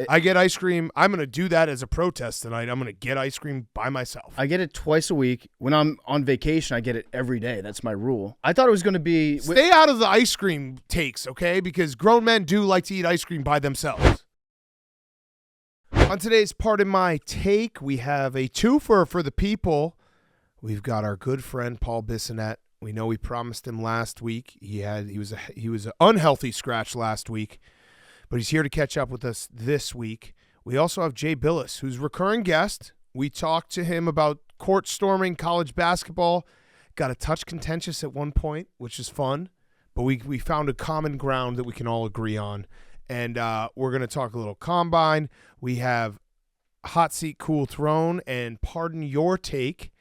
I get ice cream. I'm going to do that as a protest tonight. I'm going to get ice cream by myself. I get it twice a week. When I'm on vacation, I get it every day. That's my rule. I thought it was going to be... Stay out of the ice cream takes, okay? Because grown men do like to eat ice cream by themselves. On today's Pardon My Take, we have a twofer for the people. We've got our good friend Paul Bissonnette. We know we promised him last week. He was an unhealthy scratch last week, but he's here to catch up with us this week. We also have Jay Bilas, who's a recurring guest. We talked to him about court storming college basketball. Got a touch contentious at one point, which is fun, but we found a common ground that we can all agree on. And we're going to talk a little Combine. We have Hot Seat Cool Throne and Pardon Your Take,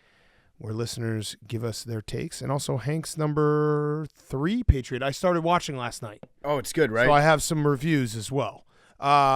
where listeners give us their takes. And also Hank's number 3 Patriot. I started watching last night. Oh, it's good, right? So I have some reviews as well.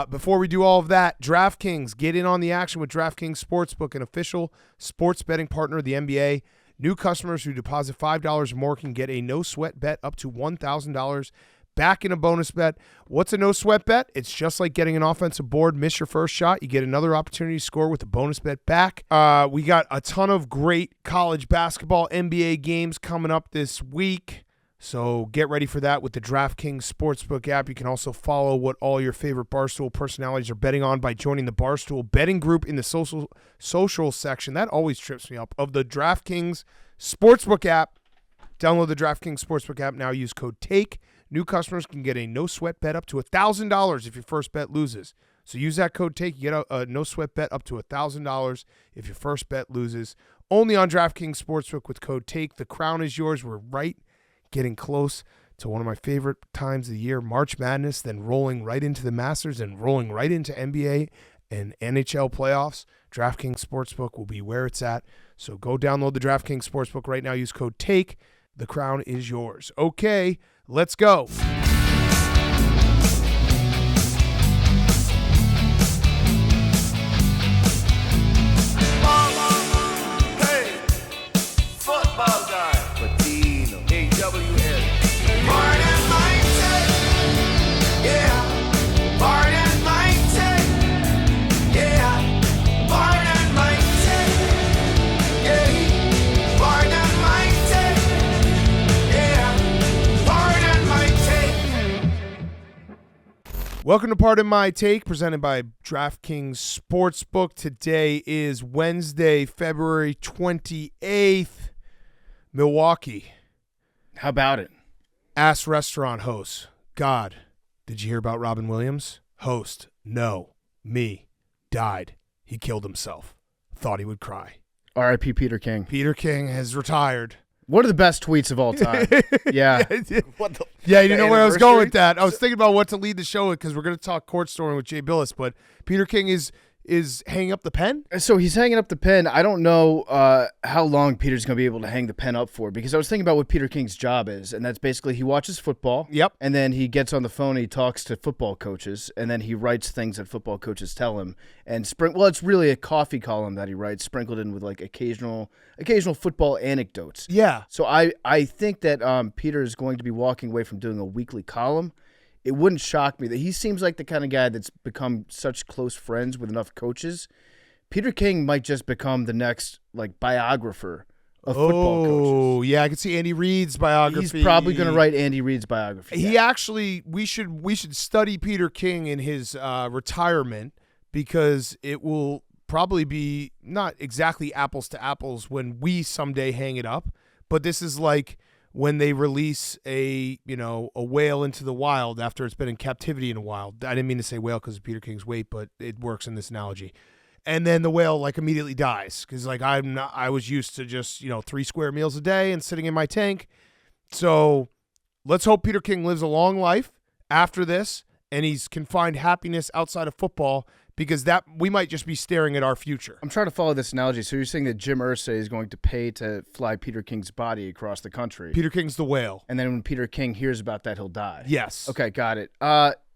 Before we do all of that, DraftKings. Get in on the action with DraftKings Sportsbook, an official sports betting partner of the NBA. New customers who deposit $5 or more can get a no-sweat bet up to $1,000 back in a bonus bet. What's a no-sweat bet? It's just like getting an offensive board. Miss your first shot, you get another opportunity to score with a bonus bet back. We got a ton of great college basketball NBA games coming up this week, so get ready for that with the DraftKings Sportsbook app. You can also follow what all your favorite Barstool personalities are betting on by joining the Barstool betting group in the social section. That always trips me up, of the DraftKings Sportsbook app. Download the DraftKings Sportsbook app now. Use code TAKE. New customers can get a no-sweat bet up to $1,000 if your first bet loses. So use that code TAKE. You get a no-sweat bet up to $1,000 if your first bet loses. Only on DraftKings Sportsbook with code TAKE. The crown is yours. We're getting close to one of my favorite times of the year, March Madness, then rolling right into the Masters and rolling right into NBA and NHL playoffs. DraftKings Sportsbook will be where it's at. So go download the DraftKings Sportsbook right now. Use code TAKE. The crown is yours. Okay, let's go. Hey, football guy. Patino. AWN. Pardon my take. Yeah. Pardon my take. Yeah. Pardon my take. Yeah. Pardon my take. Yeah. Pardon my take. Welcome to Pardon My Take, presented by DraftKings Sportsbook. Today is Wednesday, February 28th. Milwaukee. How about it? Ass restaurant host. God, did you hear about Robin Williams? Host. No. Me. Died. He killed himself. Thought he would cry. R.I.P. Peter King. Peter King has retired. One of the best tweets of all time. Yeah. Yeah, you know where I was going with that. I was thinking about what to lead the show with because we're going to talk court storming with Jay Bilas, but Peter King is hanging up the pen? So he's hanging up the pen. I don't know how long Peter's going to be able to hang the pen up for, because I was thinking about what Peter King's job is, and that's basically he watches football. Yep. And then he gets on the phone and he talks to football coaches, and then he writes things that football coaches tell him. And it's really a coffee column that he writes, sprinkled in with like occasional football anecdotes. Yeah. So I think that Peter is going to be walking away from doing a weekly column. It wouldn't shock me that he seems like the kind of guy that's become such close friends with enough coaches. Peter King might just become the next like biographer of football coaches. Oh, yeah, I can see Andy Reid's biography. He's probably going to write Andy Reid's biography. He actually, we should study Peter King in his retirement, because it will probably be not exactly apples to apples when we someday hang it up, but this is like when they release a whale into the wild after it's been in captivity in a while. I didn't mean to say whale because of Peter King's weight, but it works in this analogy. And then the whale like immediately dies because like I was used to just 3 square meals a day and sitting in my tank. So let's hope Peter King lives a long life after this and he's can find happiness outside of football, because that we might just be staring at our future. I'm trying to follow this analogy. So you're saying that Jim Irsay is going to pay to fly Peter King's body across the country. Peter King's the whale. And then when Peter King hears about that, he'll die. Yes. Okay, got it.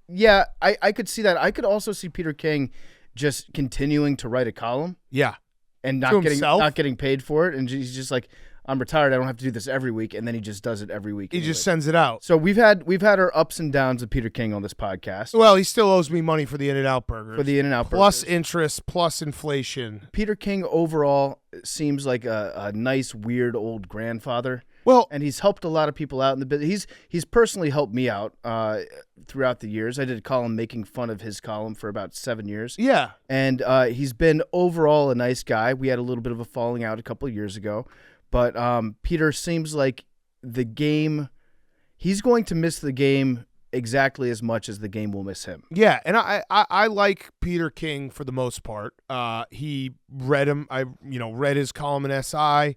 Yeah, I could see that. I could also see Peter King just continuing to write a column. Yeah. And not getting paid for it. And he's just like, I'm retired. I don't have to do this every week, and then he just does it every week. He anyway. just sends it out. So we've had our ups and downs of Peter King on this podcast. Well, he still owes me money for the In-N-Out burgers. For the In-N-Out plus burgers. interest, plus inflation. Peter King overall seems like a nice, weird old grandfather. Well, And he's helped a lot of people out in the business. He's personally helped me out throughout the years. I did a column making fun of his column for about 7 years. yeah. And he's been overall a nice guy. We had a little bit of a falling out a couple of years ago. But Peter seems like the game, he's going to miss the game exactly as much as the game will miss him. Yeah, and I like Peter King for the most part. He read him. I read his column in SI.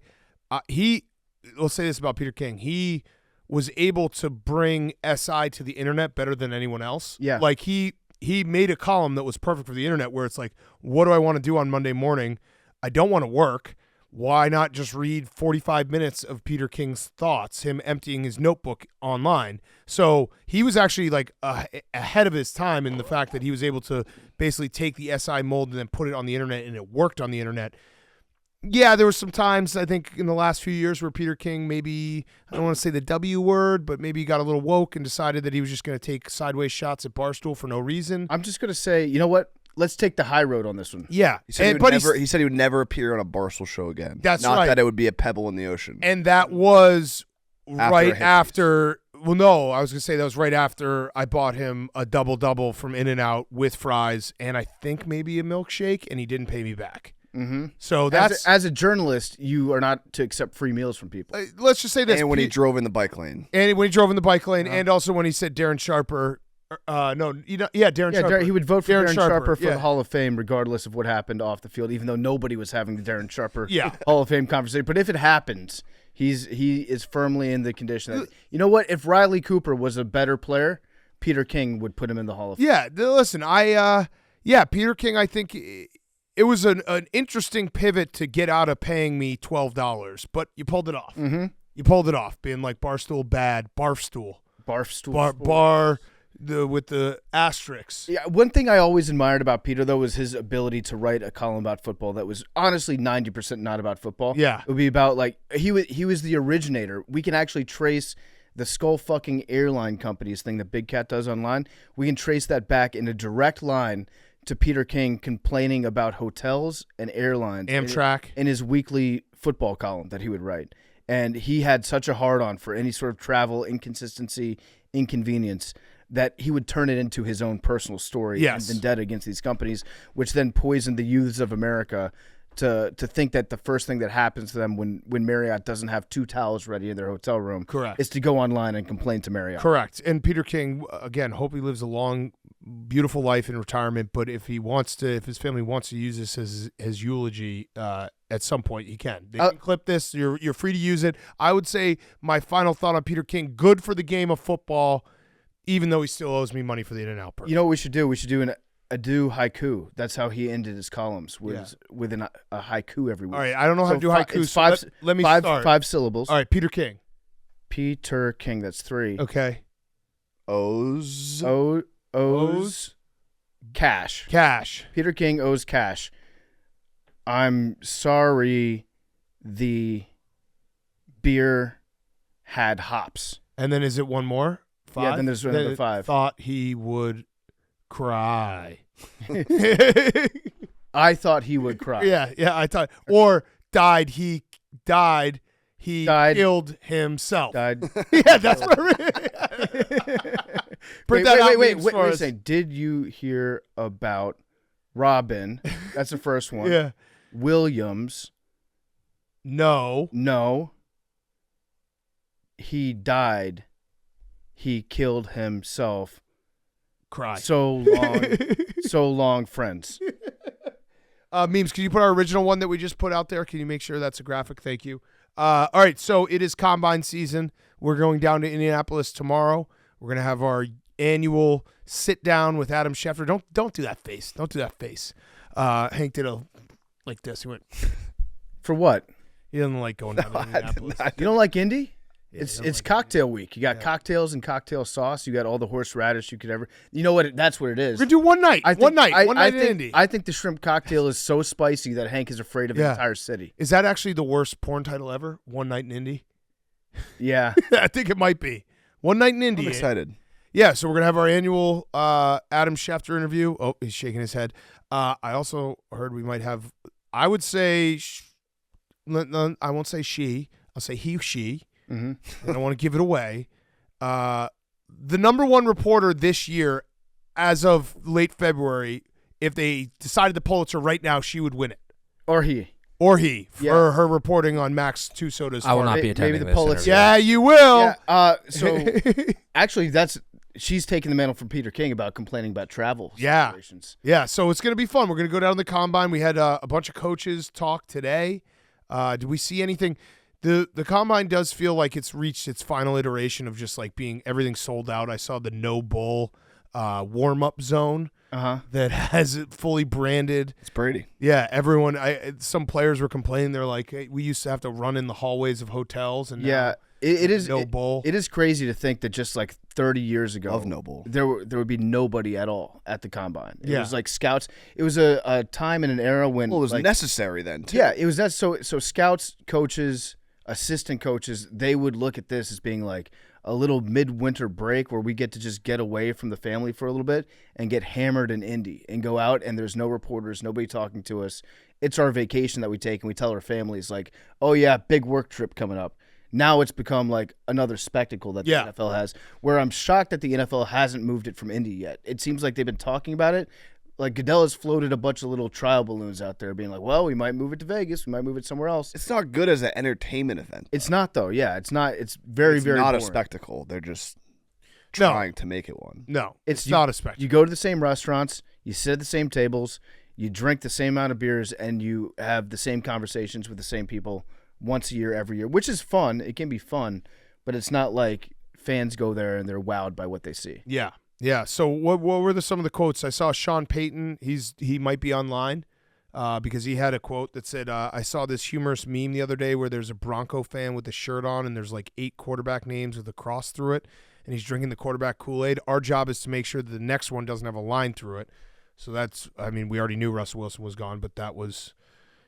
We'll say this about Peter King. He was able to bring SI to the internet better than anyone else. Yeah. Like he made a column that was perfect for the internet where it's like, what do I want to do on Monday morning? I don't want to work. Why not just read 45 minutes of Peter King's thoughts, him emptying his notebook online? So he was actually like ahead of his time in the fact that he was able to basically take the SI mold and then put it on the internet, and it worked on the internet. Yeah, there were some times, I think, in the last few years where Peter King maybe, I don't want to say the W word, but maybe he got a little woke and decided that he was just going to take sideways shots at Barstool for no reason. I'm just going to say, you know what? Let's take the high road on this one. Yeah. He said, he said he would never appear on a Barstool show again. That's Not right. that it would be a pebble in the ocean. And that was right a hit after, well, no, I was going to say that was right after I bought him a double-double from In-N-Out with fries and I think maybe a milkshake, and he didn't pay me back. Mm-hmm. So that's as a journalist, you are not to accept free meals from people. let's just say this. And when he drove in the bike lane. And when he drove in the bike lane, and also when he said Darren Sharper, Darren Sharper. He would vote for Darren Sharper for yeah. the Hall of Fame regardless of what happened off the field, even though nobody was having the Darren Sharper Yeah. Hall of Fame conversation. But if it happens, he is firmly in the condition that, you know what, if Riley Cooper was a better player, Peter King would put him in the Hall of Fame. Yeah, listen, Peter King, I think it was an interesting pivot to get out of paying me $12, but you pulled it off. Mm-hmm. You pulled it off, being like Barstool bad, Barstool. Barstool. With the asterisks. Yeah, one thing I always admired about Peter, though, was his ability to write a column about football that was honestly 90% not about football. Yeah. It would be about, like, he was the originator. We can actually trace the skull fucking airline companies thing that Big Cat does online. We can trace that back in a direct line to Peter King complaining about hotels and airlines. Amtrak. In his weekly football column that he would write. And he had such a hard-on for any sort of travel, inconsistency, inconvenience, that he would turn it into his own personal story Yes. and vendetta against these companies, which then poisoned the youths of America to think that the first thing that happens to them when Marriott doesn't have 2 towels ready in their hotel room Correct. is to go online and complain to Marriott. Correct. And Peter King, again, hope he lives a long, beautiful life in retirement, but if his family wants to use this as his eulogy at some point, he can. They can clip this. You're free to use it. I would say my final thought on Peter King, good for the game of football, even though he still owes me money for the In-N-Out burger. You know what we should do? We should do an adieu haiku. That's how he ended his columns, with a haiku every week. All right, I don't know how to do haiku, It's so let me start. 5 syllables. All right, Peter King. Peter King, that's 3. Okay. O's. Owes cash. Cash. Peter King owes cash. I'm sorry the beer had hops. And then is it one more? 5? Yeah, then there's another 5. Thought he would cry. I thought he would cry. Yeah, I thought. Or died. He died. He Died. killed himself. Died. Yeah, that's what Wait a a second. Did you hear about Robin? That's the first one. Yeah. Williams. No. No. He died. He killed himself. Cry. So long, friends. Memes, can you put our original one that we just put out there? Can you make sure that's a graphic? Thank you. All right, so it is Combine season. We're going down to Indianapolis tomorrow. We're going to have our annual sit-down with Adam Schefter. Don't do that face. Don't do that face. Hank did a like this. He went, For what? he doesn't like going down to Indianapolis. You don't like Indy? It's cocktail week. You got cocktails and cocktail sauce. You got all the horseradish you could ever. You know what? That's what it is. We're gonna do one night. One night in Indy. I think the shrimp cocktail is so spicy that Hank is afraid of the entire city. Is that actually the worst porn title ever? One Night in Indy. Yeah, I think it might be. One Night in Indy. I'm excited. Yeah, so we're going to have our annual Adam Schefter interview. Oh, he's shaking his head. I also heard we might have, I would say, I won't say she. I'll say he, she. Mm-hmm. I don't want to give it away. The number one reporter this year, as of late February, if they decided the Pulitzer right now, she would win it. or he. Or he, for her reporting on Max Two Sodas. I will not be Maybe attending the this Pulitzer. interview. Yeah, you will. Yeah. So actually, she's taking the mantle from Peter King about complaining about travel situations. Yeah, so it's going to be fun. We're going to go down to the Combine. We had a bunch of coaches talk today. Did we see anything? The Combine does feel like it's reached its final iteration of just like being everything sold out. I saw the No Bull warm-up zone that has it fully branded. It's Brady. Yeah, everyone. Some players were complaining. They're like, hey, we used to have to run in the hallways of hotels, and now it is No Bull. It is crazy to think that just like 30 years ago, Love No Bull. there would be nobody at all at the Combine. It Yeah. was like scouts. It was a time and an era when Well, it was like, necessary then, too. Yeah, it was that. So scouts, coaches, assistant coaches, they would look at this as being like a little midwinter break where we get to just get away from the family for a little bit and get hammered in Indy and go out and there's no reporters, nobody talking to us. It's our vacation that we take and we tell our families like, oh yeah, big work trip coming up. Now it's become like another spectacle that the NFL has, where I'm shocked that the NFL hasn't moved it from Indy yet. It seems like they've been talking about it. Like Goodell has floated a bunch of little trial balloons out there being like, well, we might move it to Vegas. We might move it somewhere else. It's not good as an entertainment event. It's not, though. Yeah, it's not. It's very, It's very not boring. a spectacle. They're just trying to make it one. No, it's You- not a spectacle. You go to the same restaurants, you sit at the same tables, you drink the same amount of beers, and you have the same conversations with the same people once a year, every year, which is fun. It can be fun, but it's not like fans go there and they're wowed by what they see. Yeah. Yeah. So what were some of the quotes? I saw Sean Payton. He might be online because he had a quote that said, I saw this humorous meme the other day where there's a Bronco fan with a shirt on and there's like 8 quarterback names with a cross through it, and he's drinking the quarterback Kool-Aid. Our job is to make sure that the next one doesn't have a line through it. So we already knew Russell Wilson was gone, but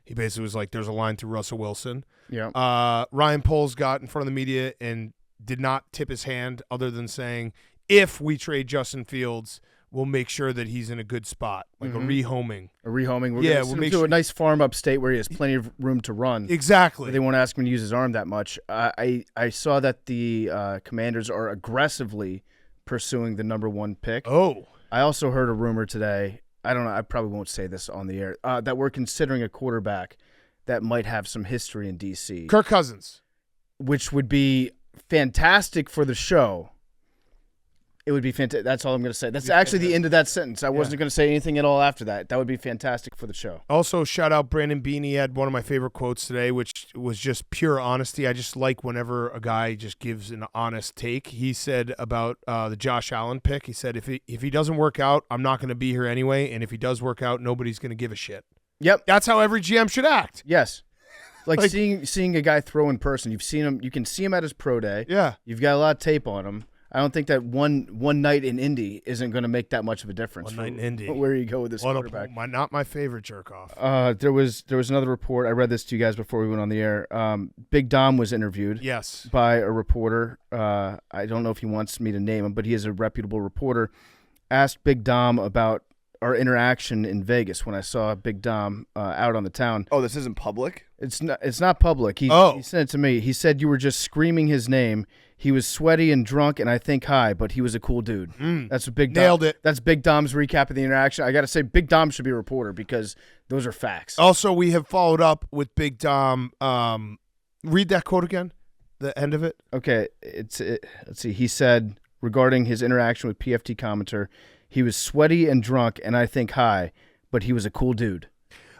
he basically was like, there's a line through Russell Wilson. Yeah. Ryan Poles got in front of the media and did not tip his hand other than saying, if we trade Justin Fields, we'll make sure that he's in a good spot, like a rehoming. We're going Yeah, to we'll send him make to sure- a nice farm upstate where he has plenty of room to run. Exactly. They won't ask him to use his arm that much. I saw that the Commanders are aggressively pursuing the number 1 pick. Oh. I also heard a rumor today. I don't know. I probably won't say this on the air. That we're considering a quarterback that might have some history in D.C., Kirk Cousins. which would be fantastic for the show. It would be fantastic. That's all I'm going to say. That's actually the end of that sentence. I wasn't going to say anything at all after that. That would be fantastic for the show. Also, shout out Brandon Beane. He had one of my favorite quotes today, which was just pure honesty. I just like whenever a guy just gives an honest take. He said about the Josh Allen pick, he said, if he doesn't work out, I'm not going to be here anyway, and if he does work out, nobody's going to give a shit. Yep. That's how every GM should act. Yes. Like seeing a guy throw in person. You've seen him. You can see him at his pro day. Yeah. You've got a lot of tape on him. I don't think that one night in Indy isn't going to make that much of a difference. One night in Indy. Where you go with this What quarterback. not my favorite jerk off. There was another report. I read this to you guys before we went on the air. Big Dom was interviewed Yes. by a reporter. I don't know if he wants me to name him, but he is a reputable reporter. Asked Big Dom about our interaction in Vegas when I saw Big Dom out on the town. Oh, this isn't public? It's not public. He sent it to me. He said you were just screaming his name. He was sweaty and drunk and I think high, but he was a cool dude. That's what Big Dom Nailed it. That's Big Dom's recap of the interaction. I got to say, Big Dom should be a reporter because those are facts. Also, we have followed up with Big Dom. Read that quote again, the end of it. Okay, let's see. He said regarding his interaction with PFT commenter, he was sweaty and drunk and I think high, but he was a cool dude.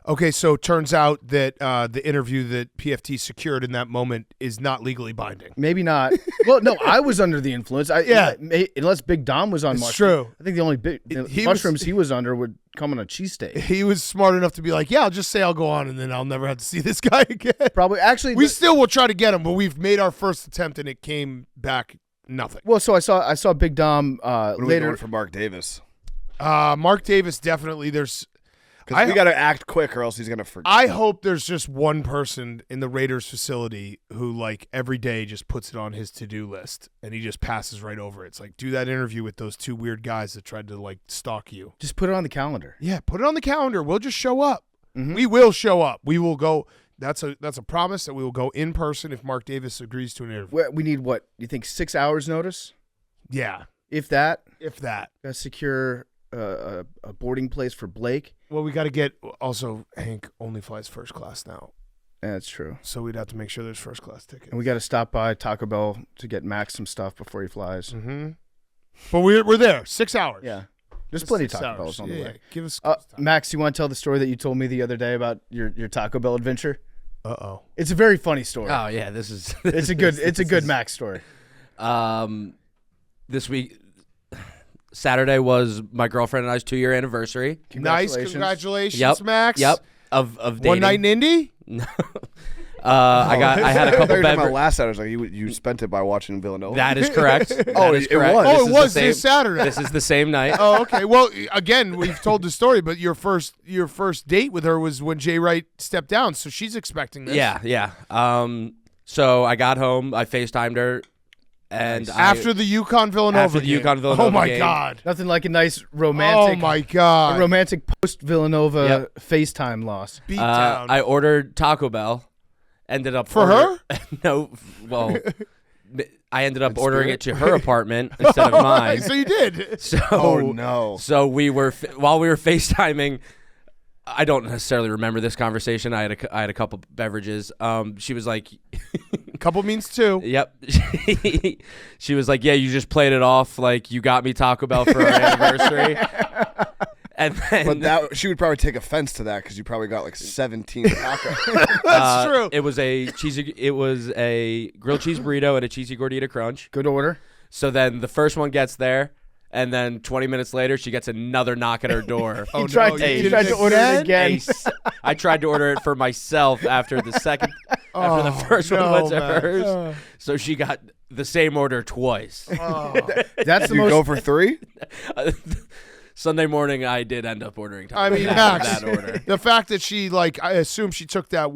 Okay, so it turns out that the interview that PFT secured in that moment is not legally binding. Maybe not. Well, no, I was under the influence. Unless Big Dom was on It's mushrooms. true. I think the only mushrooms he was under would come on a cheesesteak. He was smart enough to be like, yeah, I'll just say I'll go on, and then I'll never have to see this guy again. Probably. Actually, We still will try to get him, but we've made our first attempt, and it came back nothing. Well, so I saw Big Dom What are we later. doing for Mark Davis? Mark Davis, definitely. Because we got to act quick or else he's going to forget. I hope there's just one person in the Raiders facility who, like, every day just puts it on his to-do list, and he just passes right over it. It's like, do that interview with those two weird guys that tried to, like, stalk you. Just put it on the calendar. Yeah, put it on the calendar. We'll just show up. Mm-hmm. We will show up. We will go. That's a promise that we will go in person if Mark Davis agrees to an interview. We need what? You think 6 hours notice? Yeah, If that. if that. Got to secure a boarding place for Blake. Well, we got to get – also, Hank only flies first class now, Yeah, that's true. so we'd have to make sure there's first class tickets. And we got to stop by Taco Bell to get Max some stuff before he flies. Mm-hmm. But we're there. 6 hours. Yeah. There's Just plenty of 6 Taco hours. Bells on the Yeah, way. give us Max, you want to tell the story that you told me the other day about your Taco Bell adventure? Uh-oh. It's a very funny story. Oh yeah, this is. It's a good Max story. This week, Saturday was my girlfriend and I's 2-year anniversary. Nice. Congratulations, Yep, Max. Yep. Of dating. One night in Indy? I had a couple about beverages. last Saturday. Like you spent it by watching Villanova. That is correct. That is it correct. was. Oh, This it is was the this same, Saturday. This is the same night. Oh, okay. Well, again, we've told the story, but your first date with her was when Jay Wright stepped down, so she's expecting this. Yeah. So I got home. I FaceTimed her, and After the UConn-Villanova After the game. UConn-Villanova Oh, my game. God. Nothing like a nice romantic. Oh, my God. A romantic post Villanova Yep. FaceTime loss. Beat down. I ordered Taco Bell. Ended up For her? No. Well, I ended up ordering spirit? it to her apartment instead of mine. So you did. So Oh no. So we were while we were FaceTiming. I don't necessarily remember this conversation. I had a couple beverages. She was like, Couple means two. "Yep." She was like, "Yeah, you just played it off like you got me Taco Bell for our anniversary." And then, But that she would probably take offense to that because you probably got like 17 tacos. That's true. It was a grilled cheese burrito and a cheesy gordita crunch. Good order. So then the first one gets there, and then 20 minutes later, she gets another knock at her door. Oh, He tried, no, to, you he did tried to order it again. I tried to order it for myself after the first one went to Max. hers. So she got the same order twice. That's the You most. go for 3? Sunday morning, I did end up ordering Taco I mean, Bell Max, that order. the fact that she, like, I assume she took that,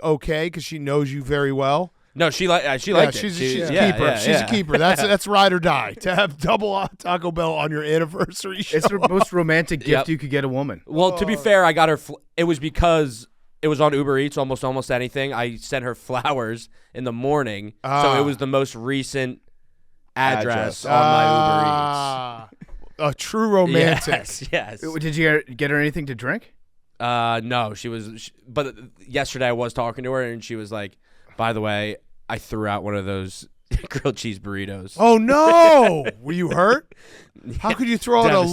okay, because she knows you very well. No, she liked it. She's a keeper. She's a keeper. That's ride or die. To have double Taco Bell on your anniversary show. It's the most romantic gift Yep. you could get a woman. Well, to be fair, I got her. It was because it was on Uber Eats, almost anything. I sent her flowers in the morning, so it was the most recent address on my Uber Eats. A true romantic. Yes. Did you get her anything to drink? No, but yesterday I was talking to her, and she was like, "By the way, I threw out one of those grilled cheese burritos." Oh no! Were you hurt? How could you throw out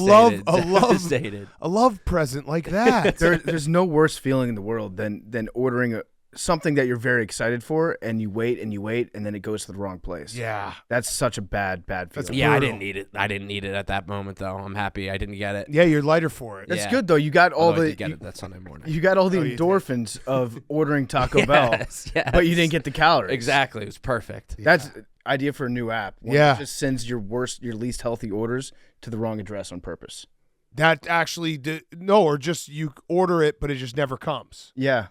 Devastated. a love present like that? There's no worse feeling in the world than ordering something that you're very excited for, and you wait, and then it goes to the wrong place. Yeah. That's such a bad feeling. Yeah, I brutal. didn't need it. I didn't need it at that moment, though. I'm happy I didn't get it. Yeah, you're lighter for it. That's Yeah. good though. You got all Although I the did get it that Sunday morning. you got all the Oh, you did. endorphins of ordering Taco Bell, Yes. but you didn't get the calories. Exactly. It was perfect. That's idea for a new app. One Yeah. that just sends your least healthy orders to the wrong address on purpose. That actually or just you order it, but it just never comes. Yeah.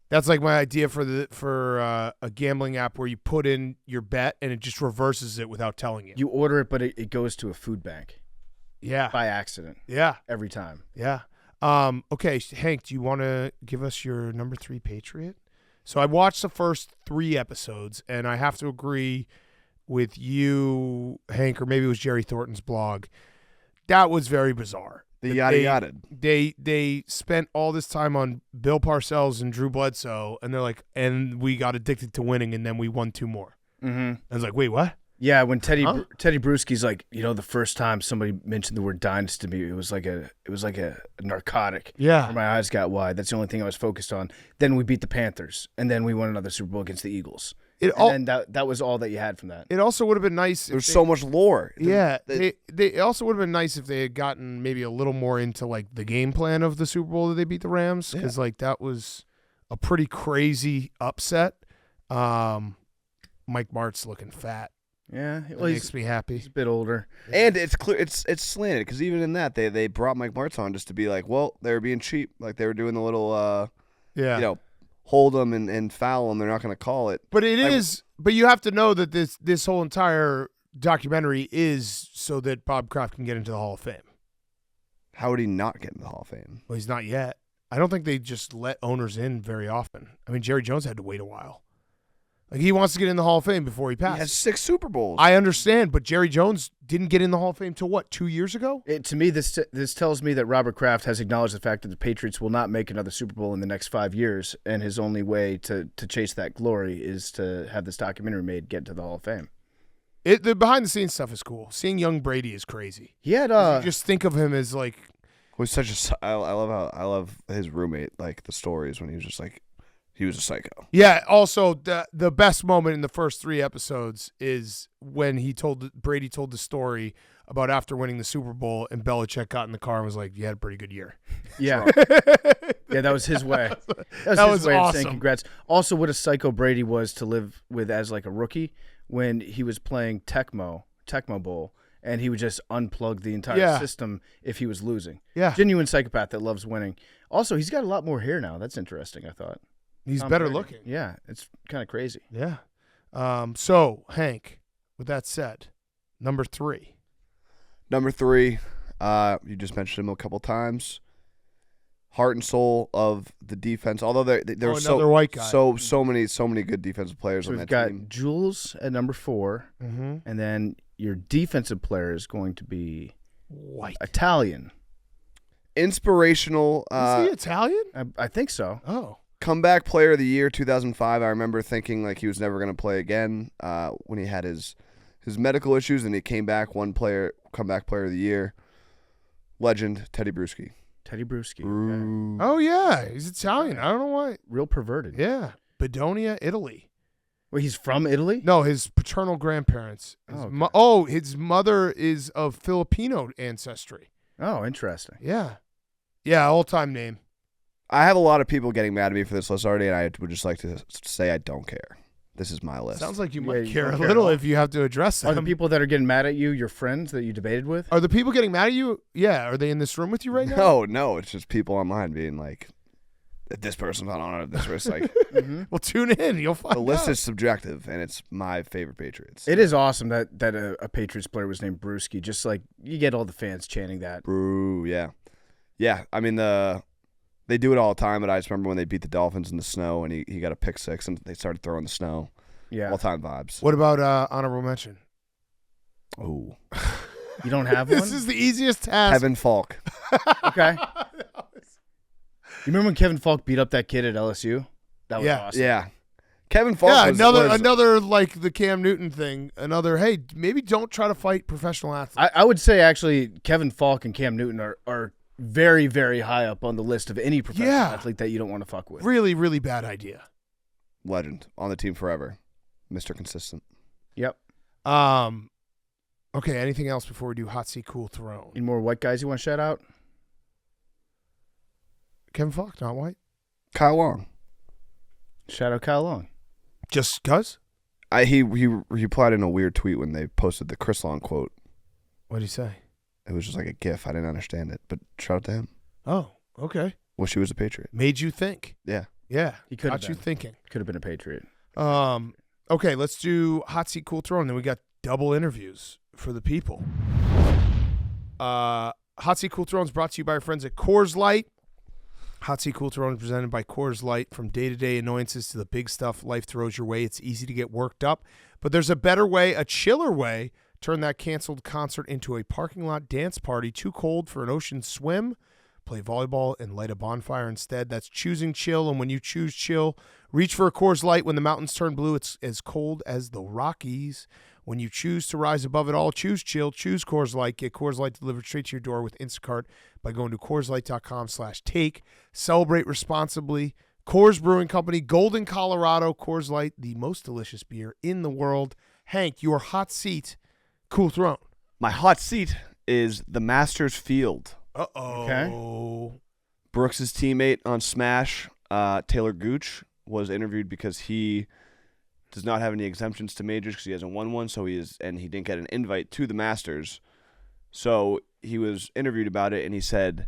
That's like my idea for a gambling app where you put in your bet and it just reverses it without telling you. You order it, but it goes to a food bank Yeah. by accident Yeah. every time. Yeah. Okay, Hank, do you want to give us your number 3 Patriot? So I watched the first 3 episodes, and I have to agree with you, Hank, or maybe it was Jerry Thornton's blog. That was very bizarre. The yada. They spent all this time on Bill Parcells and Drew Bledsoe, and they're like, and we got addicted to winning, and then we won 2 more. Mm-hmm. I was like, wait, what? Yeah, when Teddy Bruschi's like, the first time somebody mentioned the word dynasty to me, it was like a narcotic. Yeah. Where my eyes got wide. That's the only thing I was focused on. Then we beat the Panthers, and then we won another Super Bowl against the Eagles. And that was all that you had from that. It also would have been nice. There's so much lore. Yeah, it also would have been nice if they had gotten maybe a little more into like the game plan of the Super Bowl that they beat the Rams, because like that was a pretty crazy upset. Mike Martz looking fat. Yeah, It makes me happy. He's a bit older. And it's clear it's slanted because even in that they brought Mike Martz on just to be like, well, they were being cheap, like they were doing the little hold them and foul them. They're not going to call it. But but you have to know that this whole entire documentary is so that Bob Kraft can get into the Hall of Fame. How would he not get into the Hall of Fame? Well, he's not yet. I don't think they just let owners in very often. I mean, Jerry Jones had to wait a while. Like, he wants to get in the Hall of Fame before he passes. He has 6 Super Bowls. I understand, but Jerry Jones didn't get in the Hall of Fame till what, 2 years ago? To me, this tells me that Robert Kraft has acknowledged the fact that the Patriots will not make another Super Bowl in the next 5 years, and his only way to chase that glory is to have this documentary made, get to the Hall of Fame. The behind-the-scenes stuff is cool. Seeing young Brady is crazy. He had You just think of him as like... Was such a. I love his roommate, like the stories when he was just like, he was a psycho. Yeah. Also, the best moment in the first 3 episodes is when Brady told the story about after winning the Super Bowl, and Belichick got in the car and was like, "You had a pretty good year." Yeah, yeah, that was his way. That was his way of saying awesome. congrats. Also, what a psycho Brady was to live with as like a rookie when he was playing Tecmo Bowl. And he would just unplug the entire system if he was losing. Yeah. Genuine psychopath that loves winning. Also, he's got a lot more hair now. That's interesting, I thought. He's Tom better Brady. looking. Yeah, it's kind of crazy. Yeah. So, Hank, with that said, number 3. Number 3, you just mentioned him a couple times. Heart and soul of the defense. Although there were another white guy. so many good defensive players So on we've that got team. Jules at number 4, and then your defensive player is going to be White. Italian. Inspirational. Is he Italian? I think so. Oh. Comeback player of the year 2005. I remember thinking like he was never going to play again when he had his medical issues, and he came back. Comeback player of the year. Legend Teddy Bruschi. Teddy Bruschi. Okay. Oh, yeah. He's Italian. I don't know why. Real perverted. Yeah. Bedonia, Italy. Wait, he's from Italy? No, his paternal grandparents. His mother is of Filipino ancestry. Oh, interesting. Yeah. Yeah, all-time name. I have a lot of people getting mad at me for this list already, and I would just like to say I don't care. This is my list. Sounds like you Yeah, might you care a don't care little at all. if you have to address Are them. the people that are getting mad at you your friends that you debated with? Are the people getting mad at you? Yeah. Are they in this room with you right now? No, it's just people online being like, this person's not on it. This person's like, Well, tune in. You'll find the list out. is subjective, and it's my favorite Patriots. It is awesome that a Patriots player was named Bruschi. Just like you get all the fans chanting that. Brew, yeah. Yeah, I mean, they do it all the time, but I just remember when they beat the Dolphins in the snow, and he got a pick 6, and they started throwing the snow. Yeah. All-time vibes. What about honorable mention? Oh. You don't have one? This is the easiest task. Kevin Falk. Okay. You remember when Kevin Falk beat up that kid at LSU? That was awesome. Yeah. Kevin Falk Yeah, was another like the Cam Newton thing. Another, hey, maybe don't try to fight professional athletes. I would say actually Kevin Falk and Cam Newton are very, very high up on the list of any professional athlete that you don't want to fuck with. Really, really bad idea. legend on the team forever. Mr. Consistent. Yep. Okay, anything else before we do Hot Seat Cool Throne? Any more white guys you want to shout out? Kevin Falk, not white. Kyle Long. Shout out Kyle Long. Just cuz? He replied in a weird tweet when they posted the Chris Long quote. What'd he say? It was just like a GIF. I didn't understand it, but shout out to him. Oh, okay. Wish he was a Patriot. Made you think. Yeah. Yeah. He could have got you been. thinking. Could have been a Patriot. Okay, let's do Hot Seat Cool Throne. Then we got double interviews for the people. Hot Seat Cool Throne is brought to you by our friends at Coors Light. Hot Seat Cool Throne is presented by Coors Light. From day-to-day annoyances to the big stuff life throws your way, it's easy to get worked up. But there's a better way, a chiller way. Turn that canceled concert into a parking lot dance party. Too cold for an ocean swim? Play volleyball and light a bonfire instead. That's choosing chill. And when you choose chill, reach for a Coors Light. When the mountains turn blue, it's as cold as the Rockies. When you choose to rise above it all, choose chill, choose Coors Light. Get Coors Light delivered straight to your door with Instacart by going to CoorsLight.com/take. Celebrate responsibly. Coors Brewing Company, Golden, Colorado. Coors Light, the most delicious beer in the world. Hank, your hot seat, Cool Throne. My hot seat is the Masters Field. Uh-oh. Okay. Brooks' teammate on Smash, Taylor Gooch, was interviewed because he does not have any exemptions to majors because he hasn't won one, and he didn't get an invite to the Masters. So he was interviewed about it, and he said,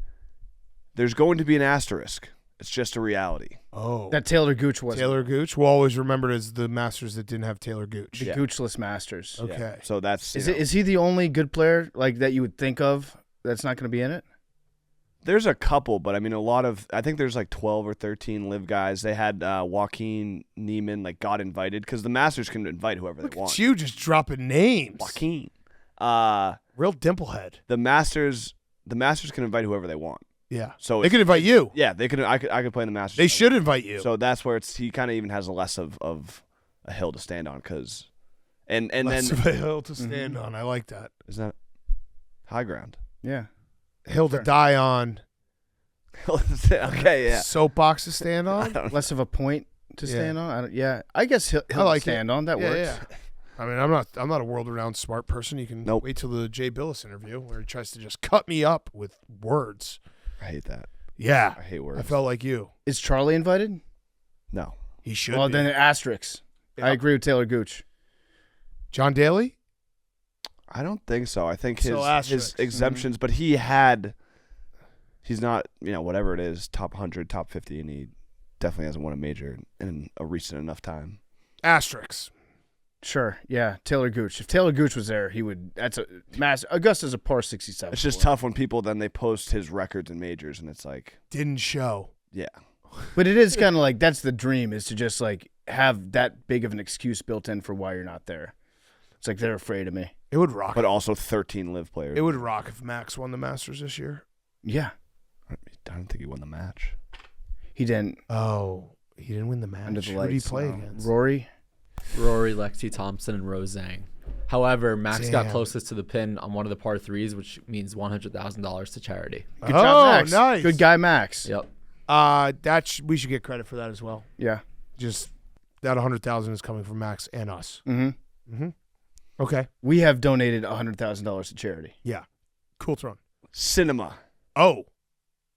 "There's going to be an asterisk. It's just a reality." Oh. That Taylor Gooch was Taylor Gooch. We'll always remember it as the Masters that didn't have Taylor Gooch. the Yeah. Goochless Masters. Okay. Yeah. So that's Is he the only good player like that you would think of that's not going to be in it? There's a couple, but I mean, I think there's like 12 or 13 live guys. They had Joaquin Neiman got invited because the Masters can invite whoever Look they want. at you just dropping names. Joaquin. Real dimplehead. The Masters can invite whoever they want. Yeah. So They could invite you. Yeah, they could. I could play in the Masters. They should invite you. So that's where he kind of even has less of a hill to stand on because, and Less then of a hill to stand on. I like that. is that high ground? Yeah. Hill to die on. Okay, yeah. Soapbox to stand on. Less of a point to Yeah. stand on. I guess he'll I like stand on. That Yeah, works. yeah. I mean, I'm not a world-renowned smart person. You can Nope. wait till the Jay Bilas interview where he tries to just cut me up with words. I hate that. Yeah. I hate words. I felt like you. Is Charlie invited? No. He should Well, be. then asterisks. Yeah. I agree with Taylor Gooch. John Daly? I don't think so. I think So his asterisks. exemptions, but he's not, whatever it is, top 100, top 50, and he definitely hasn't won a major in a recent enough time. Asterisks. Sure. Yeah. Taylor Gooch. If Taylor Gooch was there, he would. That's a mass. Augusta's a par 67. It's just tough when people then they post his records in majors, and it's like, Didn't show. yeah. But it is kind of like that's the dream is to just like have that big of an excuse built in for why you're not there. It's like they're afraid of me. It would rock. But also 13 live players. It would rock if Max won the Masters this year. Yeah. I don't think he won the match. He didn't. Oh, he didn't win the match. Under the Who did he lights. play no. against? Rory. Rory, Lexi Thompson, and Rose Zhang. However, Max got Damn. closest to the pin on one of the par threes, which means $100,000 to charity. Good job, Max. Nice. Good guy, Max. Yep. We should get credit for that as well. Yeah. Just that 100,000 is coming from Max and us. Mm-hmm. Okay. We have donated $100,000 to charity. Yeah. Cool Throne. Cinema. Oh.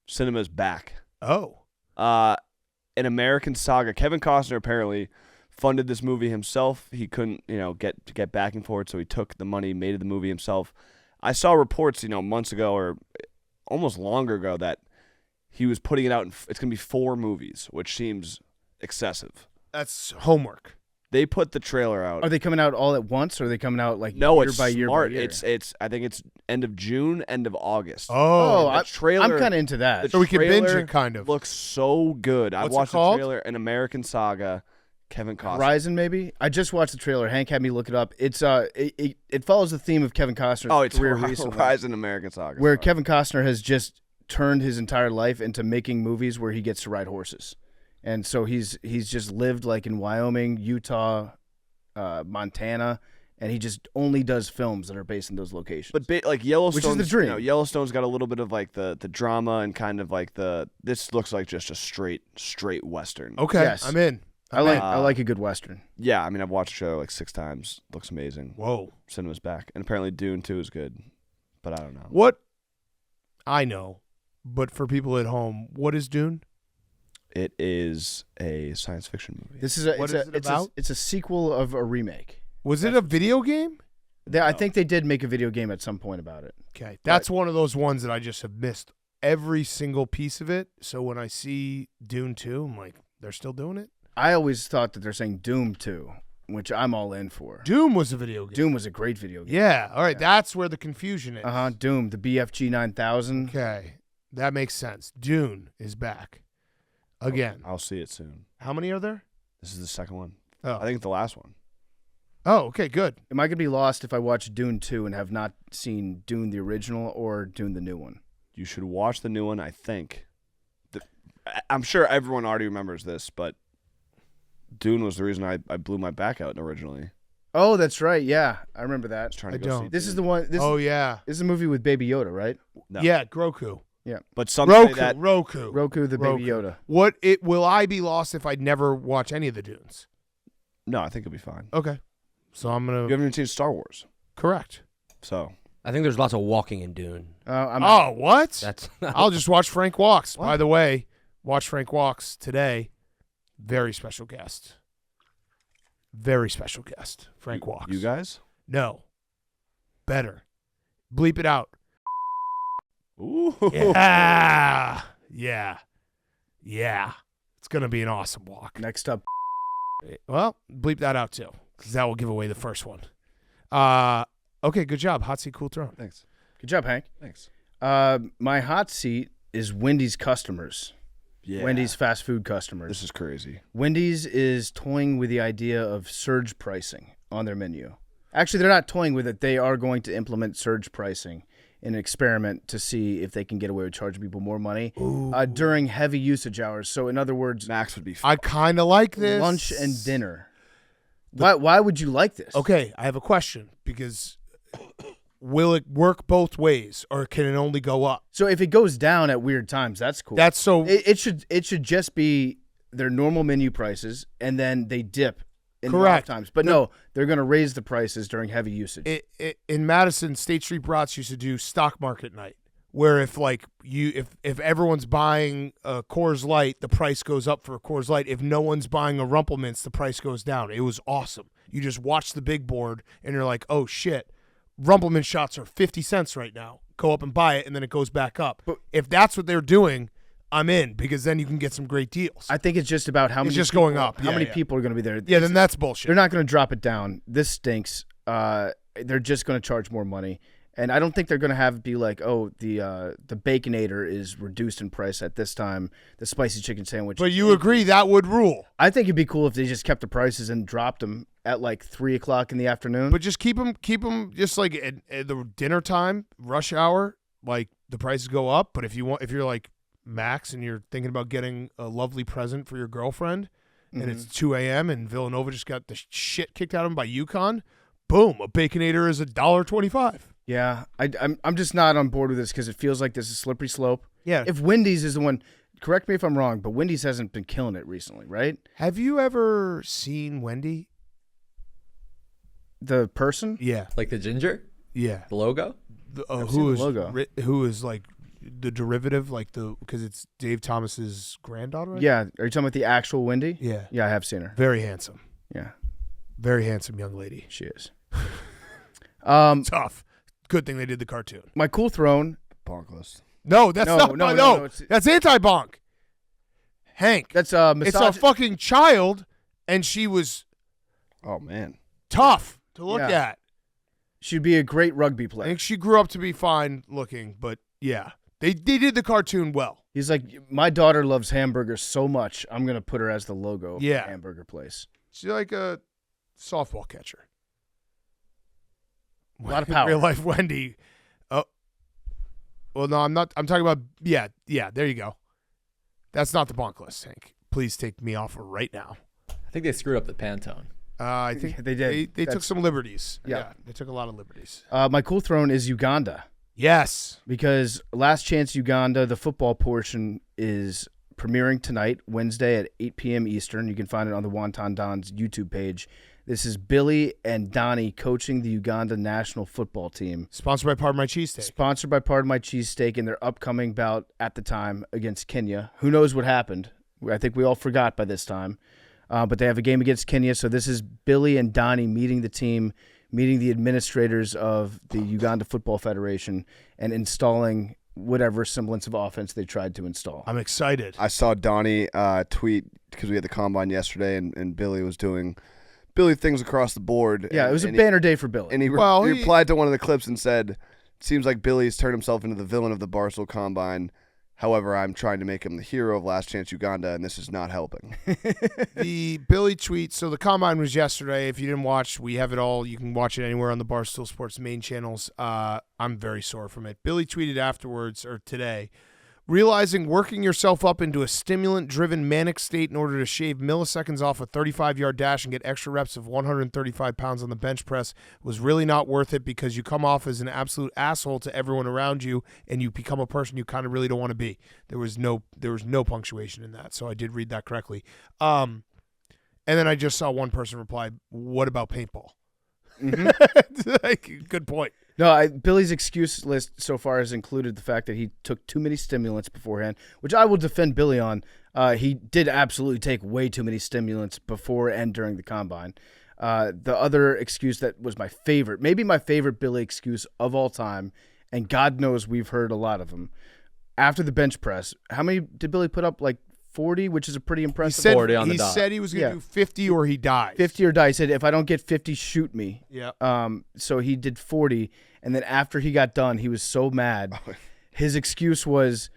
Cinema's back. Oh. An American Saga. Kevin Costner apparently funded this movie himself. He couldn't, get backing for it, so he took the money, made the movie himself. I saw reports, months ago or almost longer ago that he was putting it out. It's going to be 4 movies, which seems excessive. That's homework. They put the trailer out. Are they coming out all at once, or are they coming out like No, year it's by year smart. by year? It's. I think it's end of June, end of August. Oh. the trailer. I'm kind of into that. So we can binge trailer it, kind of. Looks so good. I What's it watched the called? trailer. An American Saga. Kevin Costner. Horizon, maybe. I just watched the trailer. Hank had me look it up. It's it follows the theme of Kevin Costner's Oh, it's career recently, Horizon American Saga. where Sorry. Kevin Costner has just turned his entire life into making movies where he gets to ride horses, and so he's just lived like in Wyoming, Utah, Montana, and he just only does films that are based in those locations. But like Yellowstone, the dream. Yellowstone's got a little bit of like the drama and kind of like this looks like just a straight Western. Okay. Yes. I'm in. I like a good Western. Yeah, I mean I've watched the show like 6 times. Looks amazing. Whoa. Cinema's back, and apparently Dune 2 is good, but I don't know. What? I know. But for people at home, what is Dune? It is a science fiction movie. This is What is it about? it's a sequel of a remake. Was it a video game? I think they did make a video game at some point about it. Okay. That's one of those ones that I just have missed every single piece of it. So when I see Dune 2, I'm like, they're still doing it? I always thought that they're saying Doom 2, which I'm all in for. Doom was a video game. Doom was a great video game. Yeah. All right. That's where the confusion is. Doom, the BFG 9000. Okay. That makes sense. Dune is back. Again. I'll see it soon. How many are there? This is the second one. Oh. I think it's the last one. Oh, okay, good. Am I going to be lost if I watch Dune 2 and have not seen Dune the original or Dune the new one? You should watch the new one, I think. I'm sure everyone already remembers this, but Dune was the reason I blew my back out originally. Oh, that's right. Yeah, I remember that. Trying to I go don't. see This Dune. is the one. yeah. This is a movie with Baby Yoda, right? No. Yeah, Groku. But some say Roku. that Roku. Roku, the Baby Yoda. Will I be lost if I never watch any of the Dunes? no, I think it'll be fine. Okay. So I'm You gonna haven't even seen Star Wars, correct. so I think there's lots of walking in Dune. Oh, what? That's I'll just watch Frank Walks. By the way, watch Frank Walks today. Very special guest. Very special guest. Frank Walks. you guys. No. Better. Bleep it out. Ooh. Yeah. Yeah. Yeah. It's going to be an awesome walk. Next up, Well, bleep that out too, because that will give away the first one. Okay, good job. Hot seat, cool throne. Thanks. good job, Hank. Thanks. My hot seat is Wendy's customers. Yeah. Wendy's fast food customers. This is crazy. Wendy's is toying with the idea of surge pricing on their menu. Actually, they're not toying with it. They are going to implement surge pricing in an experiment to see if they can get away with charging people more money during heavy usage hours. So, in other words, Max would be. I kind of like this. lunch and dinner. Why would you like this? Okay, I have a question, because will it work both ways, or can it only go up? So if it goes down at weird times, that's cool. That's so. It should just be their normal menu prices, and then they dip in the Correct. off times. But no, they're going to raise the prices during heavy usage. In Madison, State Street Brats used to do stock market night, where if everyone's buying a Coors Light, the price goes up for a Coors Light. If no one's buying a Rumplemints, the price goes down. It was awesome. You just watch the big board, and you're like, oh shit, Rumpleman shots are 50 cents right now. Go up and buy it, and then it goes back up. But if that's what they're doing, I'm in, because then you can get some great deals. I think it's just about how many just people, going up. How Yeah, many yeah. people are going to be there? Yeah, then that's bullshit. They're not going to drop it down. This stinks. They're just going to charge more money. And I don't think they're going to have it be like, oh, the Baconator is reduced in price at this time, the spicy chicken sandwich. But you agree that would rule. I think it'd be cool if they just kept the prices and dropped them at like 3 o'clock in the afternoon. But just keep them just like at the dinner time, rush hour, like the prices go up. But if you're like Max and you're thinking about getting a lovely present for your girlfriend, and it's 2 a.m. and Villanova just got the shit kicked out of them by UConn, boom, a Baconator is $1.25. Yeah, I'm just not on board with this because it feels like this is a slippery slope. Yeah. If Wendy's is the one, correct me if I'm wrong, but Wendy's hasn't been killing it recently, right? Have you ever seen Wendy? The person? Yeah. Like the ginger, Yeah. the logo. I've seen the logo. Who is like the derivative, like because it's Dave Thomas's granddaughter? Right? Yeah. Are you talking about the actual Wendy? Yeah. Yeah, I have seen her. Very handsome. Yeah, Very handsome young lady. she is. Tough. Good thing they did the cartoon. My cool throne. Bonkless. No, that's No, not. no, No, no, it's- that's anti-bonk. Hank, That's it's a fucking child, and she was Oh man. tough to look Yeah. at. She'd be a great rugby I player. think she grew up to be fine looking, but yeah, they did the cartoon well. He's like, my daughter loves hamburgers so much, I'm gonna put her as the logo of Yeah. the hamburger place. She's like a softball catcher. A lot of power. Real life Wendy. Oh, well, no, I'm not. I'm talking about. Yeah. There you go. That's not the bonk list, Hank. Please take me off right now. I think they screwed up the Pantone. I think They did. They took some liberties. Yeah. They took a lot of liberties. My cool throne is Uganda. Yes. Because Last Chance Uganda, the football portion, is premiering tonight, Wednesday at 8 p.m. Eastern. You can find it on the Wonton Don's YouTube page. This is Billy and Donnie coaching the Uganda national football team. Sponsored by Pardon My Cheesesteak. Sponsored by Pardon My Cheesesteak in their upcoming bout at the time against Kenya. Who knows what happened? I think we all forgot by this time. But they have a game against Kenya. So this is Billy and Donnie meeting the team, meeting the administrators of the Uganda Football Federation, and installing whatever semblance of offense they tried to install. I'm excited. I saw Donnie tweet because we had the combine yesterday, and Billy was doing Billy things across the board. Yeah, and, it was a and banner day for Billy. And he Well, he- replied to one of the clips and said, "Seems like Billy's turned himself into the villain of the Barstool Combine. However, I'm trying to make him the hero of Last Chance Uganda, and this is not helping. The Billy tweet. So the Combine was yesterday. If you didn't watch, we have it all. You can watch it anywhere on the Barstool Sports main channels. I'm very sore from it. Billy tweeted afterwards, or today, realizing working yourself up into a stimulant-driven manic state in order to shave milliseconds off a 35-yard dash and get extra reps of 135 pounds on the bench press was really not worth it because you come off as an absolute asshole to everyone around you and you become a person you kind of really don't want to be. There was no punctuation in that, so I did read that correctly. And then I just saw one person reply, "What about paintball?" Mm-hmm. Good point. No, Billy's excuse list so far has included the fact that he took too many stimulants beforehand, which I will defend Billy on. He did absolutely take way too many stimulants before and during the Combine. The other excuse that was my favorite, maybe my favorite Billy excuse of all time, and God knows we've heard a lot of them, after the bench press, how many did Billy put up? Like 40, which is a pretty impressive. 40 on the dot. He said he was going to do 50 or he dies. 50 or die. He said, if I don't get 50, shoot me. Yeah. So he did 40, and then after he got done, he was so mad. His excuse was,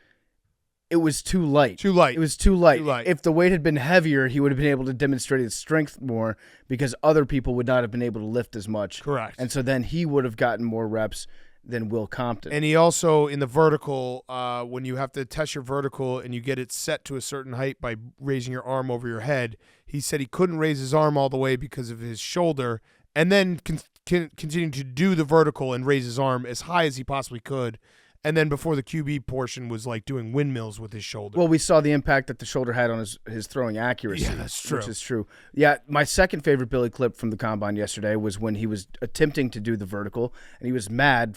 it was too light. Too light. It was too light. Too light. If the weight had been heavier, he would have been able to demonstrate his strength more because other people would not have been able to lift as much. Correct. And so then he would have gotten more reps than Will Compton. And he also, in the vertical, when you have to test your vertical and you get it set to a certain height by raising your arm over your head, he said he couldn't raise his arm all the way because of his shoulder, and then continue to do the vertical and raise his arm as high as he possibly could. And then before the QB portion was like doing windmills with his shoulder. Well, we saw the impact that the shoulder had on his throwing accuracy. Yeah, that's true. Which is true. Yeah, my second favorite Billy clip from the Combine yesterday was when he was attempting to do the vertical, and he was mad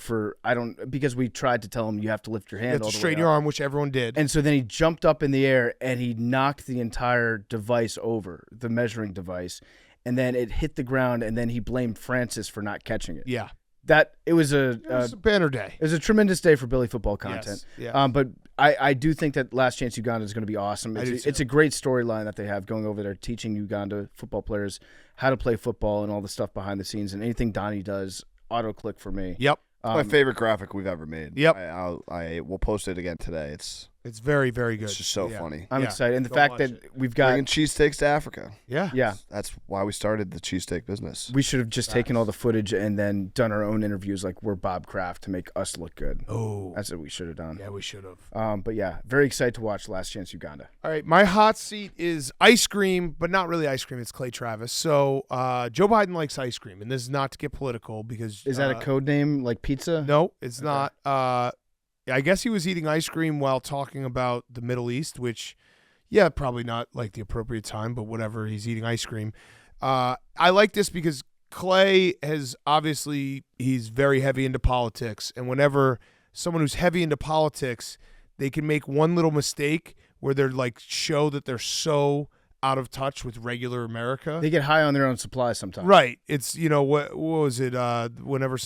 because we tried to tell him you have to lift your hand You have all to the way straighten up. your arm, which everyone did. And so then he jumped up in the air and he knocked the entire device over, the measuring device, and then it hit the ground, and then he blamed Francis for not catching it. Yeah. It was a banner day. It was a tremendous day for Billy football content. Yes, yeah. But I do think that Last Chance Uganda is going to be awesome. I do too. It's a great storyline that they have going over there, teaching Uganda football players how to play football and all the stuff behind the scenes. And anything Donnie does, auto-click for me. Yep. My favorite graphic we've ever made. Yep. I will post it again today. It's very, very good. It's just so funny. I'm Yeah, excited. And the go fact watch that it. we've got Bringing cheesesteaks to Africa. Yeah. That's why we started the cheesesteak business. we should have just taken all the footage and then done our own interviews like we're Bob Kraft to make us look good. Oh. That's what we should have done. Yeah, we should have. But yeah, very excited to watch Last Chance Uganda. All right, my hot seat is ice cream, but not really ice cream. It's Clay Travis. So Joe Biden likes ice cream, and this is not to get political because Is that a code name like pizza? No, it's not. I guess he was eating ice cream while talking about the Middle East, which, yeah, probably not like the appropriate time, but whatever. He's eating ice cream. I like this because Clay he's very heavy into politics, and whenever someone who's heavy into politics, they can make one little mistake where they're like show that they're so out of touch with regular America. They get high on their own supply sometimes. Right. It's, what was it? Whenever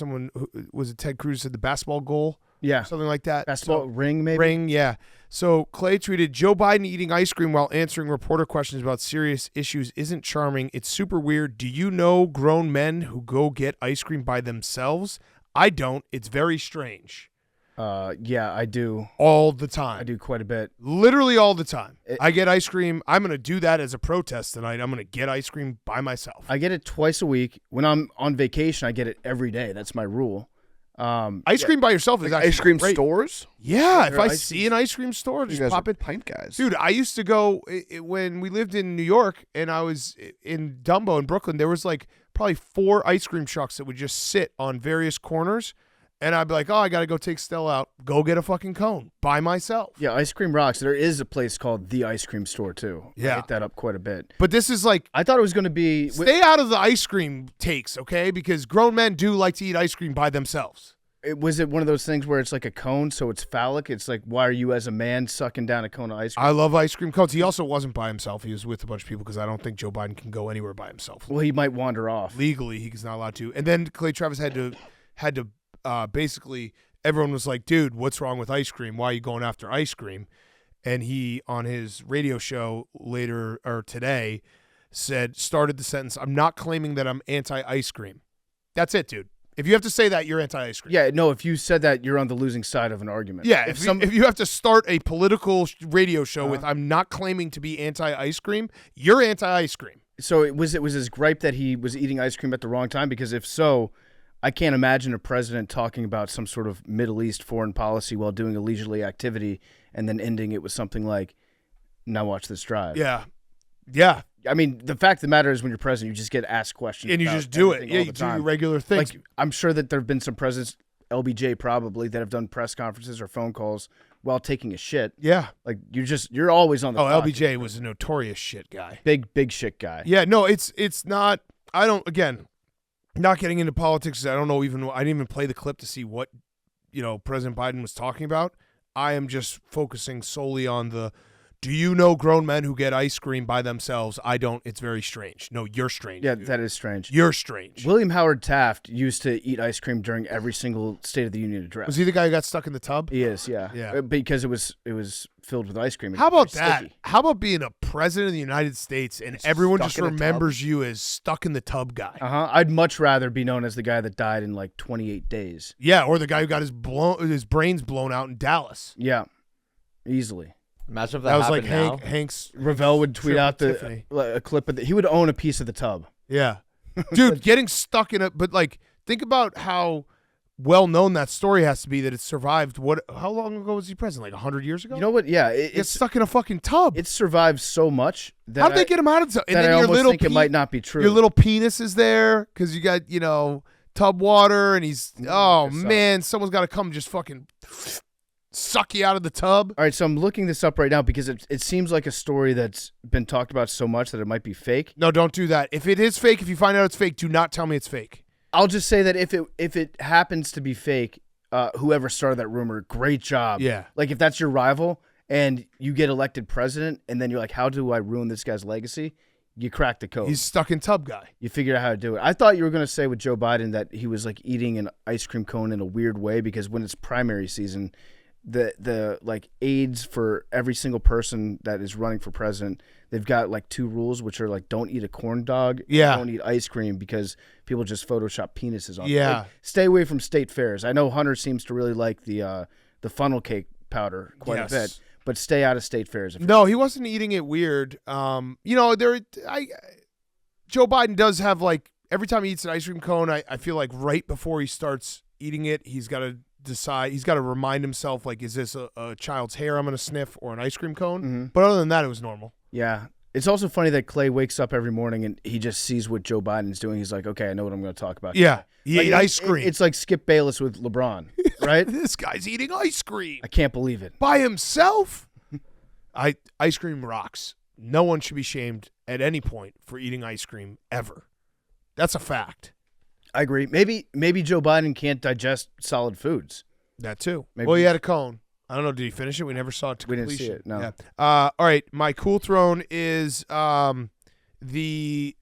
was it Ted Cruz said the basketball goal? Yeah. Something like that. Basketball ring, maybe? Ring, yeah. So Clay tweeted, Joe Biden eating ice cream while answering reporter questions about serious issues isn't charming. It's super weird. Do you know grown men who go get ice cream by themselves? I don't. It's very strange. Yeah, I do. All the time. I do quite a bit. Literally all the time. I get ice cream. I'm going to do that as a protest tonight. I'm going to get ice cream by myself. I get it twice a week. When I'm on vacation, I get it every day. That's my rule. Ice cream by yourself is actually Ice cream great. stores? Yeah, if there I are ice see an ice cream store, You just guys pop are it. pint guys. Dude, I used to go when we lived in New York and I was in Dumbo in Brooklyn. There was like probably 4 ice cream trucks that would just sit on various corners. And I'd be like, oh, I got to go take Stella out. Go get a fucking cone by myself. Yeah, ice cream rocks. There is a place called The Ice Cream Store, too. Yeah. I hit that up quite a bit. But this is like, I thought it was going to be... stay out of the ice cream takes, okay? Because grown men do like to eat ice cream by themselves. Was it one of those things where it's like a cone, so it's phallic? It's like, why are you as a man sucking down a cone of ice cream? I love ice cream cones. He also wasn't by himself. He was with a bunch of people because I don't think Joe Biden can go anywhere by himself. Well, he might wander off. Legally, he's not allowed to. And then Clay Travis had to basically, everyone was like, dude, what's wrong with ice cream? Why are you going after ice cream? And he, on his radio show today, started the sentence, I'm not claiming that I'm anti-ice cream. That's it, dude. If you have to say that, you're anti-ice cream. Yeah, no, if you said that, you're on the losing side of an argument. Yeah, if you have to start a political radio show with I'm not claiming to be anti-ice cream, you're anti-ice cream. So it was his gripe that he was eating ice cream at the wrong time? Because if so, I can't imagine a president talking about some sort of Middle East foreign policy while doing a leisurely activity and then ending it with something like, now watch this drive. Yeah. Yeah. I mean, the fact of the matter is when you're president, you just get asked questions. And you about just do it. everything Yeah, all you the do your time. regular things. Like, I'm sure that there have been some presidents, LBJ probably, that have done press conferences or phone calls while taking a shit. Yeah. Like, you're always on the clock. LBJ was a notorious shit guy. Big shit guy. Yeah, no, it's not. I don't. Again, not getting into politics. I don't know even. I didn't even play the clip to see what President Biden was talking about. I am just focusing solely on the. Do you know grown men who get ice cream by themselves? I don't. It's very strange. No, you're strange. Yeah, dude. that is strange. You're strange. William Howard Taft used to eat ice cream during every single State of the Union address. Was he the guy who got stuck in the tub? He is, yeah. Yeah. Because it was filled with ice cream. How about Very that? sticky. How about being a president of the United States and everyone stuck just in a tub? remembers you as stuck in the tub guy? I'd much rather be known as the guy that died in like 28 days. Yeah, or the guy who got his brains blown out in Dallas. Yeah, easily. Imagine if That was like happened now. Hank's. Ravel would tweet Trip out with Tiffany. a clip of he would own a piece of the tub. Yeah, dude, getting stuck in it. But like, think about how well known that story has to be that it survived. How long ago was he president? Like 100 years ago? You know what? Yeah, He gets it's stuck in a fucking tub. it survived so much that How did they get him out of the tub? And that then I your almost little think it might not be true. Your little penis is there because you got tub water, and he's Sucks. man, someone's got to come just fucking suck you out of the tub. All right, so I'm looking this up right now because it seems like a story that's been talked about so much that it might be fake. No, don't do that. If it is fake, if you find out it's fake, do not tell me it's fake. I'll just say that if it happens to be fake, whoever started that rumor, great job. Yeah. Like if that's your rival and you get elected president and then you're like, how do I ruin this guy's legacy? You crack the code. He's stuck in tub guy. You figured out how to do it. I thought you were going to say with Joe Biden that he was like eating an ice cream cone in a weird way because when it's primary season, the like aides for every single person that is running for president, they've got like 2 rules, which are like don't eat a corn dog, Yeah. don't eat ice cream because people just Photoshop penises on. Yeah. Like, stay away from state fairs. I know Hunter seems to really like the funnel cake powder quite Yes. a bit, but stay out of state fairs. No, he wasn't eating it weird. Joe Biden does have like every time he eats an ice cream cone, I feel like right before he starts eating it, he's got to decide. He's got to remind himself like, is this a child's hair I'm going to sniff or an ice cream cone? Mm-hmm. But other than that, it was normal. Yeah. It's also funny that Clay wakes up every morning and he just sees what Joe Biden's doing. He's like, okay, I know what I'm going to talk about. Yeah, he Like, ate ice cream. It's like Skip Bayless with LeBron, right? This guy's eating ice cream I can't believe it. by himself. Ice cream rocks. No one should be shamed at any point for eating ice cream ever. That's a fact. I agree. Maybe Joe Biden can't digest solid foods. That too. Maybe Well, he he's- had a cone. I don't know. Did he finish it? We never saw it to We didn't completion. see it, no. Yeah. All right. My cool throne is the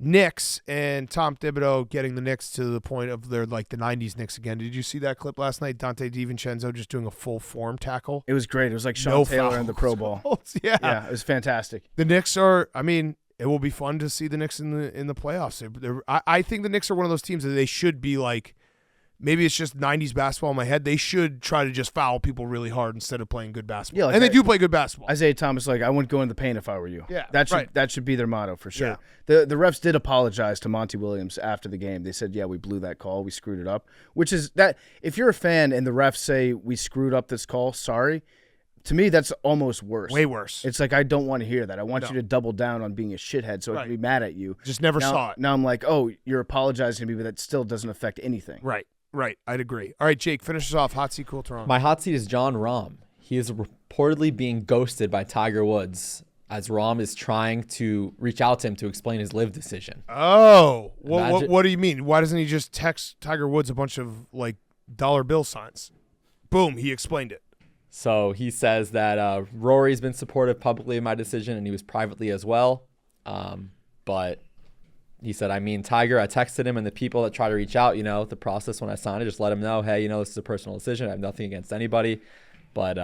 Knicks and Tom Thibodeau getting the Knicks to the point of their like the 90s Knicks again. Did you see that clip last night? Dante DiVincenzo just doing a full form tackle. It was great. It was like Sean No Taylor in the Pro Bowl. fouls. Yeah. Yeah, it was fantastic. The Knicks are. I mean, it will be fun to see the Knicks in the playoffs. I think the Knicks are one of those teams that they should be like. Maybe it's just 90s basketball in my head. They should try to just foul people really hard instead of playing good basketball. Yeah, like and they do play good basketball. Isaiah Thomas, like, I wouldn't go in the paint if I were you. Yeah, that should right. that should be their motto for sure. Yeah. The refs did apologize to Monty Williams after the game. They said, yeah, we blew that call. We screwed it up. Which is that if you're a fan and the refs say we screwed up this call, sorry, to me that's almost worse. Way worse. It's like I don't want to hear that. I want No. you to double down on being a shithead so I Right. can be mad at you. Just never now, saw it. Now I'm like, oh, you're apologizing to me, but that still doesn't affect anything. Right. I'd agree. All right, Jake, finish us off. Hot seat, cool Toronto. My hot seat is John Rahm. He is reportedly being ghosted by Tiger Woods as Rahm is trying to reach out to him to explain his live decision. Oh, Imagine- what do you mean? Why doesn't he just text Tiger Woods a bunch of like dollar bill signs? Boom, he explained it. So he says that Rory's been supportive publicly of my decision, and he was privately as well. But he said, I mean, Tiger, I texted him and the people that try to reach out, the process when I signed it, just let him know, hey, this is a personal decision. I have nothing against anybody. But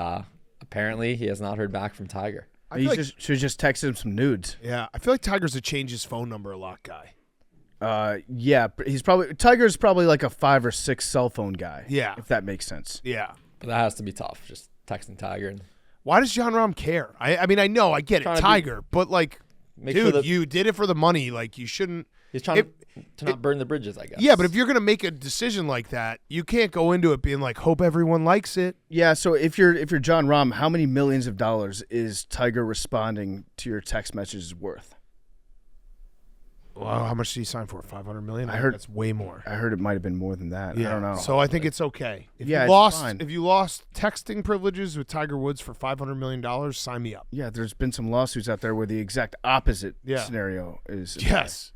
apparently he has not heard back from Tiger. I You feel like, should just text him some nudes. yeah, I feel like Tiger's a change his phone number a lot guy. Yeah, Tiger's probably like a 5 or 6 cell phone guy. Yeah. If that makes sense. Yeah. But that has to be tough. Just texting Tiger and Why does John Rahm care? I mean, I know, I get it, Trying to Tiger, but like, make sure dude, that you did it for the money. Like, you shouldn't. he's trying to not burn the bridges, I guess. Yeah, but if you're gonna make a decision like that, you can't go into it being like, hope everyone likes it. Yeah, so if you're John Rahm, how many millions of dollars is Tiger responding to your text messages worth? Wow, how much did he sign for? 500 million. I heard- that's way more. I heard it might have been more than that. Yeah, I don't know. So I think it's okay. If Yeah, you it's lost, fine. if you lost texting privileges with Tiger Woods for $500 million, sign me up. Yeah, there's been some lawsuits out there where the exact opposite Yeah. scenario is.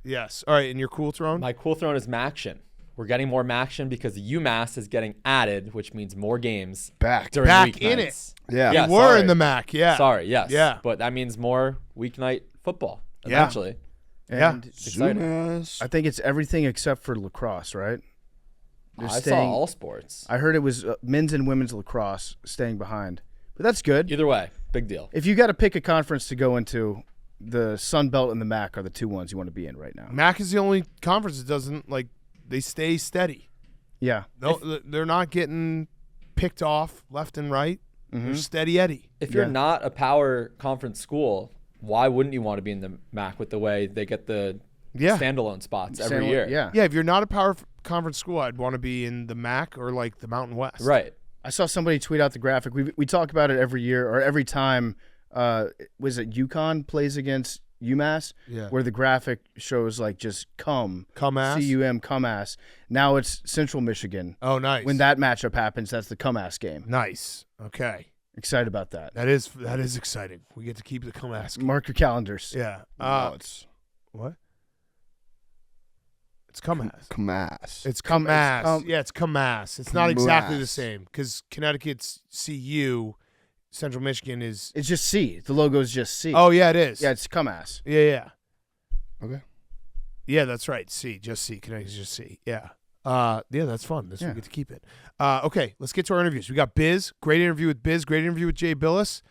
Yes. All right, and your cool throne? My cool throne is Maction. We're getting more Maction because the UMass is getting added, which means more games Back. during Back in weeknights. Yeah. Yeah, You were sorry. in the MAC, yeah. Sorry, yes. Yeah. But that means more weeknight football Yeah. eventually. And It's exciting. Zoomas. I think it's everything except for lacrosse, right? They're I saw staying- all sports. I heard it was men's and women's lacrosse staying behind, but that's good. Either way, big deal. If you got to pick a conference to go into, the Sun Belt and the MAC are the 2 ones you want to be in right now. MAC is the only conference that doesn't, like, they stay steady. Yeah, They're not getting picked off left and right. They're steady Eddie. If you're Yeah. not a power conference school, why wouldn't you want to be in the MAC with the way they get the Yeah. standalone spots every Standalone- year? Yeah, Yeah, if you're not a power conference school, I'd want to be in the MAC or, like, the Mountain West. Right. I saw somebody tweet out the graphic. We talk about it every year or every time. Was it UConn plays against UMass? Yeah. Where the graphic shows like just Come ass? CUM come ass. Now it's Central Michigan. Oh, nice. When that matchup happens, that's the come ass game. Nice. Okay. Excited about that. That is exciting. We get to keep the come ass. Mark your calendars. Yeah. No, it's What? It's come ass. Kamass. It's come ass. Yeah, it's come ass. It's not exactly the Come-ass. same because Connecticut's CU, Central Michigan is. It's just C. The logo is just C. Oh yeah, it is. yeah, it's come ass. Yeah. Okay. Yeah, that's right. C, just C. Connecticut's just C. Yeah. Yeah, that's fun. We get to keep it. Okay, let's get to our interviews. We got Biz. Great interview with Biz. Great interview with Jay Bilas.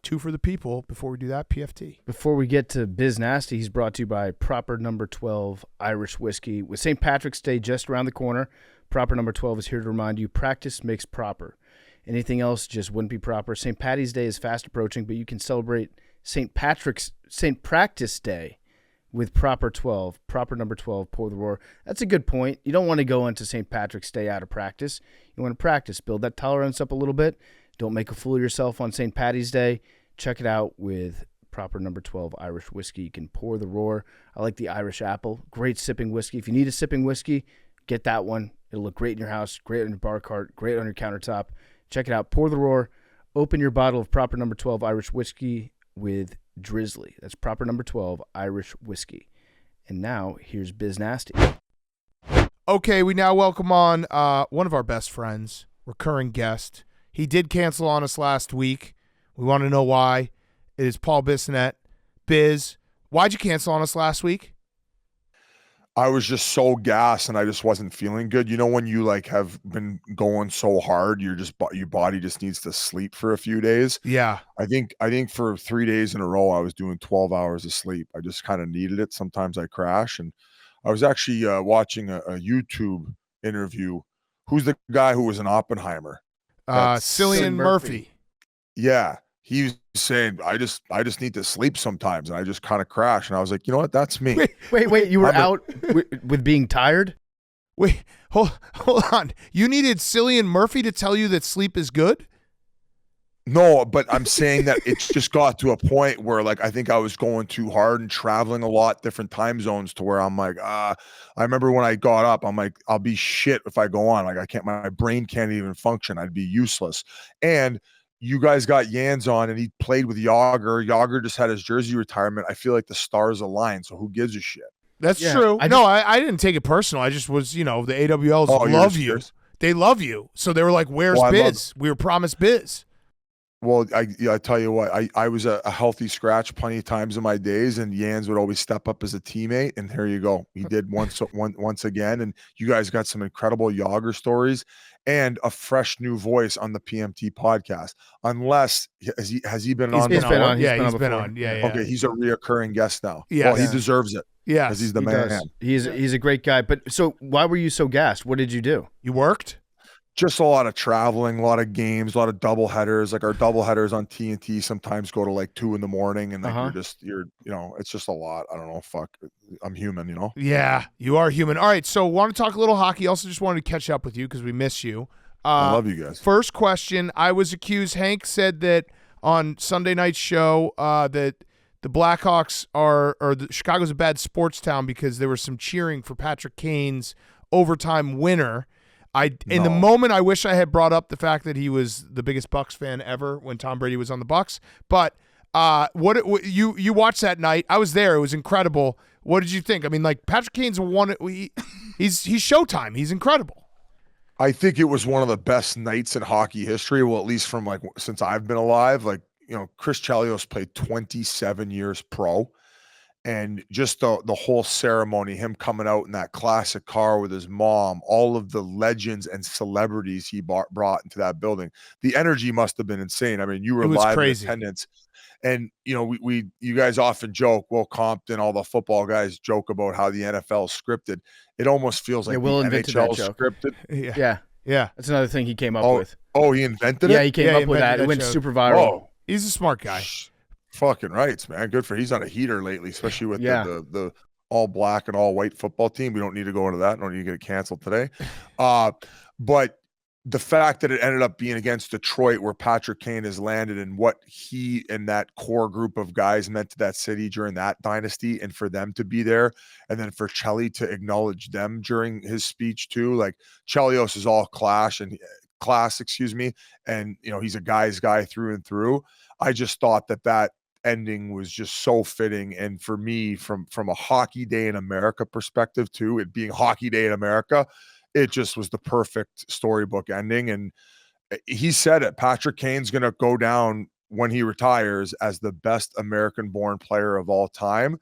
2 for the people. Before we do that, PFT. Before we get to Biz Nasty, he's brought to you by Proper Number 12 Irish Whiskey. With St. Patrick's Day just around the corner, Proper Number 12 is here to remind you practice makes proper. Anything else just wouldn't be proper. St. Patty's Day is fast approaching, but you can celebrate St. Practice Day with Proper 12, Proper Number 12, Pour the Roar. That's a good point. You don't want to go into St. Patrick's Day out of practice. You want to practice, build that tolerance up a little bit. Don't make a fool of yourself on St. Patty's Day. Check it out with Proper Number 12 Irish Whiskey. You can pour the roar. I like the Irish Apple. Great sipping whiskey. If you need a sipping whiskey, get that one. It'll look great in your house, great on your bar cart, great on your countertop. Check it out. Pour the roar. Open your bottle of Proper Number 12 Irish Whiskey with Drizzly. That's Proper Number 12 Irish Whiskey. And now, here's Biz Nasty. Okay, we now welcome on one of our best friends, recurring guest. He did cancel on us last week. We want to know why. It is Paul Bissonnette. Biz, why'd you cancel on us last week? I was just so gassed and I just wasn't feeling good. You know, when you like have been going so hard, your body just needs to sleep for a few days. Yeah. I think for 3 days in a row, I was doing 12 hours of sleep. I just kind of needed it. Sometimes I crash. And I was actually watching a YouTube interview. Who's the guy who was in Oppenheimer? Cillian Murphy. Yeah. He was saying, I just need to sleep sometimes. And I just kind of crash. And I was like, you know what? That's me. Wait, you were out with being tired? Wait, hold on. You needed Cillian Murphy to tell you that sleep is good? No, but I'm saying that it's just got to a point where like I think I was going too hard and traveling a lot, different time zones, to where I'm like, I remember when I got up, I'm like, I'll be shit if I go on. Like I can't, my brain can't even function. I'd be useless. And you guys got Jans on and he played with Yager. Yager just had his jersey retirement. I feel like the stars aligned. So who gives a shit? That's Yeah, true. I I didn't take it personal. I just was, the AWLs Oh, you're love just you. curious? They love you. So they were like, where's Well, I Biz? We were promised Biz. Well, I tell you what, I was a healthy scratch plenty of times in my days, and Jans would always step up as a teammate. And here you go. He did once again. And you guys got some incredible Yager stories and a fresh new voice on the PMT podcast. Unless has he been on? He's been before? on. He's been before. on. Yeah. Okay, he's a reoccurring guest now. Yeah. Well, he deserves it. Yeah, because he's the He man. does. He's a great guy. But so why were you so gassed? What did you do? You worked? Just a lot of traveling, a lot of games, a lot of double headers. Like our double headers on TNT sometimes go to like 2 a.m. and like you're it's just a lot. I don't know. Fuck, I'm human, Yeah, you are human. All right, so want to talk a little hockey. Also, just wanted to catch up with you because we miss you. I love you guys. First question: I was accused. Hank said that on Sunday night's show that the Blackhawks Chicago's a bad sports town because there was some cheering for Patrick Kane's overtime winner. In the moment, I wish I had brought up the fact that he was the biggest Bucks fan ever when Tom Brady was on the Bucks. But you watched that night? I was there. It was incredible. What did you think? I mean, like Patrick Kane's he's Showtime. He's incredible. I think it was one of the best nights in hockey history. Well, at least from like since I've been alive. Like Chris Chelios played 27 years pro. And just the whole ceremony, him coming out in that classic car with his mom, all of the legends and celebrities he brought into that building. The energy must have been insane. I mean, you were live in attendance. And, you guys often joke, Will Compton, all the football guys joke about how the NFL is scripted. It almost feels like Will the invented NHL that joke. Scripted. Yeah. That's another thing he came up with. Oh, he invented it? Yeah, he came up with that. It went super viral. Oh. He's a smart guy. Fucking rights, man. Good for he's on a heater lately, especially with the all black and all white football team. We don't need to go into that. Don't need to get it canceled today. But the fact that it ended up being against Detroit, where Patrick Kane has landed, and what he and that core group of guys meant to that city during that dynasty, and for them to be there, and then for Chelly to acknowledge them during his speech too. Like Chelios is all class, and he's a guy's guy through and through. I just thought that ending was just so fitting, and for me, from a Hockey Day in America perspective too, it being Hockey Day in America, it just was the perfect storybook ending. And he said it, Patrick Kane's gonna go down when he retires as the best American born player of all time.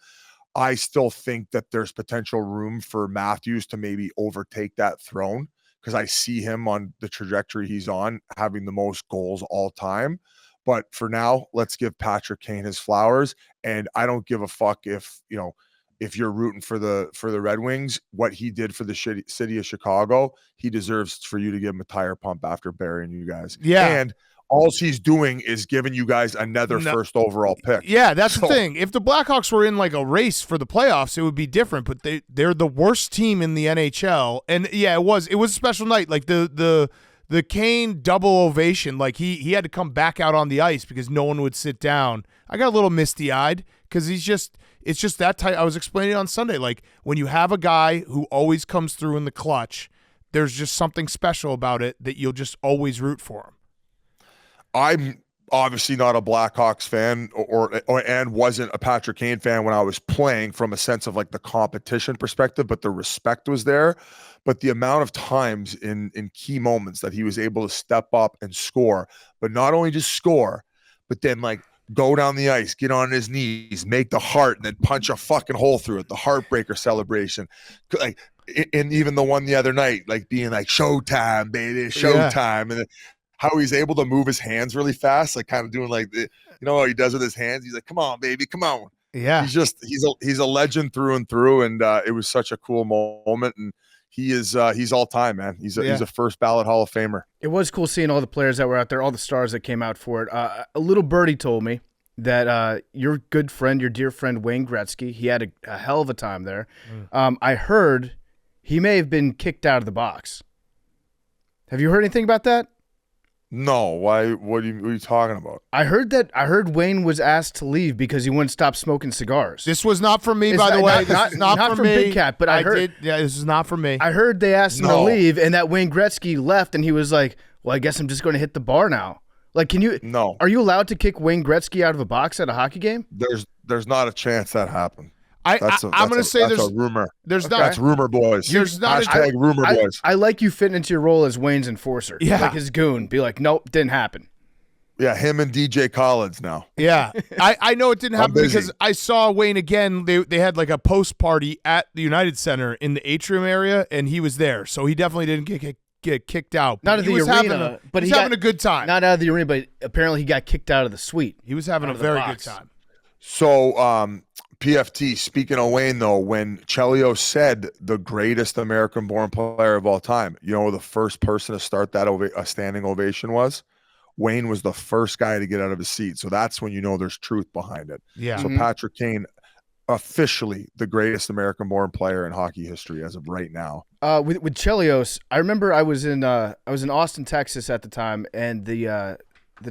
I still think that there's potential room for Matthews to maybe overtake that throne, because I see him on the trajectory he's on, having the most goals all time. But for now, let's give Patrick Kane his flowers. And I don't give a fuck if you're rooting for the Red Wings, what he did for the city of Chicago, he deserves for you to give him a tire pump after burying you guys. Yeah. And all he's doing is giving you guys another first overall pick. Yeah, that's the thing. If the Blackhawks were in like a race for the playoffs, it would be different. But they're the worst team in the NHL. And yeah, it was a special night. Like the Kane double ovation, like he had to come back out on the ice because no one would sit down. I got a little misty-eyed because it's just that tight. I was explaining it on Sunday. Like when you have a guy who always comes through in the clutch, there's just something special about it that you'll just always root for him. I'm obviously not a Blackhawks fan and wasn't a Patrick Kane fan when I was playing, from a sense of like the competition perspective, but the respect was there. But the amount of times in key moments that he was able to step up and score, but not only just score, but then like go down the ice, get on his knees, make the heart, and then punch a fucking hole through it. The heartbreaker celebration. Like, and even the one the other night, like being like, "Showtime, baby, showtime." Yeah. And then how he's able to move his hands really fast, like kind of doing like what he does with his hands. He's like, "Come on, baby, come on." Yeah. He's a legend through and through. And it was such a cool moment. And he's all time, man. He's a first ballot Hall of Famer. It was cool seeing all the players that were out there, all the stars that came out for it. A little birdie told me that your good friend, your dear friend Wayne Gretzky, he had a hell of a time there. I heard he may have been kicked out of the box. Have you heard anything about that? No. Why? What are you talking about? I heard Wayne was asked to leave because he wouldn't stop smoking cigars. This was not from me, by the way. This is not from me. Big Cat, but I heard. Yeah, this is not from me. I heard they asked him to leave, and that Wayne Gretzky left, and he was like, "Well, I guess I'm just going to hit the bar now." Like, can you? No. Are you allowed to kick Wayne Gretzky out of a box at a hockey game? There's not a chance that happened. I'm going to say that's a rumor. There's not. That's rumor boys. There's not hashtag rumor boys. I like you fitting into your role as Wayne's enforcer. Yeah. Like his goon. Be like, nope, didn't happen. Yeah, him and DJ Collins now. Yeah. I know it didn't happen because I saw Wayne again. They had like a post party at the United Center in the atrium area, and he was there. So he definitely didn't get kicked out. Not at the arena, but he was having a good time. Not out of the arena, but apparently he got kicked out of the suite. He was having a very good time. So, PFT, speaking of Wayne, though, when Chelios said the greatest American-born player of all time, you know, the first person to start that a standing ovation was? Wayne was the first guy to get out of his seat. So that's when you know there's truth behind it. Yeah. So Patrick Kane, officially the greatest American-born player in hockey history as of right now. With Chelios, I remember I was in Austin, Texas at the time, and the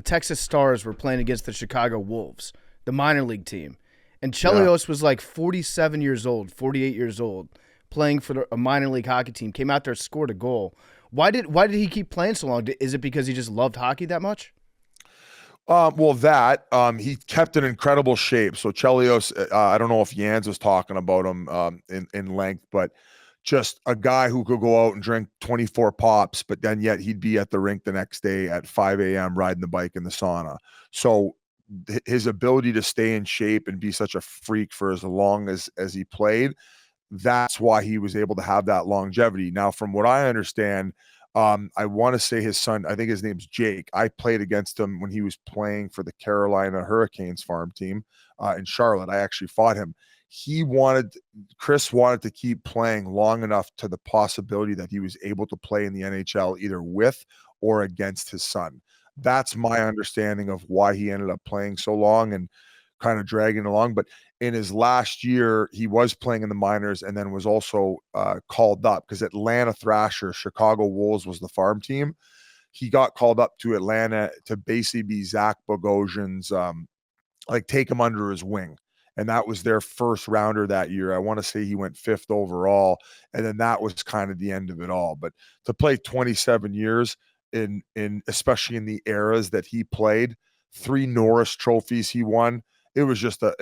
Texas Stars were playing against the Chicago Wolves, the minor league team. And Chelios was like 47 years old, 48 years old, playing for a minor league hockey team. Came out there, scored a goal. Why did he keep playing so long? Is it because he just loved hockey that much? He kept in incredible shape. So Chelios, I don't know if Jans was talking about him in length, but just a guy who could go out and drink 24 pops, but then yet he'd be at the rink the next day at 5 a.m. riding the bike in the sauna. So his ability to stay in shape and be such a freak for as long as he played, that's why he was able to have that longevity. Now, from what I understand, I want to say his son, I think his name's Jake. I played against him when he was playing for the Carolina Hurricanes farm team in Charlotte. I actually fought him. Chris wanted to keep playing long enough to the possibility that he was able to play in the NHL either with or against his son. That's my understanding of why he ended up playing so long and kind of dragging along. But in his last year, he was playing in the minors and then was also called up because Atlanta Thrashers, Chicago Wolves was the farm team. He got called up to Atlanta to basically be Zach Bogosian's, take him under his wing. And that was their first rounder that year. I want to say he went 5th overall. And then that was kind of the end of it all. But to play 27 years in especially in the eras that he played, 3 Norris trophies he won, it was just a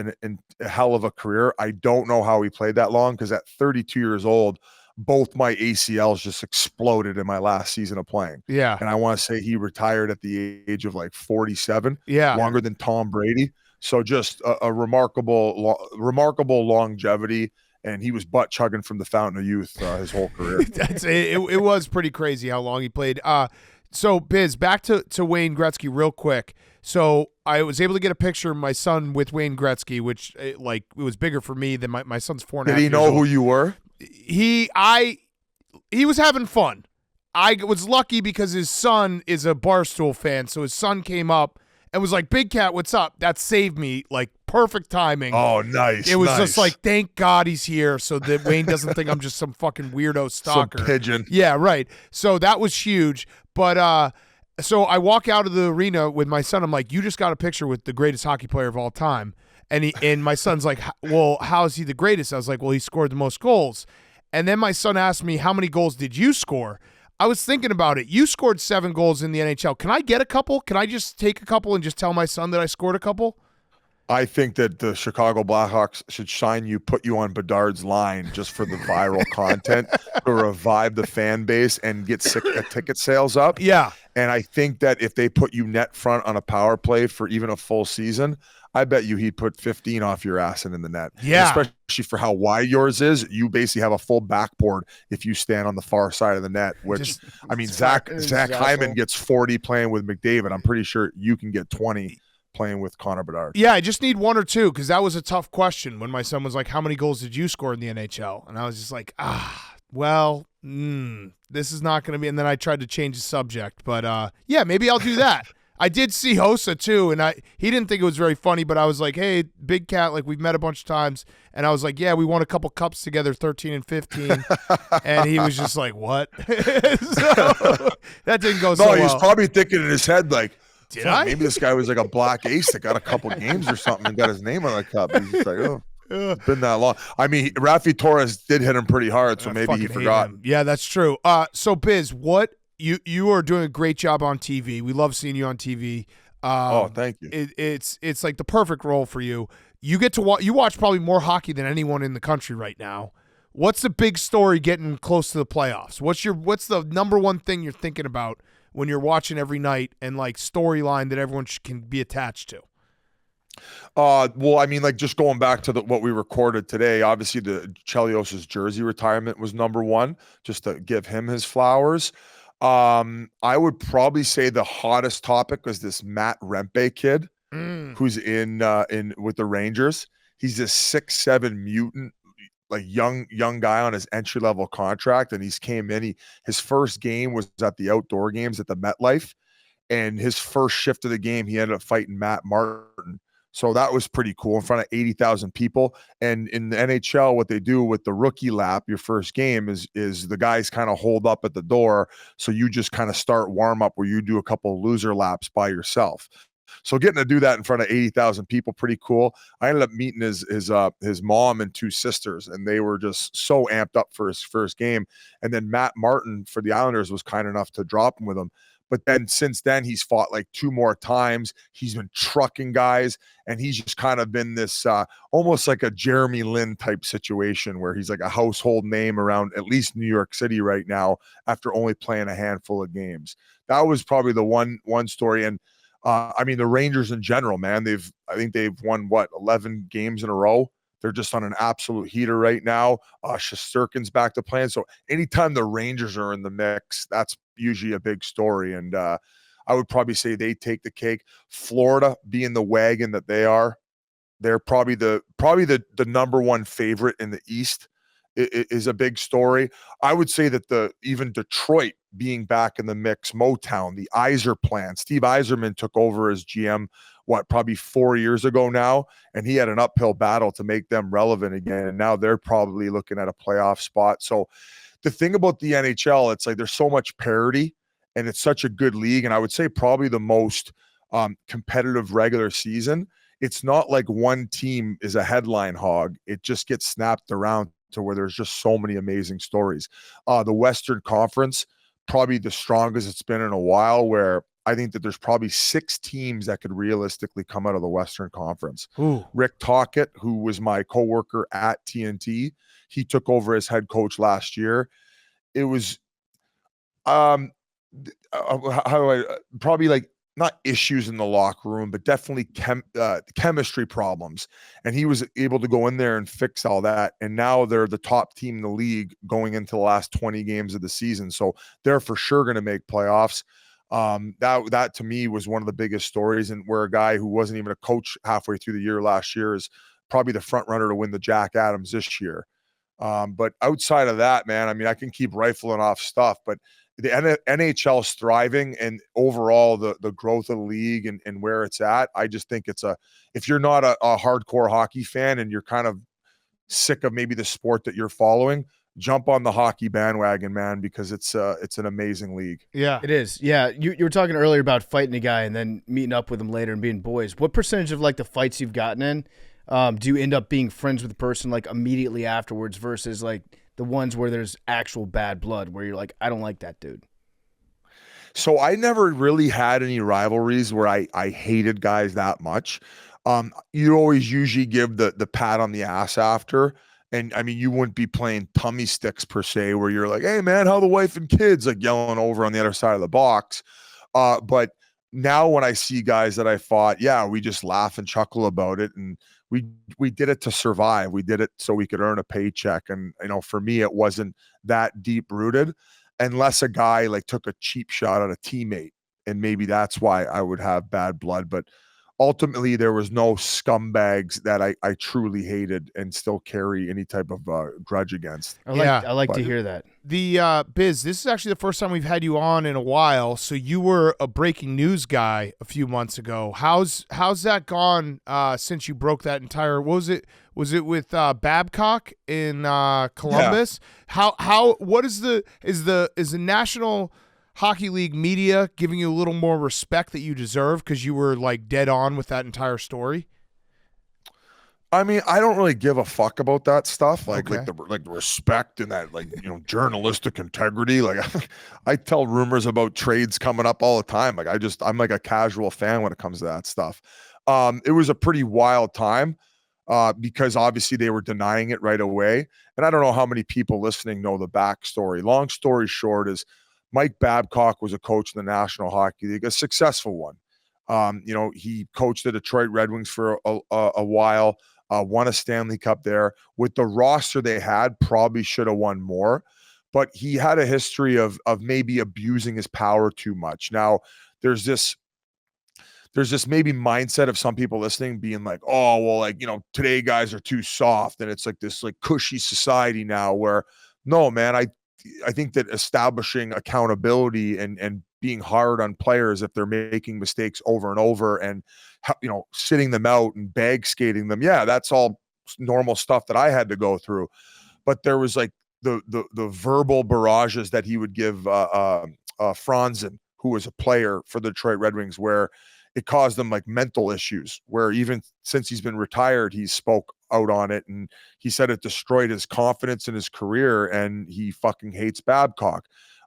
hell of a career. I don't know how he played that long because at 32 years old, both my ACLs just exploded in my last season of playing. Yeah. And I want to say he retired at the age of like 47. Yeah. Longer than Tom Brady. So just a remarkable longevity. And he was butt chugging from the fountain of youth his whole career. It was pretty crazy how long he played. So, Biz, back to Wayne Gretzky real quick. So I was able to get a picture of my son with Wayne Gretzky, which it was bigger for me than my son's 4.5 years old. Did he know who you were? He was having fun. I was lucky because his son is a Barstool fan, so his son came up and was like, "Big Cat, what's up?" That saved me, like perfect timing. Oh, nice. It was nice. just like, thank God he's here so that Wayne doesn't think I'm just some fucking weirdo stalker. Some pigeon. Yeah, right. So that was huge. But so I walk out of the arena with my son. I'm like, you just got a picture with the greatest hockey player of all time. And my son's like, well, how is he the greatest? I was like, well, he scored the most goals. And then my son asked me, how many goals did you score? I was thinking about it. You scored 7 goals in the NHL. Can I get a couple? Can I just take a couple and just tell my son that I scored a couple? I think that the Chicago Blackhawks should put you on Bedard's line just for the viral content to revive the fan base and get ticket sales up. Yeah. And I think that if they put you net front on a power play for even a full season, I bet you he'd put 15 off your ass and in the net. Yeah. Especially for how wide yours is. You basically have a full backboard if you stand on the far side of the net, which, Zach Hyman gets 40 playing with McDavid. I'm pretty sure you can get 20 playing with Connor Bedard. Yeah, I just need 1 or 2 because that was a tough question when my son was like, how many goals did you score in the NHL? And I was just like, this is not going to be. And then I tried to change the subject. But, yeah, maybe I'll do that. I did see Hossa, too, and he didn't think it was very funny, but I was like, hey, Big Cat, like, we've met a bunch of times. And I was like, yeah, we won a couple cups together, 13 and 15. And he was just like, what? So that didn't go so well. No, he's probably thinking in his head, like, did I? Maybe this guy was like a black ace that got a couple games or something and got his name on the cup. He's just like, oh, it's been that long. I mean, Rafi Torres did hit him pretty hard, so maybe he forgot. Yeah, that's true. So, Biz, what you are doing a great job on TV. We love seeing you on TV. Thank you. It's like the perfect role for you. You get to you watch probably more hockey than anyone in the country right now. What's the big story getting close to the playoffs? What's the number one thing you're thinking about when you're watching every night and like storyline that everyone can be attached to? Well, I mean, like just going back to what we recorded today, obviously the Chelios's jersey retirement was number 1, just to give him his flowers. I would probably say the hottest topic was this Matt Rempe kid. who's in with the Rangers. He's this 6'7" mutant, like young guy on his entry level contract, and he's came in. His first game was at the outdoor games at the MetLife, and his first shift of the game, he ended up fighting Matt Martin. So that was pretty cool in front of 80,000 people. And in the NHL, what they do with the rookie lap, your first game, is the guys kind of hold up at the door. So you just kind of start warm up where you do a couple of loser laps by yourself. So getting to do that in front of 80,000 people, pretty cool. I ended up meeting his mom and two sisters, and they were just so amped up for his first game. And then Matt Martin for the Islanders was kind enough to drop him with him. But then since then, he's fought like 2 more times. He's been trucking guys, and he's just kind of been this almost like a Jeremy Lin type situation where he's like a household name around at least New York City right now after only playing a handful of games. That was probably the one story. And I mean, the Rangers in general, man, I think they've won 11 games in a row. They're just on an absolute heater right now. Shesterkin's back to playing. So anytime the Rangers are in the mix, that's usually a big story. And I would probably say they take the cake. Florida, being the wagon that they are, they're probably the number one favorite in the East. Is a big story. I would say that even Detroit being back in the mix, Motown, the Yzer plan, Steve Yzerman took over as GM, probably 4 years ago now, and he had an uphill battle to make them relevant again. And now they're probably looking at a playoff spot. So the thing about the NHL, it's like there's so much parity, and it's such a good league. And I would say probably the most competitive regular season. It's not like one team is a headline hog. It just gets snapped around to where there's just so many amazing stories. The Western Conference, probably the strongest it's been in a while, where I think that there's probably 6 teams that could realistically come out of the Western Conference. Ooh. Rick Tocchet, who was my coworker at TNT, he took over as head coach last year. It was, probably like, not issues in the locker room, but definitely chemistry problems. And he was able to go in there and fix all that. And now they're the top team in the league going into the last 20 games of the season. So they're for sure going to make playoffs. That to me was one of the biggest stories, and where a guy who wasn't even a coach halfway through the year last year is probably the front runner to win the Jack Adams this year. But outside of that, man, I mean, I can keep rifling off stuff, but the NHL is thriving, and overall the growth of the league and where it's at, I just think if you're not a hardcore hockey fan and you're kind of sick of maybe the sport that you're following, jump on the hockey bandwagon, man, because it's an amazing league. Yeah, It is. Yeah, you were talking earlier about fighting a guy and then meeting up with him later and being boys. What percentage of like the fights you've gotten in, do you end up being friends with the person like immediately afterwards versus like the ones where there's actual bad blood where you're like, I don't like that dude? So I never really had any rivalries where I hated guys that much. You always usually give the pat on the ass after. And I mean, you wouldn't be playing tummy sticks per se, where you're like, hey man, how the wife and kids, like yelling over on the other side of the box. But now when I see guys that I fought, yeah, we just laugh and chuckle about it. And we did it to survive. We did it so we could earn a paycheck. And, for me, it wasn't that deep rooted unless a guy like took a cheap shot at a teammate. And maybe that's why I would have bad blood. But ultimately, there was no scumbags that I truly hated and still carry any type of grudge against. I like to hear that. The Biz, this is actually the first time we've had you on in a while. So you were a breaking news guy a few months ago. How's that gone since you broke that entire? What was it? Was it with Babcock in Columbus? Yeah. What is the National Hockey League media giving you a little more respect that you deserve because you were like dead on with that entire story? I mean, I don't really give a fuck about that stuff. Like, Okay. like the respect and that, journalistic integrity. Like, I tell rumors about trades coming up all the time. Like, I'm like a casual fan when it comes to that stuff. It was a pretty wild time because obviously they were denying it right away. And I don't know how many people listening know the backstory. Long story short is Mike Babcock was a coach in the National Hockey League, a successful one. He coached the Detroit Red Wings for a while. Won a Stanley Cup there. With the roster they had, probably should have won more. But he had a history of maybe abusing his power too much. Now, there's there's this maybe mindset of some people listening being like, oh, well, like, today guys are too soft. And it's like this like cushy society now where no, man, I think that establishing accountability and being hard on players if they're making mistakes over and over and, sitting them out and bag skating them. Yeah, that's all normal stuff that I had to go through. But there was like the verbal barrages that he would give Franzen, who was a player for the Detroit Red Wings, where it caused them like mental issues, where even since he's been retired, he spoke out on it. And he said it destroyed his confidence in his career and he fucking hates Babcock.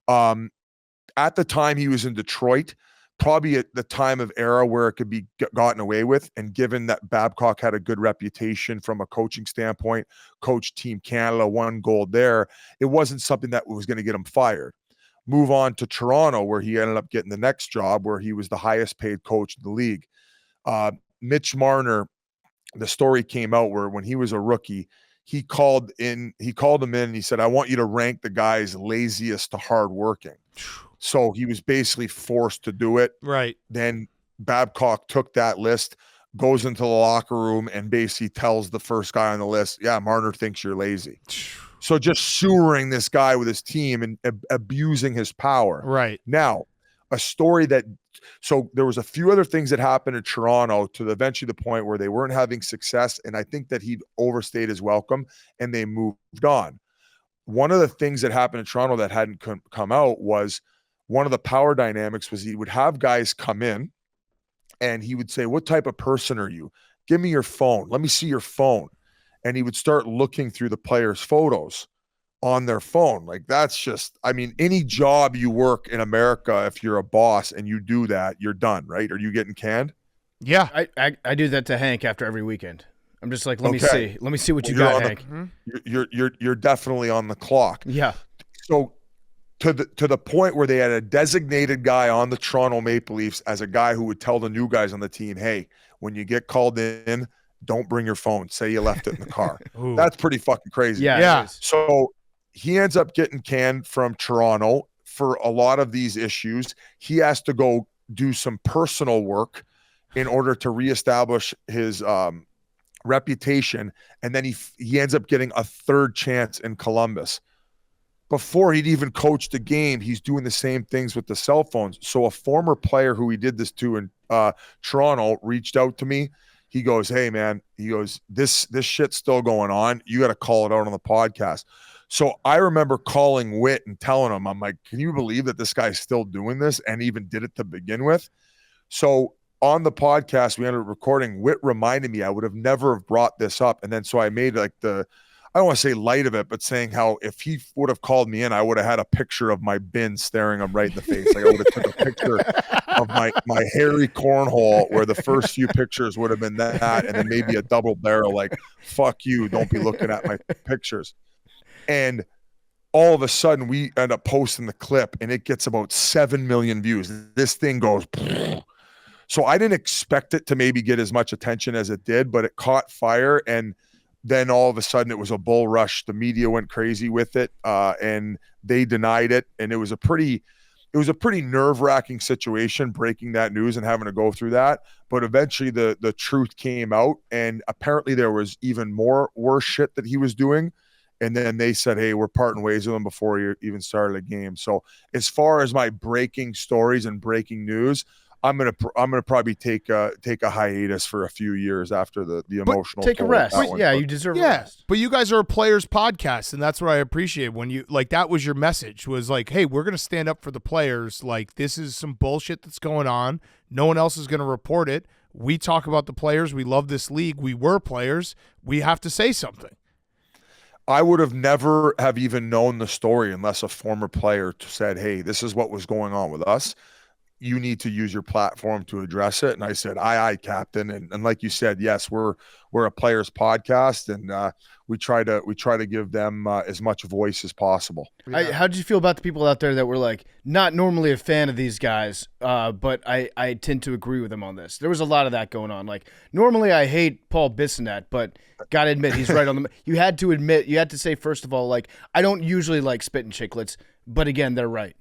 At the time he was in Detroit, probably at the time of era where it could be gotten away with. And given that Babcock had a good reputation from a coaching standpoint, coached Team Canada, won gold there, it wasn't something that was going to get him fired. Move on to Toronto, where he ended up getting the next job, where he was the highest paid coach in the league. Mitch Marner, the story came out where when he was a rookie, he called him in and he said, I want you to rank the guys laziest to hardworking. So he was basically forced to do it. Right. Then Babcock took that list, goes into the locker room and basically tells the first guy on the list, yeah, Marner thinks you're lazy. So just sewering this guy with his team and abusing his power. Right. Now, a story so there was a few other things that happened in Toronto to eventually the point where they weren't having success. And I think that he'd overstayed his welcome and they moved on. One of the things that happened in Toronto that hadn't come out was one of the power dynamics was he would have guys come in and he would say, what type of person are you? Give me your phone. Let me see your phone. And he would start looking through the players' photos on their phone. Like, that's just, I mean, any job you work in America, if you're a boss and you do that, you're done, right? Are you getting canned? Yeah. I do that to Hank after every weekend. I'm just like, let me see what you got, Hank. You're definitely on the clock. Yeah. So to the point where they had a designated guy on the Toronto Maple Leafs as a guy who would tell the new guys on the team, hey, when you get called in, don't bring your phone. Say you left it in the car. That's pretty fucking crazy. Yeah. So he ends up getting canned from Toronto for a lot of these issues. He has to go do some personal work in order to reestablish his reputation. And then he ends up getting a third chance in Columbus. Before he'd even coached a game, he's doing the same things with the cell phones. So a former player who he did this to in Toronto reached out to me. He goes, hey, man, he goes, this shit's still going on. You got to call it out on the podcast. So I remember calling Witt and telling him, I'm like, can you believe that this guy's still doing this and even did it to begin with? So on the podcast, we ended up recording. Witt reminded me I would have never have brought this up. And then so I made like I don't want to say light of it, but saying how if he would have called me in, I would have had a picture of my bin staring him right in the face. Like I would have took a picture of my hairy cornhole where the first few pictures would have been that and then maybe a double barrel like, fuck you, don't be looking at my pictures. And all of a sudden we end up posting the clip and it gets about 7 million views. This thing goes. So I didn't expect it to maybe get as much attention as it did, but it caught fire. And then all of a sudden it was a bull rush. The media went crazy with it and they denied it. And it was a pretty nerve-wracking situation breaking that news and having to go through that. But eventually the truth came out and apparently there was even more worse shit that he was doing. And then they said, hey, we're parting ways with him before you even started a game. So as far as my breaking stories and breaking news, I'm gonna probably take a hiatus for a few years after the emotional. Take a rest. You deserve a rest. But you guys are a players podcast, and that's what I appreciate when you like that was your message was like, hey, we're gonna stand up for the players. Like this is some bullshit that's going on. No one else is gonna report it. We talk about the players. We love this league. We were players. We have to say something. I would have never have even known the story unless a former player said, hey, this is what was going on with us. You need to use your platform to address it. And I said, aye, Captain. And like you said, yes, we're a players podcast and we try to give them as much voice as possible. How did you feel about the people out there that were like, not normally a fan of these guys, but I tend to agree with them on this? There was a lot of that going on. Like normally I hate Paul Bissonnette, but gotta admit he's right on the. You had to say first of all, like I don't usually like Spittin' Chiclets, but again they're right.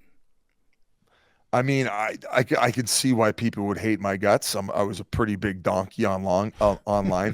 I mean, I could see why people would hate my guts. I was a pretty big donkey online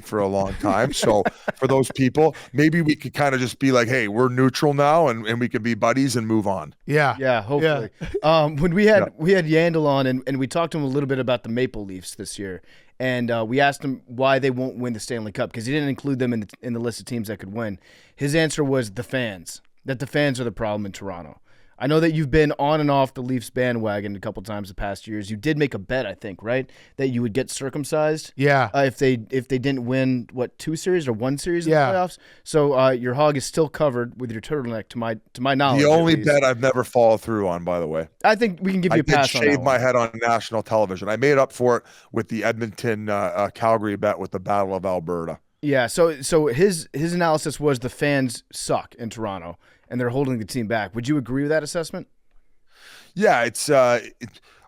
for a long time. So for those people, maybe we could kind of just be like, hey, we're neutral now, and we can be buddies and move on. Yeah. Yeah, hopefully. When we had Yandel on, and we talked to him a little bit about the Maple Leafs this year, and we asked him why they won't win the Stanley Cup because he didn't include them in the list of teams that could win. His answer was the fans, that the fans are the problem in Toronto. I know that you've been on and off the Leafs bandwagon a couple times the past years. You did make a bet, I think, right, that you would get circumcised. Yeah. If they didn't win 2 series or 1 series in the playoffs. So your hog is still covered with your turtleneck to my knowledge. The only bet I've never followed through on, by the way. I think we can give you a pass on that. I did shave my head on national television. I made up for it with the Edmonton Calgary bet with the Battle of Alberta. Yeah. So his analysis was the fans suck in Toronto and they're holding the team back. Would you agree with that assessment? Yeah, it's I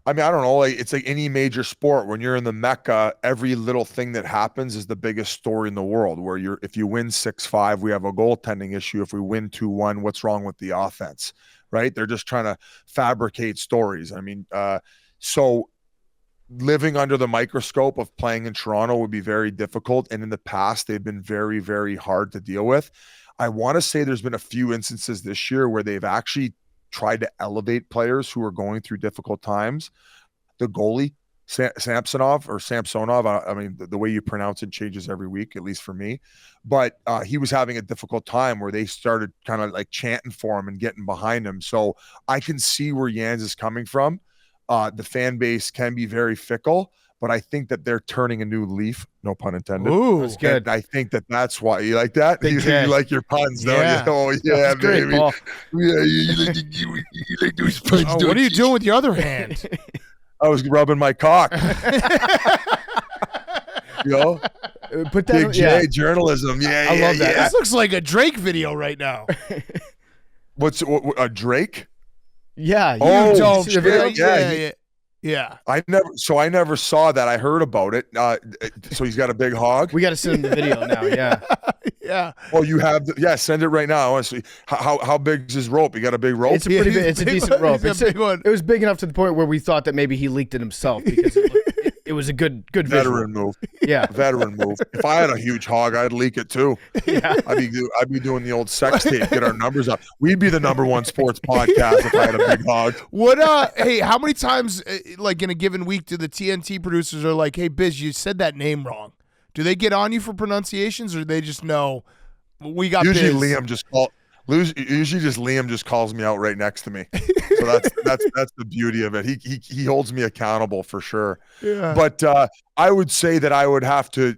mean, I don't know, like it's like any major sport. When you're in the Mecca, every little thing that happens is the biggest story in the world. Where if you win 6-5, we have a goaltending issue. If we win 2-1, what's wrong with the offense? Right? They're just trying to fabricate stories. I mean, so living under the microscope of playing in Toronto would be very difficult. And in the past, they've been very, very hard to deal with. I want to say there's been a few instances this year where they've actually tried to elevate players who are going through difficult times. The goalie, Samsonov, I mean, the way you pronounce it changes every week, at least for me. But he was having a difficult time where they started kind of like chanting for him and getting behind him. So I can see where Jans is coming from. The fan base can be very fickle, but I think that they're turning a new leaf, no pun intended. Ooh, that's good. And I think that that's why you like that. You like your puns, don't Yeah. you? Oh yeah, Great, baby. Paul. Yeah, you like those puns. Oh, don't what are you doing with your other hand? I was rubbing my cock. You know, Put that Big J yeah. journalism. Yeah, I love that. This looks like a Drake video right now. What's a Drake? Yeah. You Oh, don't shit. see the video? Yeah. I never saw that. I heard about it. So he's got a big hog. We got to send him the video now. Yeah. Yeah. Oh, you have send it right now. Honestly, how big is his rope? You got a big rope? It's a pretty big, it's a decent rope. It's a big one. It was big enough to the point where we thought that maybe he leaked it himself because it was a good Veteran visual. move. Yeah. Veteran move. If I had a huge hog, I'd leak it too. Yeah. I'd be doing the old sex tape, get our numbers up. We'd be the #1 sports podcast if I had a big hog. What? Hey, how many times, like in a given week, do the TNT producers are like, "Hey, Biz, you said that name wrong"? Do they get on you for pronunciations, or do they just know we got? Usually Biz? Usually just Liam just calls me out right next to me. So that's the beauty of it. He holds me accountable for sure. Yeah. But I would say that I would have to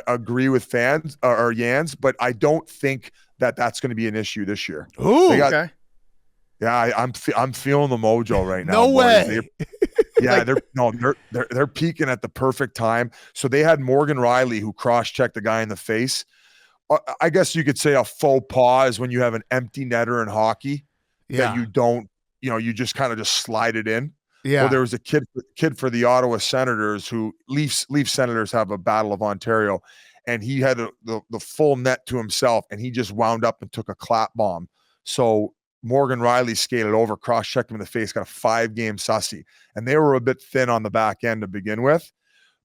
agree with fans or Jans, but I don't think that that's going to be an issue this year. Ooh. Okay. Yeah, I'm feeling the mojo right now. No boys. way. Yeah, they're peaking at the perfect time. So they had Morgan Riley who cross-checked the guy in the face. I guess you could say a faux pas is when you have an empty netter in hockey that you don't, you just kind of just slide it in. Yeah. Well, there was a kid for the Ottawa Senators who Leaf Senators have a Battle of Ontario, and he had the full net to himself, and he just wound up and took a clap bomb. So Morgan Riley skated over, cross-checked him in the face, got a 5-game sussy, and they were a bit thin on the back end to begin with.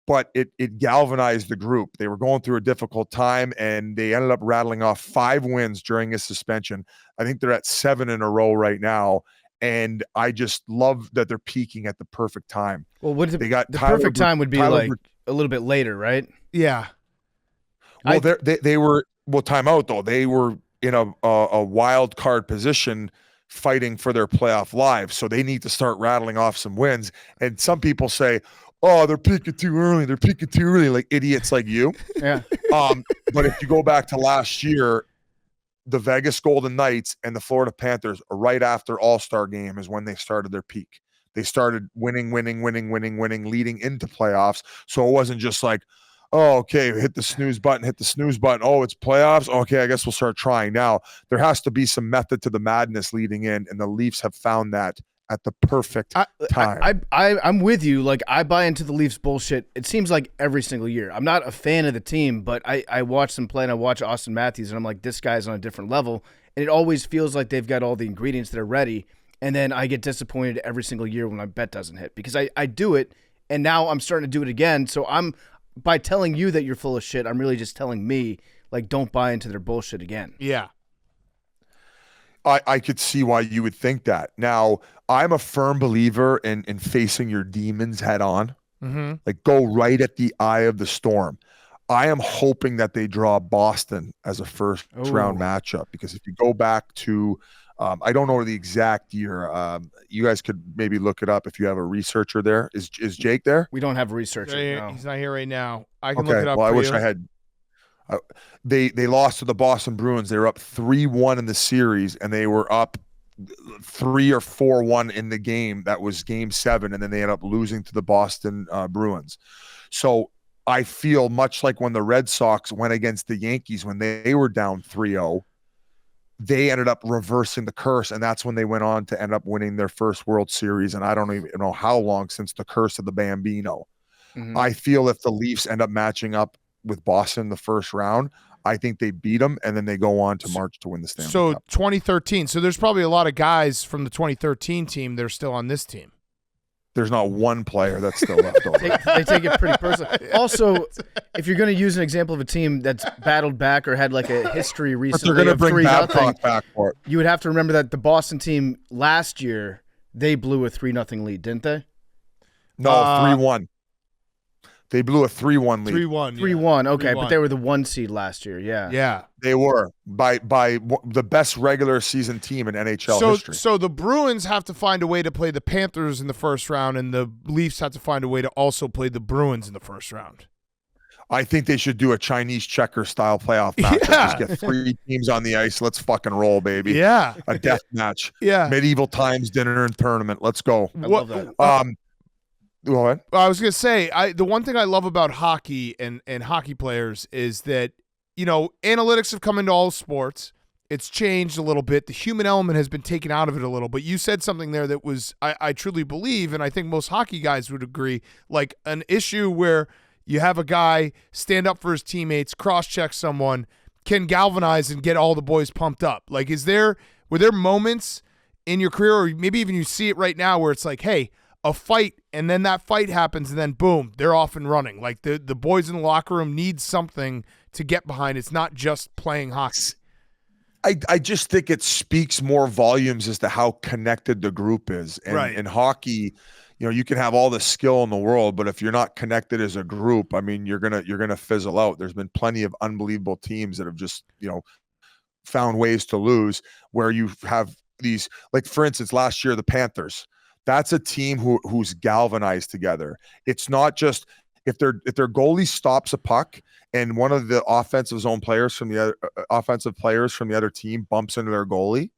But it galvanized the group. They were going through a difficult time, and they ended up rattling off 5 wins during his suspension. I think they're at 7 in a row right now, and I just love that they're peaking at the perfect time. Well, what They got the Tyler perfect time would be Tyler like a little bit later, right? Yeah. Well, they were time out though. They were in a wild card position, fighting for their playoff lives, so they need to start rattling off some wins. And some people say, "Oh, they're peaking too early. They're peaking too early," like idiots like you. Yeah. But if you go back to last year, the Vegas Golden Knights and the Florida Panthers, right after All-Star game, is when they started their peak. They started winning, leading into playoffs. So it wasn't just like, oh, okay, hit the snooze button. Oh, it's playoffs. Okay, I guess we'll start trying now. There has to be some method to the madness leading in, and the Leafs have found that at the perfect time. I'm with you. Like, I buy into the Leafs bullshit. It seems like every single year. I'm not a fan of the team, but I watch them play, and I watch Austin Matthews, and I'm like, this guy's on a different level. And it always feels like they've got all the ingredients that are ready. and then I get disappointed every single year when my bet doesn't hit because I do it, and now I'm starting to do it again. So by telling you that you're full of shit, I'm really just telling me, like, don't buy into their bullshit again. Yeah. I could see why you would think that. Now, I'm a firm believer in facing your demons head on. Mm-hmm. Like, go right at the eye of the storm. I am hoping that they draw Boston as a first round matchup, because if you go back to, I don't know the exact year. You guys could maybe look it up if you have a researcher there. Is Jake there? We don't have a researcher. No. He's not here right now. I can look it up. Well, I for wish you. I had. They lost to the Boston Bruins. They were up 3-1 in the series, and they were up 3 or 4-1 in the game. That was Game 7, and then they ended up losing to the Boston Bruins. So I feel much like when the Red Sox went against the Yankees when they were down 3-0, they ended up reversing the curse, and that's when they went on to end up winning their first World Series. And I don't even know how long since the curse of the Bambino. Mhm. I feel if the Leafs end up matching up with Boston in the first round, I think they beat them, and then they go on to March to win the Stanley Cup. 2013. So there's probably a lot of guys from the 2013 team that are still on this team. There's not one player that's still left over. They take it pretty personally. Also, if you're going to use an example of a team that's battled back or had like a history But recently they're going to of bring 3-0, Babcock back for it. you would have to remember that the Boston team last year, they blew a 3-0 lead, didn't they? No, 3-1. They blew a 3-1 lead. 3-1. 3-1, okay, 3-1. but they were the 1 seed last year, yeah. Yeah. They were by the best regular season team in NHL history. So the Bruins have to find a way to play the Panthers in the first round, and the Leafs have to find a way to also play the Bruins in the first round. I think they should do a Chinese checker style playoff match. Yeah. Just get 3 teams on the ice. Let's fucking roll, baby. Yeah. A death match. Yeah. Medieval times dinner and tournament. Let's go. I love that. Go ahead. I was gonna say, the one thing I love about hockey and hockey players is that, you know, analytics have come into all sports. It's changed a little bit. The human element has been taken out of it a little. But you said something there that was I truly believe, and I think most hockey guys would agree, like an issue where you have a guy stand up for his teammates, cross-check someone, can galvanize and get all the boys pumped up. Like, were there moments in your career, or maybe even you see it right now, where it's like, hey, a fight, and then that fight happens, and then boom, they're off and running. Like the boys in the locker room need something to get behind. It's not just playing hockey. I just think it speaks more volumes as to how connected the group is. And Right. in hockey, you know, you can have all the skill in the world, but if you're not connected as a group, I mean, you're gonna fizzle out. There's been plenty of unbelievable teams that have just, you know, found ways to lose, where you have these, like for instance, last year the Panthers. That's a team who's galvanized together. It's not just if their goalie stops a puck and one of the offensive players from the other team bumps into their goalie,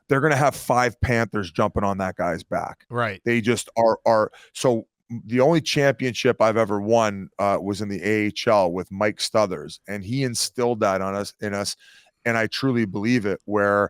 they're going to have 5 Panthers jumping on that guy's back. Right. They just are. So the only championship I've ever won was in the AHL with Mike Stothers, and he instilled that in us, and I truly believe it. Where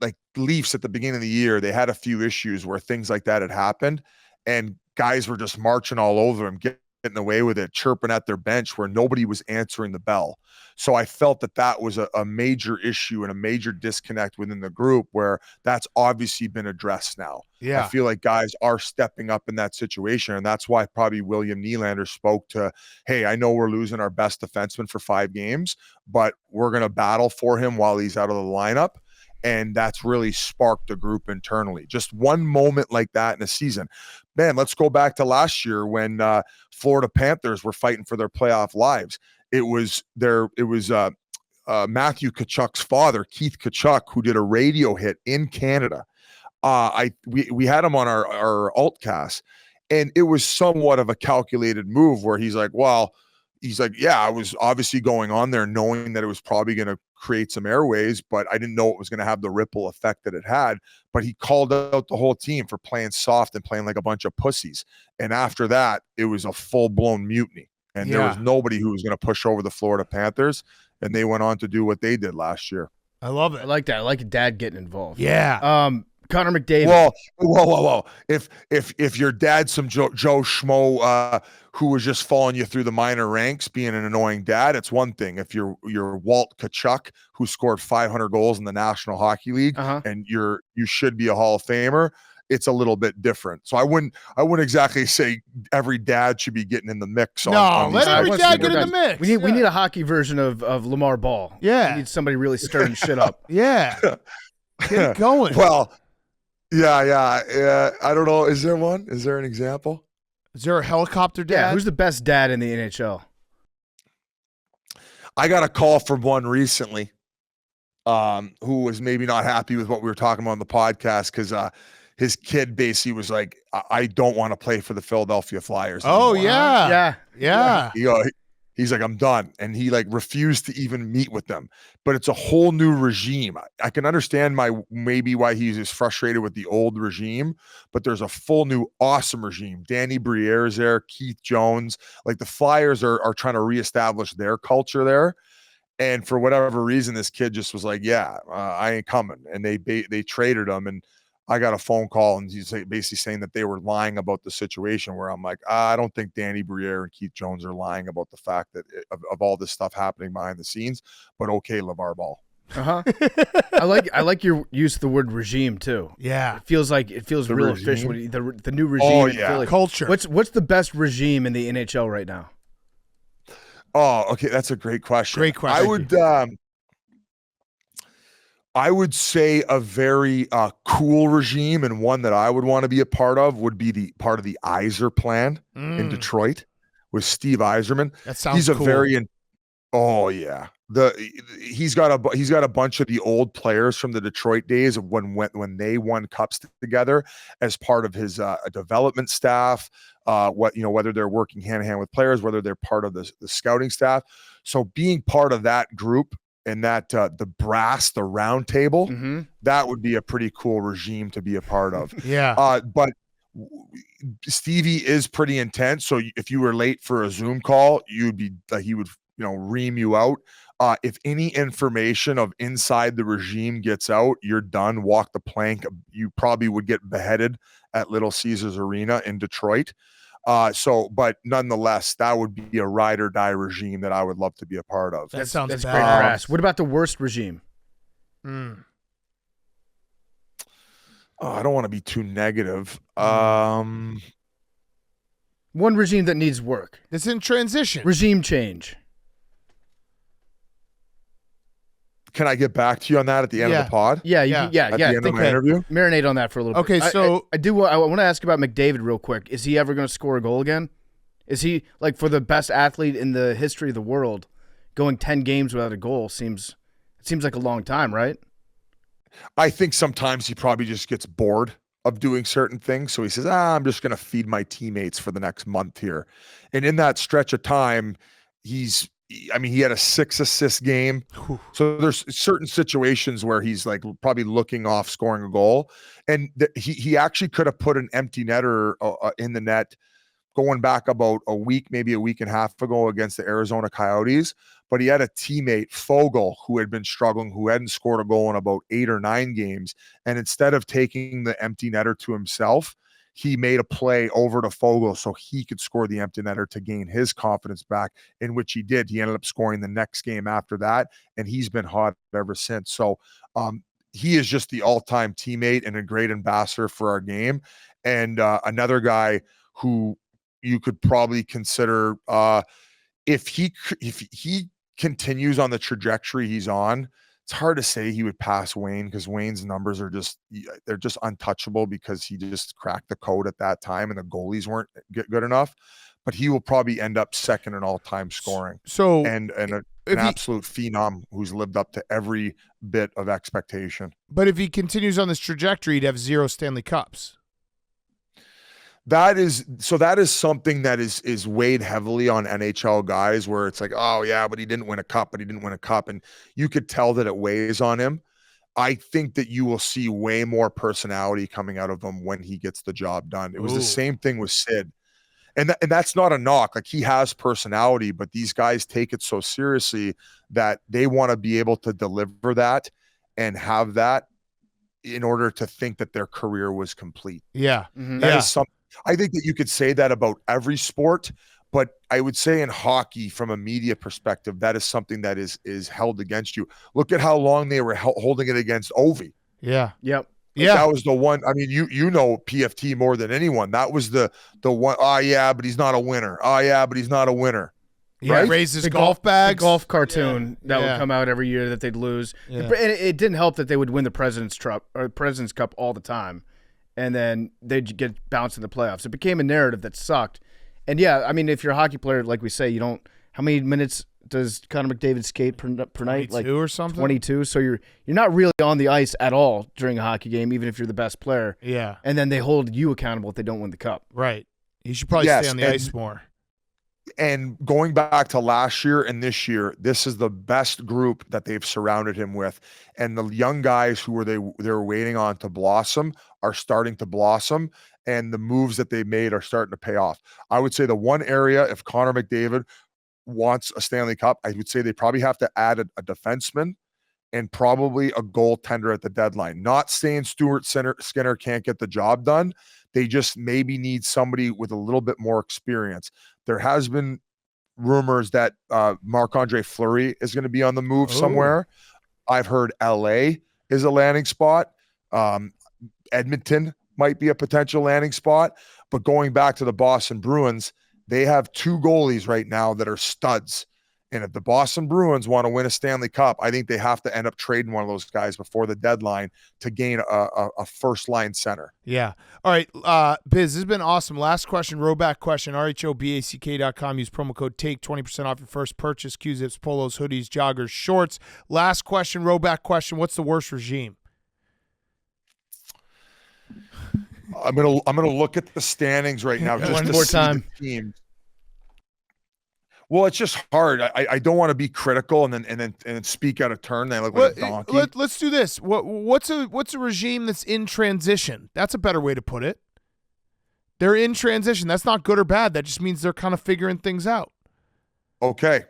like Leafs at the beginning of the year, they had a few issues where things like that had happened, and guys were just marching all over them, getting away with it, chirping at their bench where nobody was answering the bell. So I felt that was a major issue and a major disconnect within the group, where that's obviously been addressed now. Yeah. I feel like guys are stepping up in that situation, and that's why probably William Nylander spoke to, hey, I know we're losing our best defenseman for 5 games, but we're going to battle for him while he's out of the lineup. And that's really sparked the group internally. Just one moment like that in a season. Man, let's go back to last year when Florida Panthers were fighting for their playoff lives. It was Matthew Tkachuk's father, Keith Tkachuk, who did a radio hit in Canada. We had him on our altcast, and it was somewhat of a calculated move where he's like, yeah, I was obviously going on there knowing that it was probably going to create some airways, but I didn't know it was going to have the ripple effect that it had. But he called out the whole team for playing soft and playing like a bunch of pussies. And after that, it was a full-blown mutiny. And there was nobody who was going to push over the Florida Panthers, and they went on to do what they did last year. I love it. I like that. I like a dad getting involved. Yeah. Connor McDavid. Well, whoa. If your dad's some Joe Schmo who was just following you through the minor ranks, being an annoying dad, it's one thing. If you're Walt Tkachuk, who scored 500 goals in the National Hockey League, and you should be a Hall of Famer, it's a little bit different. So I wouldn't exactly say every dad should be getting in the mix. Let every dad get in the mix. We need a hockey version of Lamar Ball. Yeah. We need somebody really stirring shit up. Yeah. Get it going. Well, yeah. I don't know. Is there one? Is there an example? Is there a helicopter dad? Yeah. Who's the best dad in the NHL? I got a call from one recently, who was maybe not happy with what we were talking about on the podcast because his kid basically was like, I don't want to play for the Philadelphia Flyers anymore. Oh, yeah. He's like, I'm done. And he like refused to even meet with them. But it's a whole new regime. I can understand maybe why he's as frustrated with the old regime, but there's a full new awesome regime. Danny Briere is there, Keith Jones. Like the Flyers are trying to reestablish their culture there. And for whatever reason, this kid just was like, I ain't coming. And they traded him. And I got a phone call and he's basically saying that they were lying about the situation, where I'm like, I don't think Danny Briere and Keith Jones are lying about the fact that of all this stuff happening behind the scenes, but okay, LeVar Ball. I like your use of the word regime too. Yeah. It feels real regime? official. The new regime. Oh, yeah. Culture. What's the best regime in the NHL right now? Oh, okay. That's a great question. I would say a very cool regime, and one that I would want to be a part of would be the part of the Yzer plan in Detroit with Steve Yzerman. That sounds He's a cool. He's got a bunch of the old players from the Detroit days of when they won cups together as part of his development staff. Whether they're working hand in hand with players, whether they're part of the scouting staff. So being part of that group and that the brass, the round table, that would be a pretty cool regime to be a part of. Yeah. But Stevie is pretty intense. So if you were late for a Zoom call, he would ream you out. If any information of inside the regime gets out, you're done. Walk the plank. You probably would get beheaded at Little Caesars Arena in Detroit. But nonetheless, that would be a ride or die regime that I would love to be a part of. That sounds That's bad. great brass. What about the worst regime? I don't want to be too negative. One regime that needs work. It's in transition. Regime change. Can I get back to you on that at the end of the pod? Yeah. At the end of my interview? Marinate on that for a little bit. Okay, so I want to ask about McDavid real quick. Is he ever going to score a goal again? Is he, like, for the best athlete in the history of the world, going 10 games without a goal seems like a long time, right? I think sometimes he probably just gets bored of doing certain things. So he says, I'm just going to feed my teammates for the next month here. And in that stretch of time, he had a 6-assist game. So there's certain situations where he's like probably looking off scoring a goal. And he actually could have put an empty netter in the net going back about a week, maybe a week and a half ago against the Arizona Coyotes. But he had a teammate, Fogle, who had been struggling, who hadn't scored a goal in about 8 or 9 games. And instead of taking the empty netter to himself, he made a play over to Fogle so he could score the empty netter to gain his confidence back, in which he did. He ended up scoring the next game after that, and he's been hot ever since. So he is just the all-time teammate and a great ambassador for our game. And another guy who you could probably consider, if he continues on the trajectory he's on, it's hard to say he would pass Wayne, because Wayne's numbers are they're just untouchable because he just cracked the code at that time and the goalies weren't good enough. But he will probably end up second in all-time scoring. So and an absolute phenom who's lived up to every bit of expectation. But if he continues on this trajectory, he'd have 0 Stanley Cups. That is something that is weighed heavily on NHL guys, where it's like, oh yeah, but he didn't win a cup, and you could tell that it weighs on him. I think that you will see way more personality coming out of him when he gets the job done. It was the same thing with Sid. And that's not a knock. Like, he has personality, but these guys take it so seriously that they want to be able to deliver that and have that in order to think that their career was complete. Yeah. That is something. I think that you could say that about every sport, but I would say in hockey, from a media perspective, that is something that is held against you. Look at how long they were holding it against Ovi. Yeah. Yep. Yeah. That was the one. I mean, you know PFT more than anyone. That was the one. Oh yeah, but he's not a winner. Oh yeah, but he's not a winner. Yeah, right? raises The golf bags. The golf cartoon that Yeah. would come out every year that they'd lose. Yeah. And it didn't help that they would win the President's Cup all the time, and then they'd get bounced in the playoffs. It became a narrative that sucked. And yeah, I mean, if you're a hockey player, like we say, you don't. How many minutes does Connor McDavid skate per night? 22 or something? 22. So you're not really on the ice at all during a hockey game, even if you're the best player. Yeah. And then they hold you accountable if they don't win the cup. Right. You should probably Yes, stay on the ice more. And going back to last year and this year, this is the best group that they've surrounded him with. And the young guys who they were waiting on to blossom are starting to blossom, and the moves that they made are starting to pay off. I would say the one area, if Connor McDavid wants a Stanley Cup, I would say they probably have to add a defenseman and probably a goaltender at the deadline. Not saying Stuart Skinner can't get the job done. They just maybe need somebody with a little bit more experience. There has been rumors that Marc-Andre Fleury is going to be on the move somewhere. I've heard LA is a landing spot. Edmonton might be a potential landing spot. But going back to the Boston Bruins, they have two goalies right now that are studs. And if the Boston Bruins want to win a Stanley Cup, I think they have to end up trading one of those guys before the deadline to gain a first-line center. Yeah. All right, Biz, this has been awesome. Last question, rowback question, rhoback.com. Use promo code TAKE, 20% off your first purchase. Q-zips, polos, hoodies, joggers, shorts. Last question, rowback question. What's the worst regime? I'm gonna look at the standings right now just One to more see time. the teams. Well, it's just hard. I don't want to be critical and then speak out of turn. I look like a donkey. Let's do this. What's a regime that's in transition? That's a better way to put it. They're in transition. That's not good or bad. That just means they're kind of figuring things out. Okay.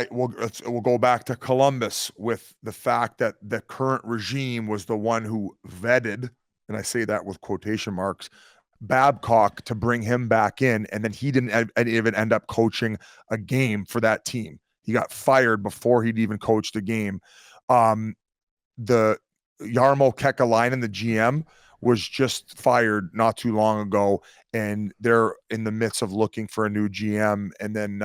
We'll go back to Columbus with the fact that the current regime was the one who vetted, and I say that with quotation marks, Babcock to bring him back in, and then he didn't even end up coaching a game for that team. He got fired before he'd even coached a game. The Jarmo Kekalainen, the GM, was just fired not too long ago, and they're in the midst of looking for a new GM. And then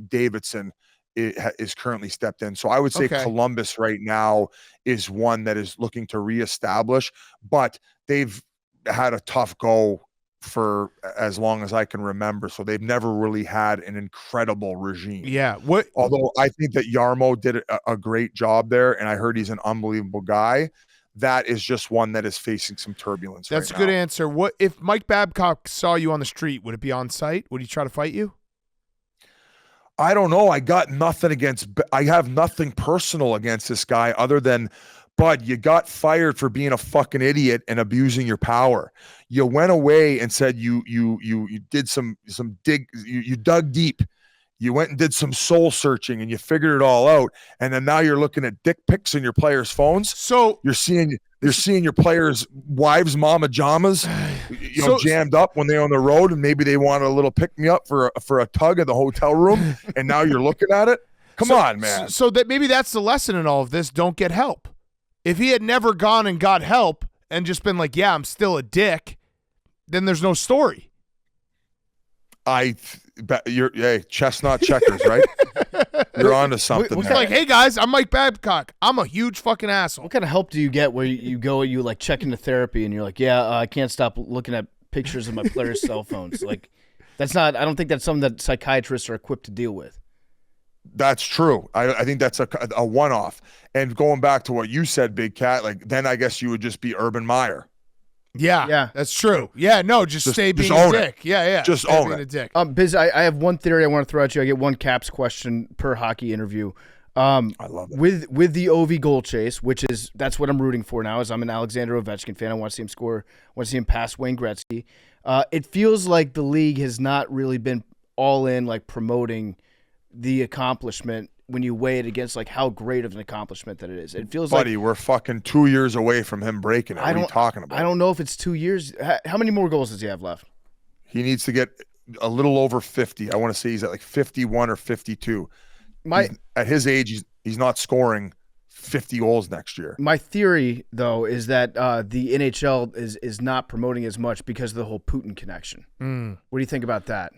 Davidson is currently stepped in. So I would say Columbus right now is one that is looking to reestablish, but they've had a tough go for as long as I can remember. So they've never really had an incredible regime. Yeah. Although I think that Jarmo did a great job there, and I heard he's an unbelievable guy. That is just one that is facing some turbulence. That's a good answer. What if Mike Babcock saw you on the street? Would it be on site? Would he try to fight you? I don't know. I have nothing personal against this guy other than, Bud, you got fired for being a fucking idiot and abusing your power. You went away and said you did some you dug deep. You went and did some soul searching and you figured it all out. And then now you're looking at dick pics in your players' phones. So you're seeing your players' wives' mama jamas, jammed up when they're on the road, and maybe they want a little pick me up for a tug at the hotel room. And now you're looking at it. Come on, man. So that maybe that's the lesson in all of this. Don't get help. If he had never gone and got help and just been like, yeah, I'm still a dick, then there's no story. Hey, chestnut checkers, right? You're on to something. It's like, hey guys, I'm Mike Babcock. I'm a huge fucking asshole. What kind of help do you get where you go, you like check into therapy and you're like, yeah, I can't stop looking at pictures of my players' cell phones. Like, I don't think that's something that psychiatrists are equipped to deal with. That's true. I think that's a one-off. And going back to what you said, Big Cat, like then I guess you would just be Urban Meyer. Yeah, that's true. Yeah, no, just stay being a dick. Yeah. Just stay own being it. a dick. Biz, I have one theory I want to throw at you. I get one Caps question per hockey interview. I love that. With the Ovi goal chase, that's what I'm rooting for now. Is I'm an Alexander Ovechkin fan. I want to see him score. I want to see him pass Wayne Gretzky. It feels like the league has not really been all in like promoting the accomplishment when you weigh it against like how great of an accomplishment that it is. It feels Buddy, we're fucking 2 years away from him breaking it. What are you talking about? I don't know if it's 2 years. How many more goals does he have left? He needs to get a little over 50. I want to say he's at like 51 or 52. At his age, he's not scoring 50 goals next year. My theory, though, is that the NHL is not promoting as much because of the whole Putin connection. What do you think about that?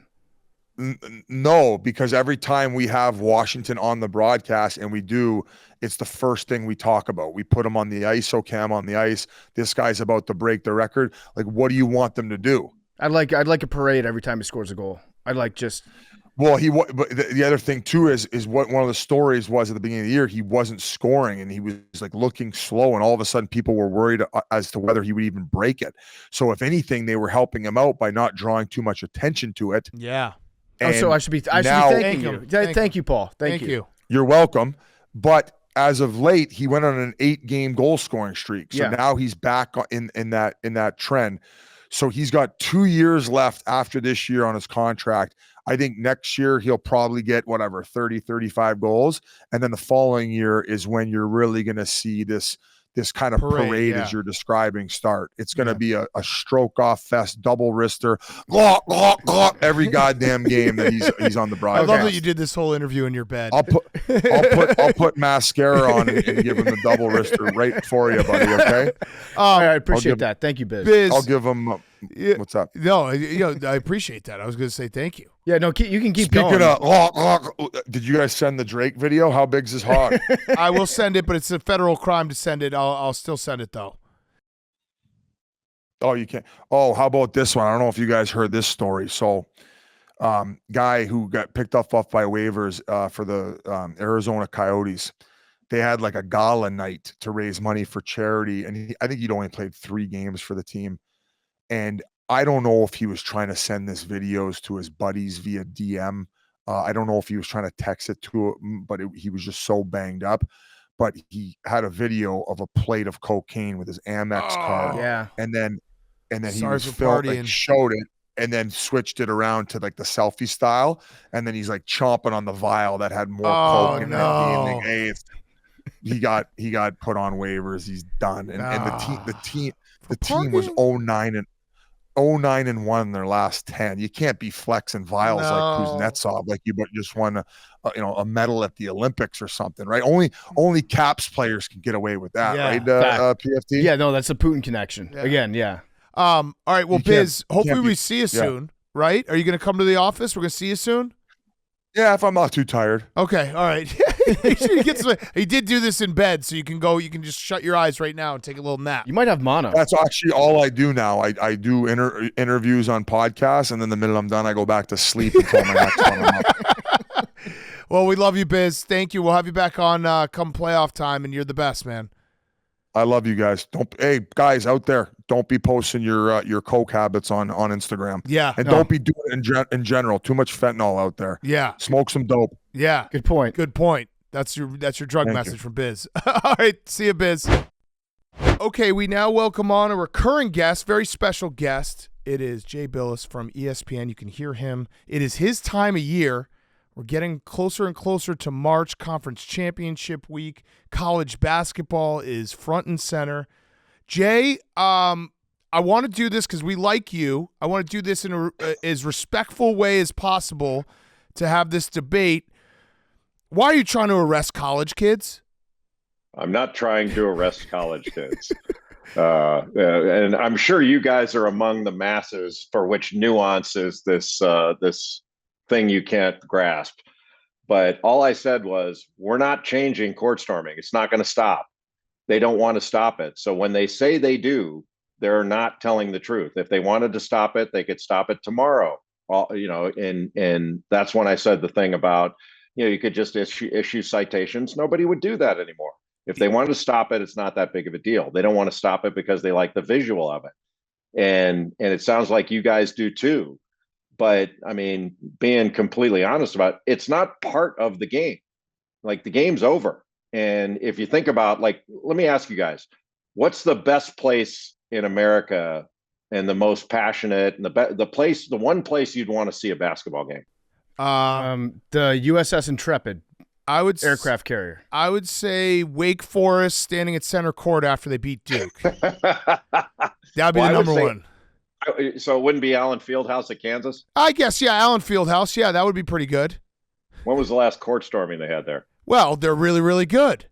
No, because every time we have Washington on the broadcast, and we do, it's the first thing we talk about. We put him on the ice, Cam on the ice. This guy's about to break the record. Like, what do you want them to do? I'd like a parade every time he scores a goal. I'd like just. Well, but the other thing too is what one of the stories was at the beginning of the year. He wasn't scoring, and he was like looking slow, and all of a sudden people were worried as to whether he would even break it. So if anything, they were helping him out by not drawing too much attention to it. Yeah. So I should be thanking you. Thank you, Paul. Thank you. You're welcome. But as of late, he went on an 8-game goal scoring streak. So now he's back in that trend. So he's got 2 years left after this year on his contract. I think next year he'll probably get 30, 35 goals. And then the following year is when you're really going to see this kind of parade as you're describing start. It's going to be a stroke off fest, double wrister, every goddamn game that he's on the broadcast. I love that you did this whole interview in your bed. I'll put mascara on and give him the double wrister right for you, buddy. Okay. I appreciate that. Thank you, Biz. I'll give him. What's up? No, I appreciate that. I was going to say thank you. Yeah, no, you can keep Speaking going. of, did you guys send the Drake video? How big's his hog? I will send it, but it's a federal crime to send it. I'll still send it though. Oh, you can't. Oh, how about this one? I don't know if you guys heard this story. So, guy who got picked up off by waivers for the Arizona Coyotes. They had like a gala night to raise money for charity, and I think he'd only played 3 games for the team. And I don't know if he was trying to send this videos to his buddies via DM. I don't know if he was trying to text it to him, but he was just so banged up. But he had a video of a plate of cocaine with his Amex card. Yeah. And then he was filming, showed it, and then switched it around to like the selfie style. And then he's like chomping on the vial that had more coke in it. Hey, he got put on waivers. He's done. And the team was 0-9-1 in their last 10. You can't be flexing vials like Kuznetsov, like you just won a medal at the Olympics or something, right? Only Caps players can get away with that, right? PFT. Yeah, no, that's a Putin connection again. Yeah. All right. Well, Biz, hopefully we see you soon, right? Are you going to come to the office? We're going to see you soon. Yeah, if I'm not too tired. Okay. All right. He did do this in bed, so you can go. You can just shut your eyes right now and take a little nap. You might have mono. That's actually all I do now. I do interviews on podcasts, and then the minute I'm done, I go back to sleep until my next one. I'm up. Well, we love you, Biz. Thank you. We'll have you back on come playoff time, and you're the best, man. I love you guys. Hey, guys out there, don't be posting your coke habits on Instagram. Yeah. And don't be doing it in general. Too much fentanyl out there. Yeah. Smoke some dope. Yeah. Good point. Good point. That's your drug message from Biz. All right. See you, Biz. Okay, we now welcome on a recurring guest, very special guest. It is Jay Bilas from ESPN. You can hear him. It is his time of year. We're getting closer and closer to March, Conference Championship Week. College basketball is front and center. Jay, I want to do this because we like you. I want to do this in as respectful way as possible to have this debate. Why are you trying to arrest college kids? I'm not trying to arrest college kids. And I'm sure you guys are among the masses for which nuance is this thing you can't grasp. But all I said was, we're not changing court storming. It's not going to stop. They don't want to stop it. So when they say they do, they're not telling the truth. If they wanted to stop it, they could stop it tomorrow. And that's when I said the thing about, you could just issue citations. Nobody would do that anymore. If they wanted to stop it, it's not that big of a deal. They don't want to stop it because they like the visual of it. And it sounds like you guys do too. But I mean, being completely honest about it, it's not part of the game. Like, the game's over. And if you think about, like, let me ask you guys, what's the best place in America and the most passionate and the one place you'd want to see a basketball game? The USS Intrepid. aircraft carrier. I would say Wake Forest standing at center court after they beat Duke. That'd be the number one. So it wouldn't be Allen Fieldhouse at Kansas? I guess, yeah, Allen Fieldhouse. Yeah, that would be pretty good. When was the last court storming they had there? Well, they're really, really good.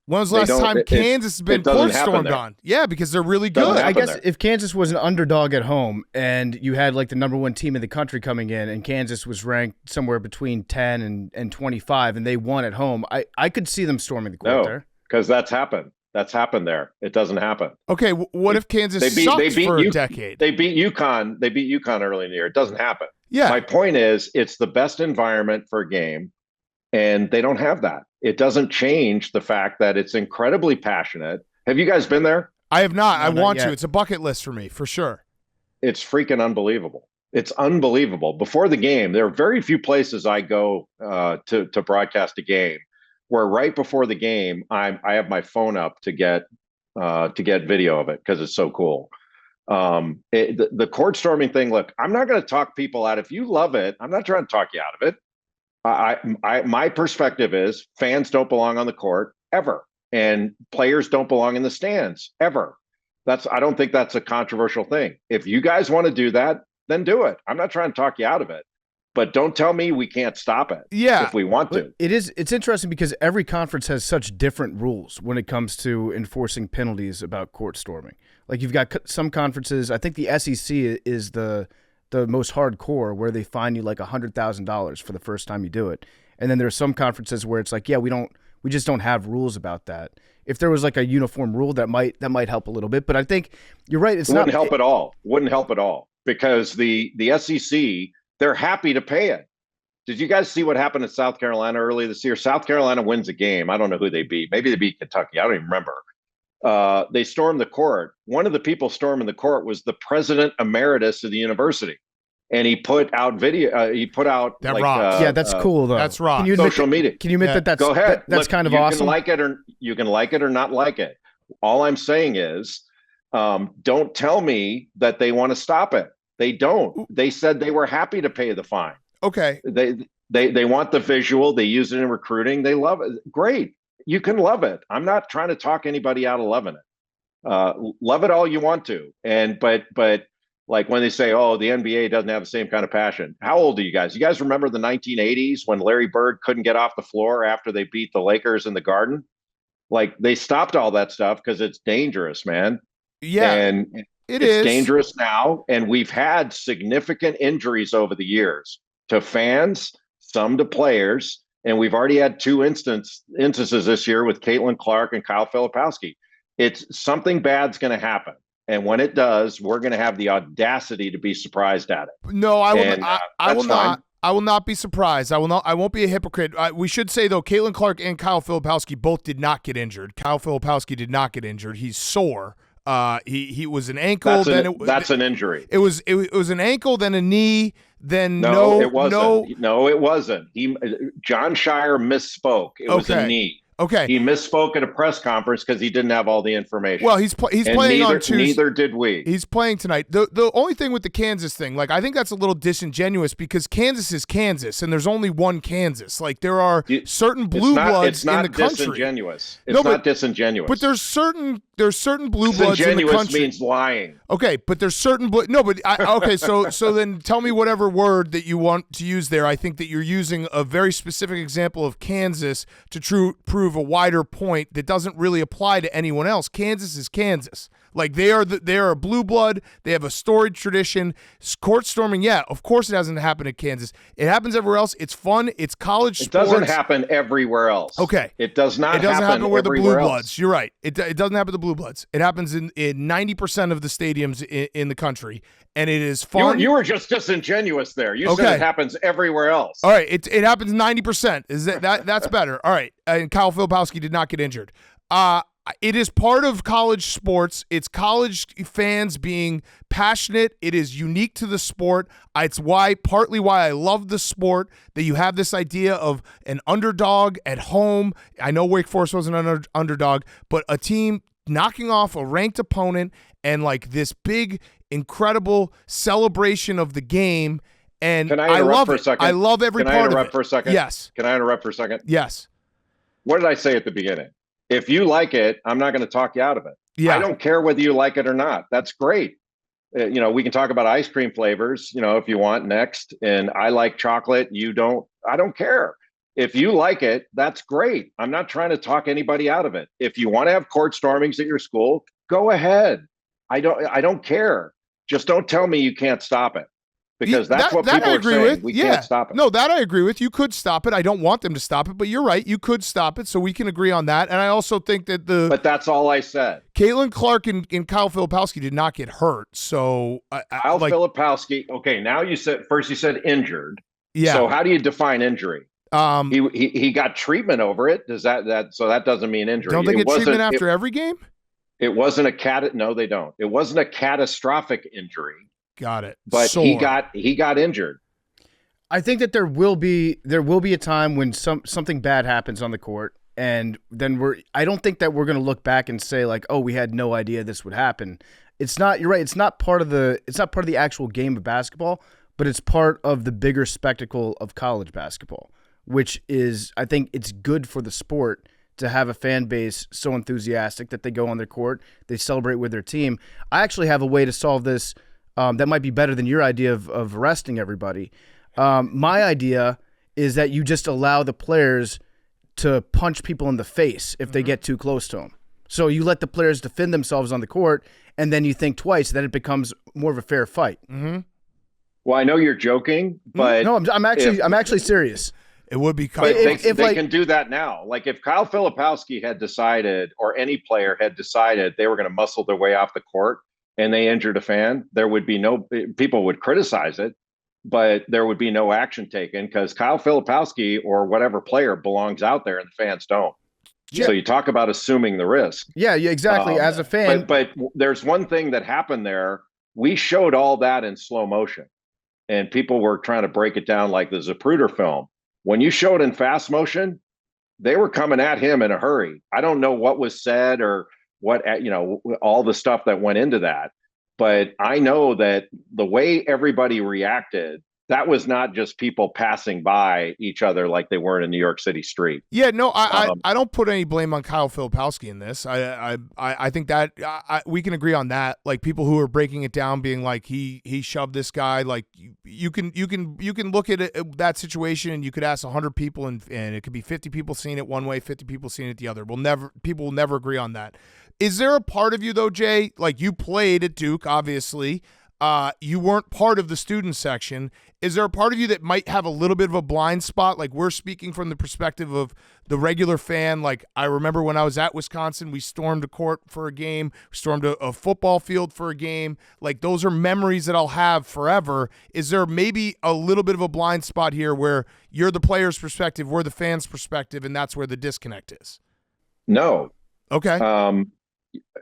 When was the last time Kansas has been court stormed on? Yeah, because they're really good. I guess if Kansas was an underdog at home and you had like the number one team in the country coming in and Kansas was ranked somewhere between 10 and 25 and they won at home, I could see them storming the court there. Because that's happened. That's happened there. It doesn't happen. Okay, what if Kansas sucks for a decade? They beat UConn. They beat UConn early in the year. It doesn't happen. Yeah. My point is, it's the best environment for a game, and they don't have that. It doesn't change the fact that it's incredibly passionate. Have you guys been there? I have not. No, I not want yet. to. It's a bucket list for me, for sure. It's freaking unbelievable. It's unbelievable. Before the game, there are very few places I go to broadcast a game where right before the game, I have my phone up to get video of it because it's so cool. The court storming thing. Look, I'm not going to talk people out. If you love it, I'm not trying to talk you out of it. My perspective is fans don't belong on the court ever, and players don't belong in the stands ever. I don't think that's a controversial thing. If you guys want to do that, then do it. I'm not trying to talk you out of it. But don't tell me we can't stop it. Yeah, if we want to. It's interesting because every conference has such different rules when it comes to enforcing penalties about court storming. Like you've got some conferences. I think the SEC is the most hardcore, where they fine you like $100,000 for the first time you do it. And then there are some conferences where it's like, yeah, we just don't have rules about that. If there was like a uniform rule, that might help a little bit. But I think you're right. It wouldn't help at all. Wouldn't help at all because the SEC. They're happy to pay it. Did you guys see what happened in South Carolina early this year? South Carolina wins a game. I don't know who they beat. Maybe they beat Kentucky. I don't even remember. They stormed the court. One of the people storming the court was the president emeritus of the university. And he put out video. He put out that rocks. Yeah, that's cool though. That's rock. Social media. Can you admit that's go ahead? That's Look, kind of awesome. You can like it or not like it. All I'm saying is, don't tell me that they want to stop it. They don't. They said they were happy to pay the fine. Okay. They want the visual. They use it in recruiting. They love it. Great. You can love it. I'm not trying to talk anybody out of loving it. Love it all you want to. But like when they say, oh, the NBA doesn't have the same kind of passion. How old are you guys? You guys remember the 1980s when Larry Bird couldn't get off the floor after they beat the Lakers in the Garden? Like they stopped all that stuff because it's dangerous, man. Yeah. And it's dangerous now, and we've had significant injuries over the years to fans, some to players, and we've already had two instances this year with Caitlin Clark and Kyle Filipowski. It's something bad's going to happen, and when it does, we're going to have the audacity to be surprised at it. No, I will not. I will not be surprised. I won't be a hypocrite. We should say though, Caitlin Clark and Kyle Filipowski both did not get injured. Kyle Filipowski did not get injured. He's sore. He was an ankle. That's an injury. It was an ankle, then a knee, then it wasn't. No, it wasn't. John Shire misspoke. It was a knee. Okay. He misspoke at a press conference because he didn't have all the information. Well, he's playing on Tuesday. Neither did we. He's playing tonight. The only thing with the Kansas thing, like I think that's a little disingenuous because Kansas is Kansas and there's only one Kansas. Like there are certain blue bloods in the country. It's not disingenuous. It's not disingenuous. But there's certain blue bloods in the country. Disingenuous means lying. Okay, but there's certain so then tell me whatever word that you want to use there. I think that you're using a very specific example of Kansas to prove a wider point that doesn't really apply to anyone else. Kansas is Kansas. Like they are a blue blood. They have a storied tradition. Court storming, yeah, of course it hasn't happened at Kansas. It happens everywhere else. It's fun. It's college sports. It doesn't happen everywhere else. Okay. It does not. It doesn't happen where the blue else. bloods. You're right. It doesn't happen to the blue bloods. It happens in 90% of the stadiums in the country, and it is fun. You were just disingenuous there. You said it happens everywhere else. All right. It happens 90%. Is that's better? All right. And Kyle Filipowski did not get injured. It is part of college sports. It's college fans being passionate. It is unique to the sport. It's partly why I love the sport, that you have this idea of an underdog at home. I know Wake Forest was an underdog, but a team knocking off a ranked opponent and like this big, incredible celebration of the game. And Can I I interrupt love for a it. second? I love every Can I part of interrupt it. for a second? Yes. Can I interrupt for a second? Yes. What did I say at the beginning? If you like it, I'm not going to talk you out of it. Yeah. I don't care whether you like it or not. That's great. We can talk about ice cream flavors, if you want next. And I like chocolate. You don't. I don't care. If you like it, that's great. I'm not trying to talk anybody out of it. If you want to have court stormings at your school, go ahead. I don't care. Just don't tell me you can't stop it. Because that's what people are saying. We can't stop it. No, that I agree with. You could stop it. I don't want them to stop it, but you're right. You could stop it, so we can agree on that. And I also think that But that's all I said. Caitlin Clark and Kyle Filipowski did not get hurt. So Kyle Filipowski. Okay, now you said injured. Yeah. So how do you define injury? He got treatment over it. Does that so that doesn't mean injury? Don't they get treatment after every game? It wasn't no, they don't. It wasn't a catastrophic injury. Got it. But he got injured. I think that there will be a time when something bad happens on the court, and then I don't think that we're going to look back and say like, oh, we had no idea this would happen. It's not. You're right. It's not part of the actual game of basketball, but it's part of the bigger spectacle of college basketball, which is, I think it's good for the sport to have a fan base so enthusiastic that they go on their court, they celebrate with their team. I actually have a way to solve this. That might be better than your idea of arresting everybody. My idea is that you just allow the players to punch people in the face if they get too close to them. So you let the players defend themselves on the court, and then you think twice. Then it becomes more of a fair fight. Mm-hmm. Well, I know you're joking, but no, I'm actually serious. It would be. They can do that now. Like if Kyle Filipowski had decided, or any player had decided they were going to muscle their way off the court, and they injured a fan, there would be people would criticize it, but there would be no action taken because Kyle Filipowski or whatever player belongs out there and the fans don't. Yeah. So you talk about assuming the risk. Yeah, exactly. As a fan. But there's one thing that happened there. We showed all that in slow motion and people were trying to break it down like the Zapruder film. When you showed in fast motion, they were coming at him in a hurry. I don't know what was said or what, all the stuff that went into that. But I know that the way everybody reacted, that was not just people passing by each other like they were in a New York City street. Yeah, no, I don't put any blame on Kyle Filipowski in this. I think that we can agree on that. Like people who are breaking it down, being like he shoved this guy. Like you can look at that situation and you could ask 100 people and it could be 50 people seeing it one way, 50 people seeing it the other. People will never agree on that. Is there a part of you though, Jay? Like you played at Duke, obviously. You weren't part of the student section. Is there a part of you that might have a little bit of a blind spot? Like we're speaking from the perspective of the regular fan. Like I remember when I was at Wisconsin, we stormed a court for a game, stormed a football field for a game. Like those are memories that I'll have forever. Is there maybe a little bit of a blind spot here where you're the player's perspective, we're the fan's perspective, and that's where the disconnect is? No. Okay.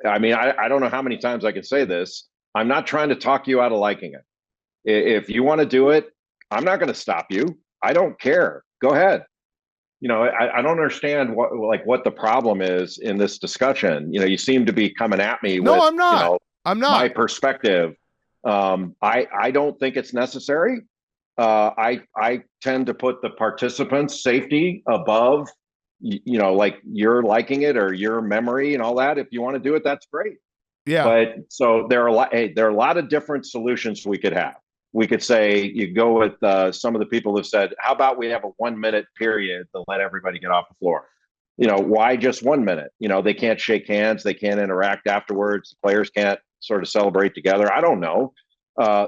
I mean, I don't know how many times I can say this. I'm not trying to talk you out of liking it. If you want to do it, I'm not going to stop you. I don't care. Go ahead. I don't understand what the problem is in this discussion. You seem to be coming at me. No, with, I'm not. I'm not. My perspective. I don't think it's necessary. I tend to put the participants' safety above, like you're liking it or your memory and all that. If you want to do it, that's great. Yeah. But so there are a lot of different solutions we could have. We could say you go with some of the people who've said, how about we have a 1 minute period to let everybody get off the floor? Why just 1 minute? They can't shake hands. They can't interact afterwards. The players can't sort of celebrate together. I don't know.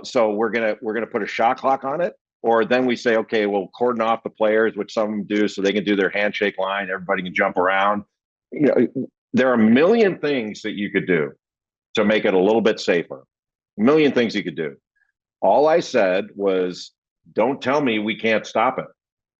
So we're going to put a shot clock on it. Or then we say, okay, we'll cordon off the players, which some of them do, so they can do their handshake line. Everybody can jump around. There are a million things that you could do to make it a little bit safer. A million things you could do. All I said was, don't tell me we can't stop it.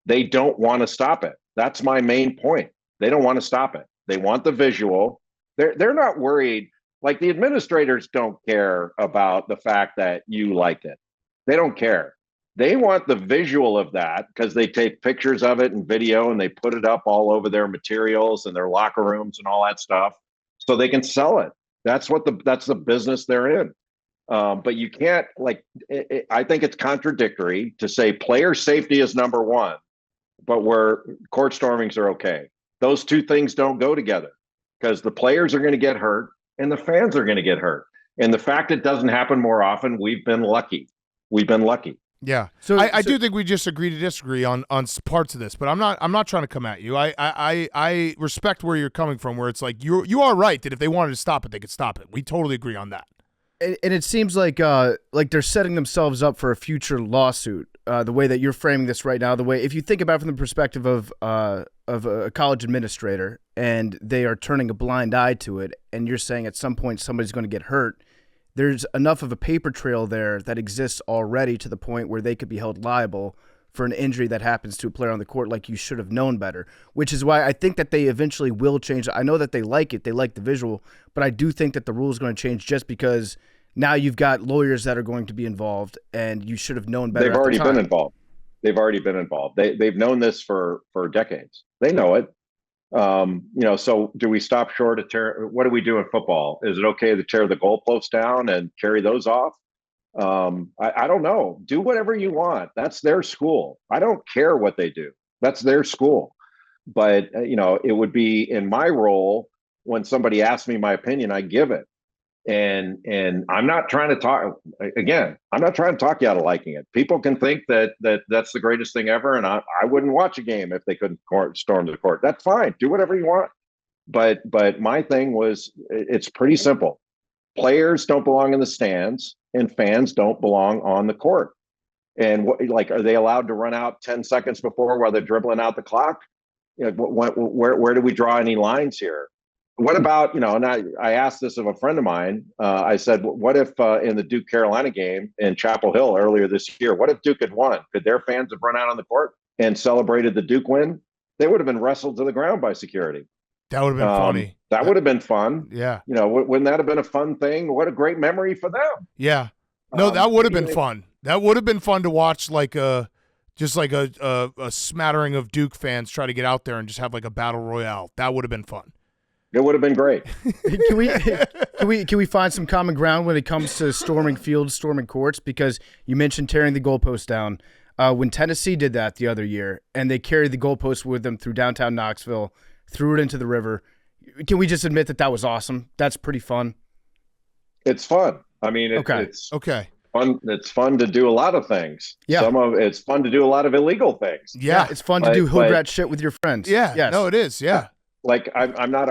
They don't want to stop it. That's my main point. They don't want to stop it. They want the visual. They're not worried. Like the administrators don't care about the fact that you liked it. They don't care. They want the visual of that because they take pictures of it and video and they put it up all over their materials and their locker rooms and all that stuff so they can sell it. That's the business they're in. But you can't I think it's contradictory to say player safety is number one, but where court stormings are okay. Those two things don't go together because the players are going to get hurt and the fans are going to get hurt. And the fact it doesn't happen more often, we've been lucky. Yeah. So I do think we just agree to disagree on parts of this, but I'm not trying to come at you. I respect where you're coming from, where it's like you are right that if they wanted to stop it, they could stop it. We totally agree on that. And it seems like they're setting themselves up for a future lawsuit. The way that you're framing this right now, if you think about it from the perspective of a college administrator, and they are turning a blind eye to it, and you're saying at some point somebody's going to get hurt. There's enough of a paper trail there that exists already to the point where they could be held liable for an injury that happens to a player on the court, like you should have known better, which is why I think that they eventually will change. I know that they like it. They like the visual, but I do think that the rule is going to change just because now you've got lawyers that are going to be involved, and you should have known better. They've already been involved. They've known this for decades. They know it. So do we stop short of what do we do in football? Is it okay to tear the goalposts down and carry those off? I don't know. Do whatever you want. That's their school. I don't care what they do. That's their school. But, it would be in my role when somebody asks me my opinion, I give it. And I'm not trying to talk you out of liking it. People can think that that's the greatest thing ever. And I wouldn't watch a game if they couldn't storm the court. That's fine. Do whatever you want. But my thing was, it's pretty simple. Players don't belong in the stands and fans don't belong on the court. And are they allowed to run out 10 seconds before while they're dribbling out the clock? Where do we draw any lines here? What about, and I asked this of a friend of mine. I said, what if in the Duke-Carolina game in Chapel Hill earlier this year, what if Duke had won? Could their fans have run out on the court and celebrated the Duke win? They would have been wrestled to the ground by security. That would have been funny. That would have been fun. Yeah. Wouldn't that have been a fun thing? What a great memory for them. Yeah. No, that would have been fun. That would have been fun to watch, a smattering of Duke fans try to get out there and just have a battle royale. That would have been fun. It would have been great. Can we find some common ground when it comes to storming fields, storming courts? Because you mentioned tearing the goalpost down. When Tennessee did that the other year, and they carried the goalpost with them through downtown Knoxville, threw it into the river. Can we just admit that was awesome? That's pretty fun. It's fun. I mean, it's fun. It's fun to do a lot of things. Yeah. It's fun to do a lot of illegal things. Yeah, it's fun to do hood rat shit with your friends. Yeah. Yes. No, it is. Yeah. I'm not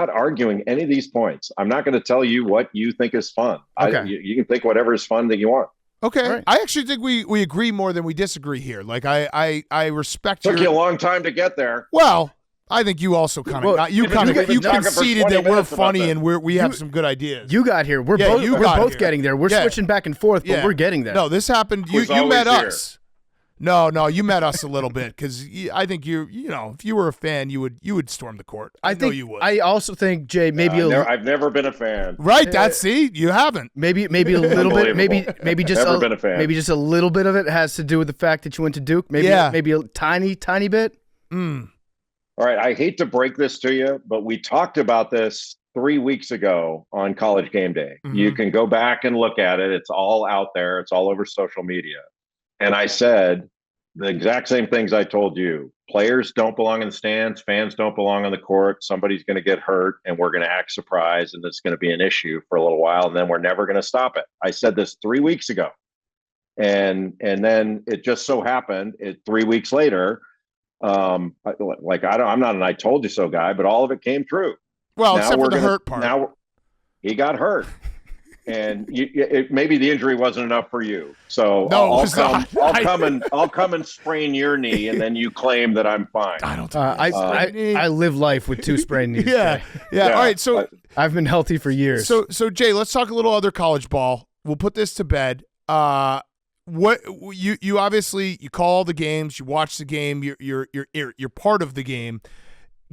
arguing any of these points. I'm not going to tell you what you think is fun. Okay. You can think whatever is fun that you want. Okay. Right. I actually think we agree more than we disagree here. I respect Took you a long time to get there. Well, I think you also kind of you conceded that we're funny and we have some good ideas. You got here. We're both getting there. We're switching back and forth, but we're getting there. No, this happened. You met us. No, you met us a little bit because I think if you were a fan, you would storm the court. I know you would. I also think, Jay, maybe I've never been a fan. Right? You haven't. Maybe a little bit. Maybe just never been a fan. Maybe just a little bit of it has to do with the fact that you went to Duke. Maybe a tiny bit. All right. I hate to break this to you, but we talked about this 3 weeks ago on College Game Day. Mm-hmm. You can go back and look at it. It's all out there. It's all over social media. And I said the exact same things I told you. Players don't belong in the stands. Fans don't belong on the court. Somebody's going to get hurt, and we're going to act surprised, and it's going to be an issue for a little while, and then we're never going to stop it. I said this 3 weeks ago. And then it just so happened 3 weeks later, I'm not an I told you so guy, but all of it came true. Well, except for the hurt part. Now he got hurt. And maybe the injury wasn't enough for you, so I'll come and sprain your knee, and then you claim that I'm fine. I don't. I live life with 2 sprained knees. Yeah. All right, so I've been healthy for years. So Jay, let's talk a little other college ball. We'll put this to bed. What you obviously you call the games, you watch the game, you're part of the game.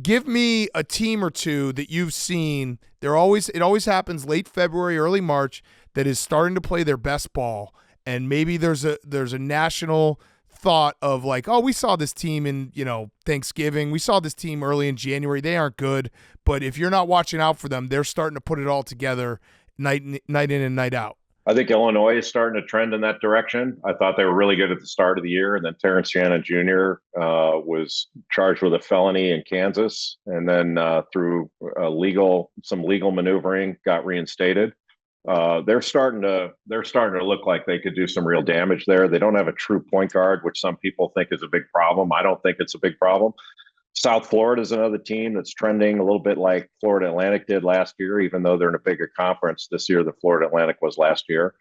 Give me a team or two that you've seen. It always happens late February, early March that is starting to play their best ball, and maybe there's a national thought of we saw this team in Thanksgiving, we saw this team early in January. They aren't good, but if you're not watching out for them, they're starting to put it all together night in and night out. I think Illinois is starting to trend in that direction. I thought they were really good at the start of the year, and then Terrence Shannon Jr. Was charged with a felony in Kansas, and then through some legal maneuvering, got reinstated. They're starting to look like they could do some real damage there. They don't have a true point guard, which some people think is a big problem. I don't think it's a big problem. South Florida is another team that's trending a little bit like Florida Atlantic did last year, even though they're in a bigger conference this year than Florida Atlantic was last year.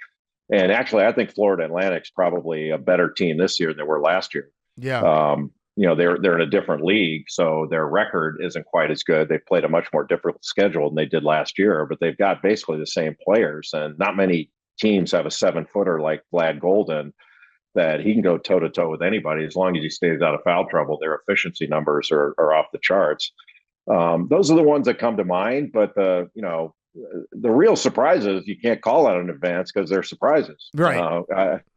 And actually, I think Florida Atlantic's probably a better team this year than they were last year. Yeah. They're in a different league, so their record isn't quite as good. They played a much more difficult schedule than they did last year, but they've got basically the same players, and not many teams have a 7-footer like Vlad Golden that he can go toe-to-toe with anybody as long as he stays out of foul trouble. Their efficiency numbers are off the charts. Those are the ones that come to mind, but the real surprises, you can't call out in advance because they're surprises. Right.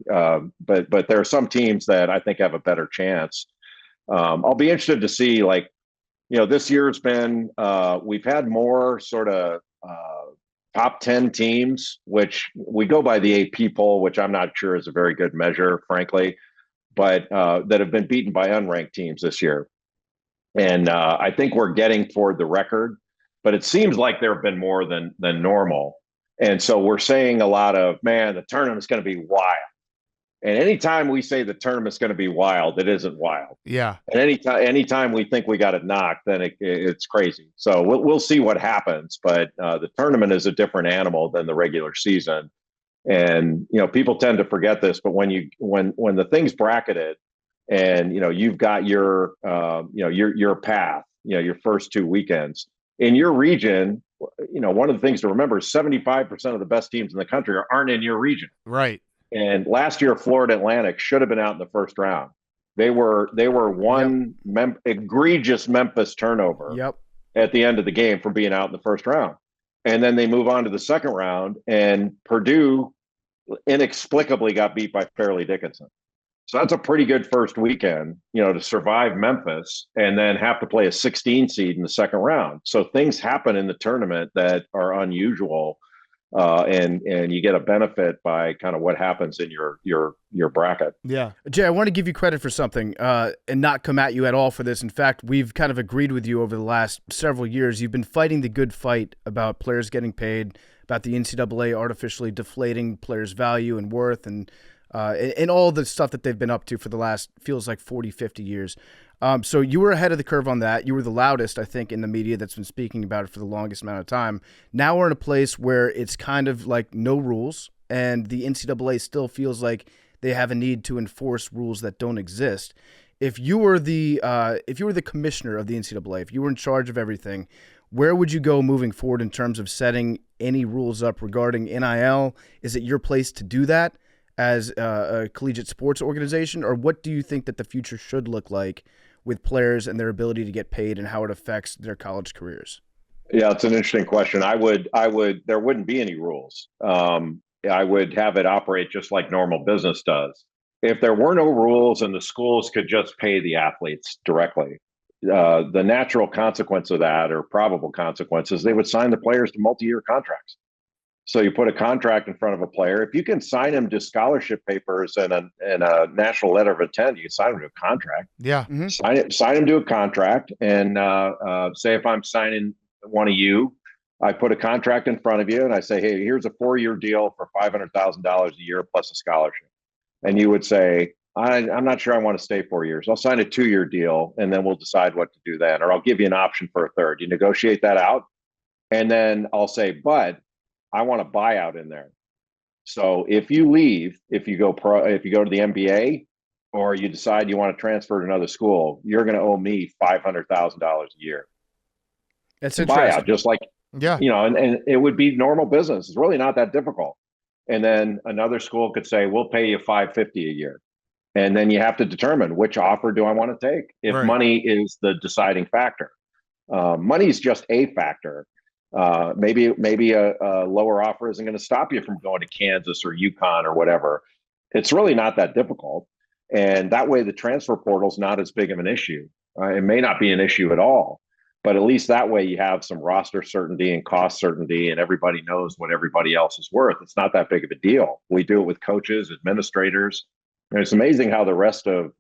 But there are some teams that I think have a better chance. I'll be interested to see, this year's been, we've had more sort of top 10 teams, which we go by the AP poll, which I'm not sure is a very good measure, frankly, but that have been beaten by unranked teams this year. And I think we're getting toward the record, but it seems like there have been more than normal. And so we're saying a lot of, man, the tournament's going to be wild. And anytime we say the tournament's going to be wild, it isn't wild. Yeah. And anytime we think we got it knocked, then it's crazy. So we'll see what happens. But the tournament is a different animal than the regular season. And people tend to forget this, but when the thing's bracketed, and you've got your path, your first 2 weekends in your region. One of the things to remember is 75% of the best teams in the country aren't in your region. Right. And last year, Florida Atlantic should have been out in the first round. They were one egregious Memphis turnover at the end of the game from being out in the first round. And then they move on to the second round, and Purdue inexplicably got beat by Fairleigh Dickinson. So that's a pretty good first weekend, to survive Memphis and then have to play a 16 seed in the second round. So things happen in the tournament that are unusual. And you get a benefit by kind of what happens in your bracket. Yeah. Jay, I want to give you credit for something and not come at you at all for this. In fact, we've kind of agreed with you over the last several years. You've been fighting the good fight about players getting paid, about the NCAA artificially deflating players' value and worth, and all the stuff that they've been up to for the last, feels like 40, 50 years. So you were ahead of the curve on that. You were the loudest, I think, in the media that's been speaking about it for the longest amount of time. Now we're in a place where it's kind of like no rules, and the NCAA still feels like they have a need to enforce rules that don't exist. If you were the commissioner of the NCAA, if you were in charge of everything, where would you go moving forward in terms of setting any rules up regarding NIL? Is it your place to do that as a collegiate sports organization, or what do you think that the future should look like with players and their ability to get paid and how it affects their college careers? Yeah, it's an interesting question. There wouldn't be any rules. I would have it operate just like normal business does. If there were no rules and the schools could just pay the athletes directly, the natural consequence of that, or probable consequences, they would sign the players to multi-year contracts. So you put a contract in front of a player. If you can sign him to scholarship papers and a national letter of intent, you can sign him to a contract. Yeah. Mm-hmm. Sign him to a contract, and say if I'm signing one of you, I put a contract in front of you, and I say, hey, here's a 4-year deal for $500,000 a year plus a scholarship. And you would say, I'm not sure I want to stay 4 years. I'll sign a 2-year deal, and then we'll decide what to do then. Or I'll give you an option for a third. You negotiate that out, and then I'll say, but I want a buyout in there. So if you leave, if you go to the NBA, or you decide you want to transfer to another school, you're going to owe me $500,000 a year. That's interesting. Buyout, just like, and it would be normal business. It's really not that difficult. And then another school could say, we'll pay you $550 a year. And then you have to determine, which offer do I want to take? If money is the deciding factor. Money is just a factor. Maybe a lower offer isn't going to stop you from going to Kansas or UConn or whatever. It's really not that difficult. And that way the transfer portal is not as big of an issue. It may not be an issue at all. But at least that way you have some roster certainty and cost certainty, and everybody knows what everybody else is worth. It's not that big of a deal. We do it with coaches, administrators. And it's amazing how the rest of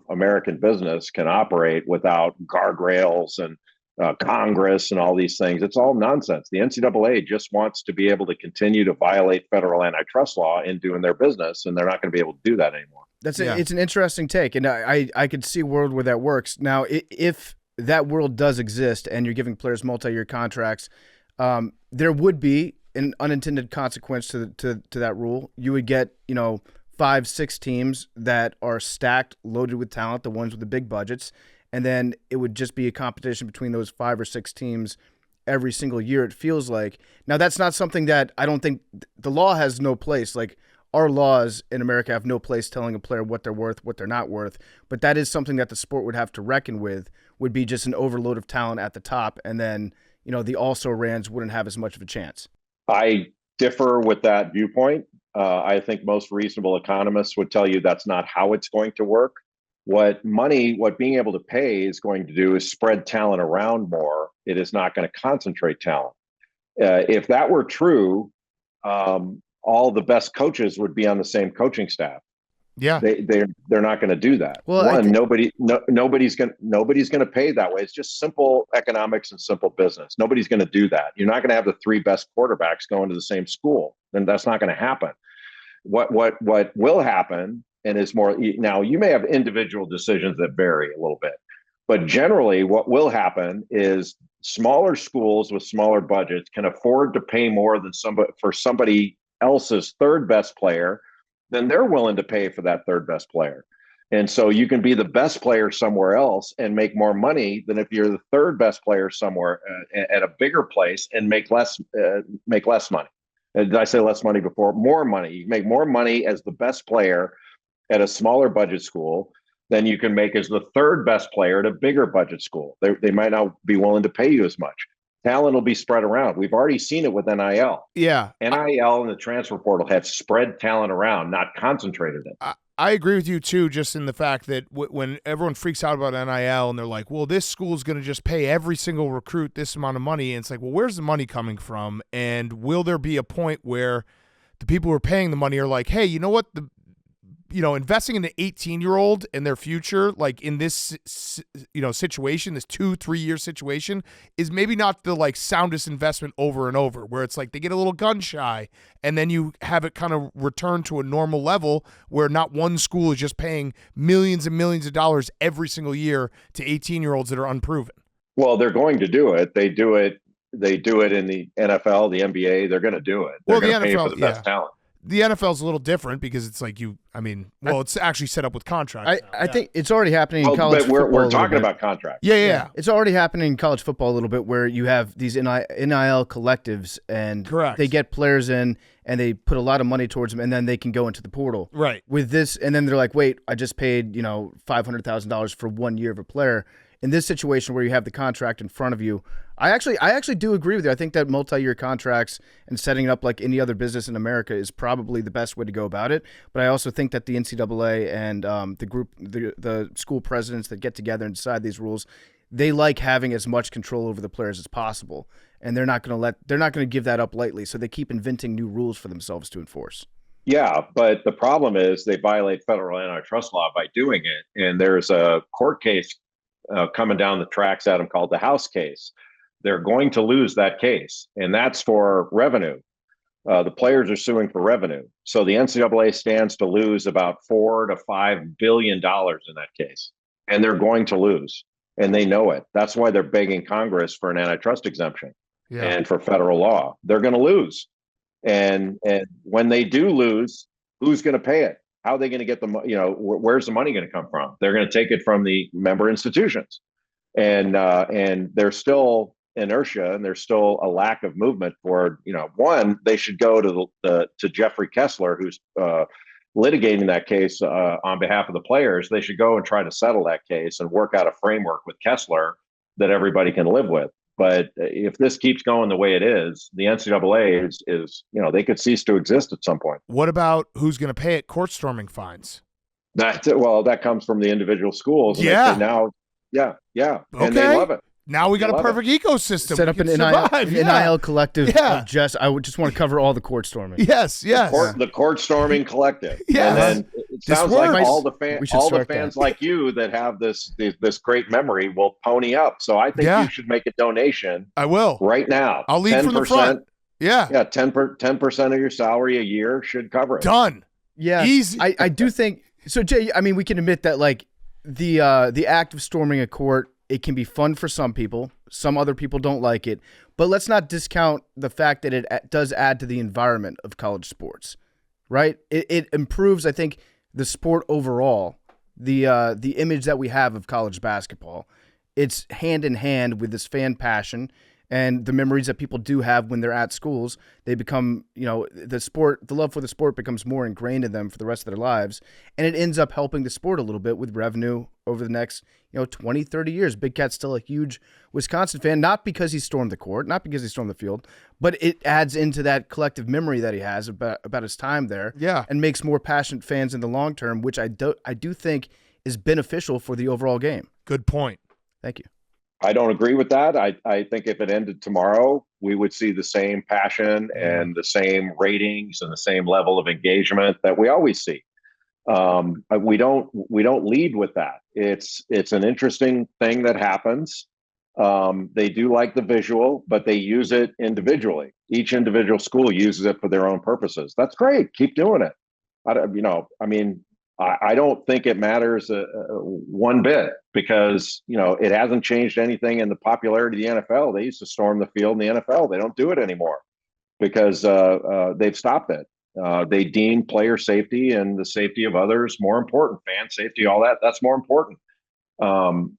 American business can operate without guardrails and Congress and all these things. It's all nonsense. The NCAA just wants to be able to continue to violate federal antitrust law in doing their business, and they're not going to be able to do that anymore. It's an interesting take, and I could see a world where that works. Now, if that world does exist and you're giving players multi-year contracts, there would be an unintended consequence to that rule. You would get, 5-6 teams that are stacked, loaded with talent, the ones with the big budgets, and then it would just be a competition between those 5 or 6 teams every single year, it feels like. Now, that's not something that I don't think the law has no place. Like, our laws in America have no place telling a player what they're worth, what they're not worth, but that is something that the sport would have to reckon with, would be just an overload of talent at the top, and then, the also-rans wouldn't have as much of a chance. I differ with that viewpoint. I think most reasonable economists would tell you that's not how it's going to work. What being able to pay is going to do is spread talent around more. It is not going to concentrate talent. If that were true, all the best coaches would be on the same coaching staff. Yeah, they're not going to do that. Well, nobody's going to pay that way. It's just simple economics and simple business. Nobody's going to do that. You're not going to have the 3 best quarterbacks going to the same school. Then that's not going to happen. What will happen, and is more now, you may have individual decisions that vary a little bit, but generally what will happen is smaller schools with smaller budgets can afford to pay more than somebody else's third best player. Then they're willing to pay for that third best player. And so you can be the best player somewhere else and make more money than if you're the third best player somewhere at a bigger place and make less money. Did I say less money before? More money. You make more money as the best player at a smaller budget school than you can make as the third best player at a bigger budget school. They might not be willing to pay you as much. Talent will be spread around. We've already seen it with NIL. Yeah. NIL and the transfer portal have spread talent around, not concentrated it. I agree with you, too, just in the fact that when everyone freaks out about NIL and they're like, well, this school is going to just pay every single recruit this amount of money. And it's like, well, where's the money coming from? And will there be a point where the people who are paying the money are like, hey, you know what? Investing in an 18-year-old and their future, like in this, situation, this 2-3 year situation, is maybe not the soundest investment over and over, where it's like they get a little gun shy and then you have it kind of return to a normal level where not one school is just paying millions and millions of dollars every single year to 18-year-olds that are unproven. Well, they're going to do it. They do it in the NFL, the NBA. They're going to do it. They're going to pay for the best talent. The NFL is a little different because it's like it's actually set up with contracts. I think it's already happening in college football. We're talking about contracts. Yeah. It's already happening in college football a little bit where you have these NIL collectives and Correct. They get players in and they put a lot of money towards them and then they can go into the portal. Right. With this, and then they're like, wait, I just paid, $500,000 for 1 year of a player. In this situation where you have the contract in front of you, I actually do agree with you. I think that multi-year contracts and setting it up like any other business in America is probably the best way to go about it. But I also think that the NCAA and the school presidents that get together and decide these rules, they like having as much control over the players as possible, and they're not going to give that up lightly. So they keep inventing new rules for themselves to enforce. Yeah, but the problem is they violate federal antitrust law by doing it, and there's a court case coming down the tracks at them called the House case. They're going to lose that case, and that's for revenue. The players are suing for revenue. So the NCAA stands to lose about $4 to $5 billion in that case, and they're going to lose, and they know it. That's why they're begging Congress for an antitrust exemption and for federal law. They're going to lose, and when they do lose, who's going to pay it? How are they going to get the where's the money going to come from? They're going to take it from the member institutions, and there's still inertia and there's still a lack of movement toward, one, they should go to Jeffrey Kessler, who's litigating that case on behalf of the players. They should go and try to settle that case and work out a framework with Kessler that everybody can live with. But if this keeps going the way it is, the NCAA is they could cease to exist at some point. What about who's going to pay it? Court storming fines. That comes from the individual schools. And yeah. now, yeah. Okay. And they love it. Now we got a Love perfect ecosystem. Set We up an can NIL, survive. Yeah. NIL collective. Yeah. I would just want to cover all the court storming. Yes. The court storming collective. Yeah. And then it This sounds like works. all the We should all the start fans that. like you that have this great memory will pony up. So I think Yeah. you should make a donation I will. right now. I'll lead from the front. Yeah. Yeah, 10% of your salary a year should cover it. Done. Yeah, Easy. I do think so, Jay. I mean, we can admit that like the act of storming a court, it can be fun for some people. Some other people don't like it, but let's not discount the fact that it does add to the environment of college sports, right? It improves, I think, the sport overall. The image that we have of college basketball, it's hand in hand with this fan passion. And the memories that people do have when they're at schools, they become, the love for the sport becomes more ingrained in them for the rest of their lives. And it ends up helping the sport a little bit with revenue over the next, 20, 30 years. Big Cat's still a huge Wisconsin fan, not because he stormed the court, not because he stormed the field, but it adds into that collective memory that he has about his time there. Yeah. And makes more passionate fans in the long term, which I do think is beneficial for the overall game. Good point. Thank you. I don't agree with that. I think if it ended tomorrow, we would see the same passion and the same ratings and the same level of engagement that we always see. We don't lead with that. It's an interesting thing that happens. They do like the visual, but they use it individually. Each individual school uses it for their own purposes. That's great. Keep doing it. I don't think it matters one bit because, it hasn't changed anything in the popularity of the NFL. They used to storm the field in the NFL. They don't do it anymore because they've stopped it. They deem player safety and the safety of others more important. Fan safety, all that's more important.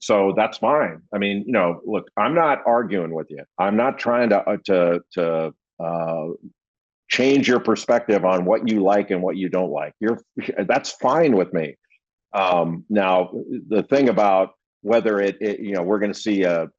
So that's fine. I mean, look, I'm not arguing with you. I'm not trying to change your perspective on what you like and what you don't like. That's fine with me. Now, the thing about whether we're going to see a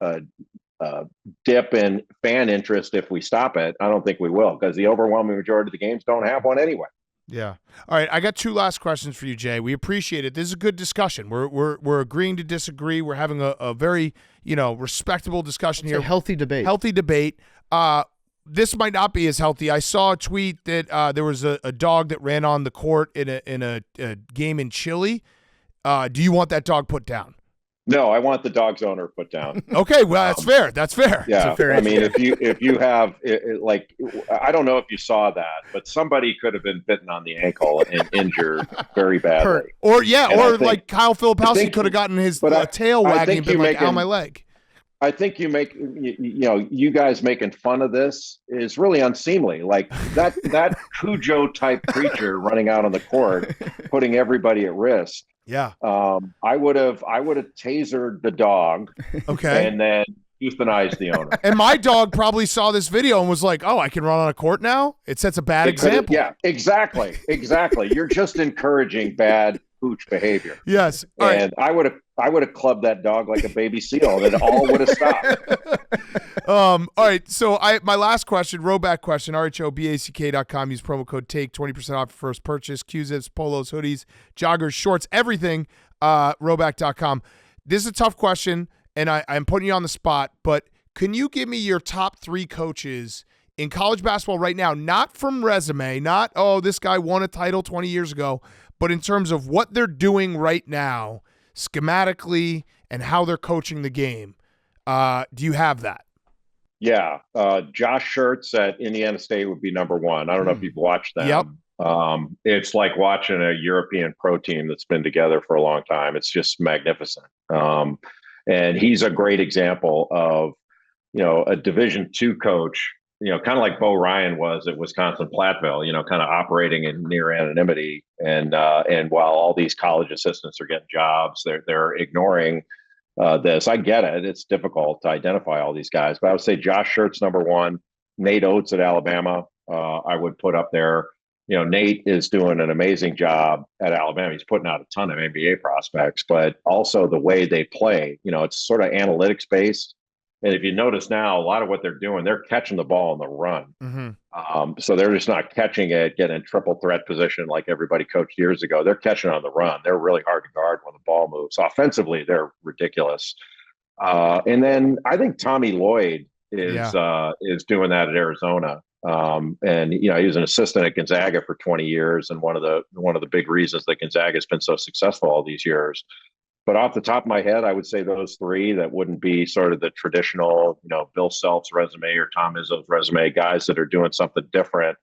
dip in fan interest if we stop it, I don't think we will because the overwhelming majority of the games don't have one anyway. Yeah. All right. I got two last questions for you, Jay. We appreciate it. This is a good discussion. We're agreeing to disagree. We're having a very respectable discussion It's here. a healthy debate. Healthy debate. This might not be as healthy. I saw a tweet that there was a dog that ran on the court in a game in Chile. Do you want that dog put down? No, I want the dog's owner put down. Okay, well that's fair. That's fair. Yeah, fair I mean, if you have like, I don't know if you saw that, but somebody could have been bitten on the ankle and injured very badly. Hurt. Or think- Kyle Filipowski think- could have gotten his but tail I wagging think and been you like, making- ow, my leg. I think you guys making fun of this is really unseemly. Like that Cujo type creature running out on the court, putting everybody at risk. Yeah. I would have tasered the dog, Okay. and then euthanized the owner. And my dog probably saw this video and was like, "Oh, I can run on a court now." It sets a bad example. Yeah, exactly. You're just encouraging bad pooch behavior. Yes. All right. And I would have clubbed that dog like a baby seal, and it all would have stopped. All right. So my last question, rowback question, rhoback.com. Use promo code TAKE, 20% off your first purchase. Q-zips, polos, hoodies, joggers, shorts, everything. Rowback.com. This is a tough question, and I'm putting you on the spot, but can you give me your top 3 coaches in college basketball right now, not from resume, not, this guy won a title 20 years ago, but in terms of what they're doing right now, schematically, and how they're coaching the game? Do you have that? Yeah. Josh Schertz at Indiana State would be number 1. I don't know if you've watched them. Yep. It's like watching a European pro team that's been together for a long time. It's just magnificent. And he's a great example of, a Division II coach, kind of like Bo Ryan was at Wisconsin Platteville, kind of operating in near anonymity. And while all these college assistants are getting jobs, they're ignoring this. I get it. It's difficult to identify all these guys, but I would say Josh Schertz, number 1, Nate Oates at Alabama. I would put up there. Nate is doing an amazing job at Alabama. He's putting out a ton of NBA prospects, but also the way they play, it's sort of analytics based. And if you notice now, a lot of what they're doing, they're catching the ball on the run. Mm-hmm. So they're just not catching it, getting in triple threat position like everybody coached years ago. They're catching on the run. They're really hard to guard when the ball moves. Offensively, they're ridiculous. And then I think Tommy Lloyd is Yeah. doing that at Arizona. And he was an assistant at Gonzaga for 20 years, and one of the big reasons that Gonzaga has been so successful all these years. But off the top of my head, I would say those three that wouldn't be sort of the traditional, Bill Self's resume or Tom Izzo's resume, guys that are doing something different,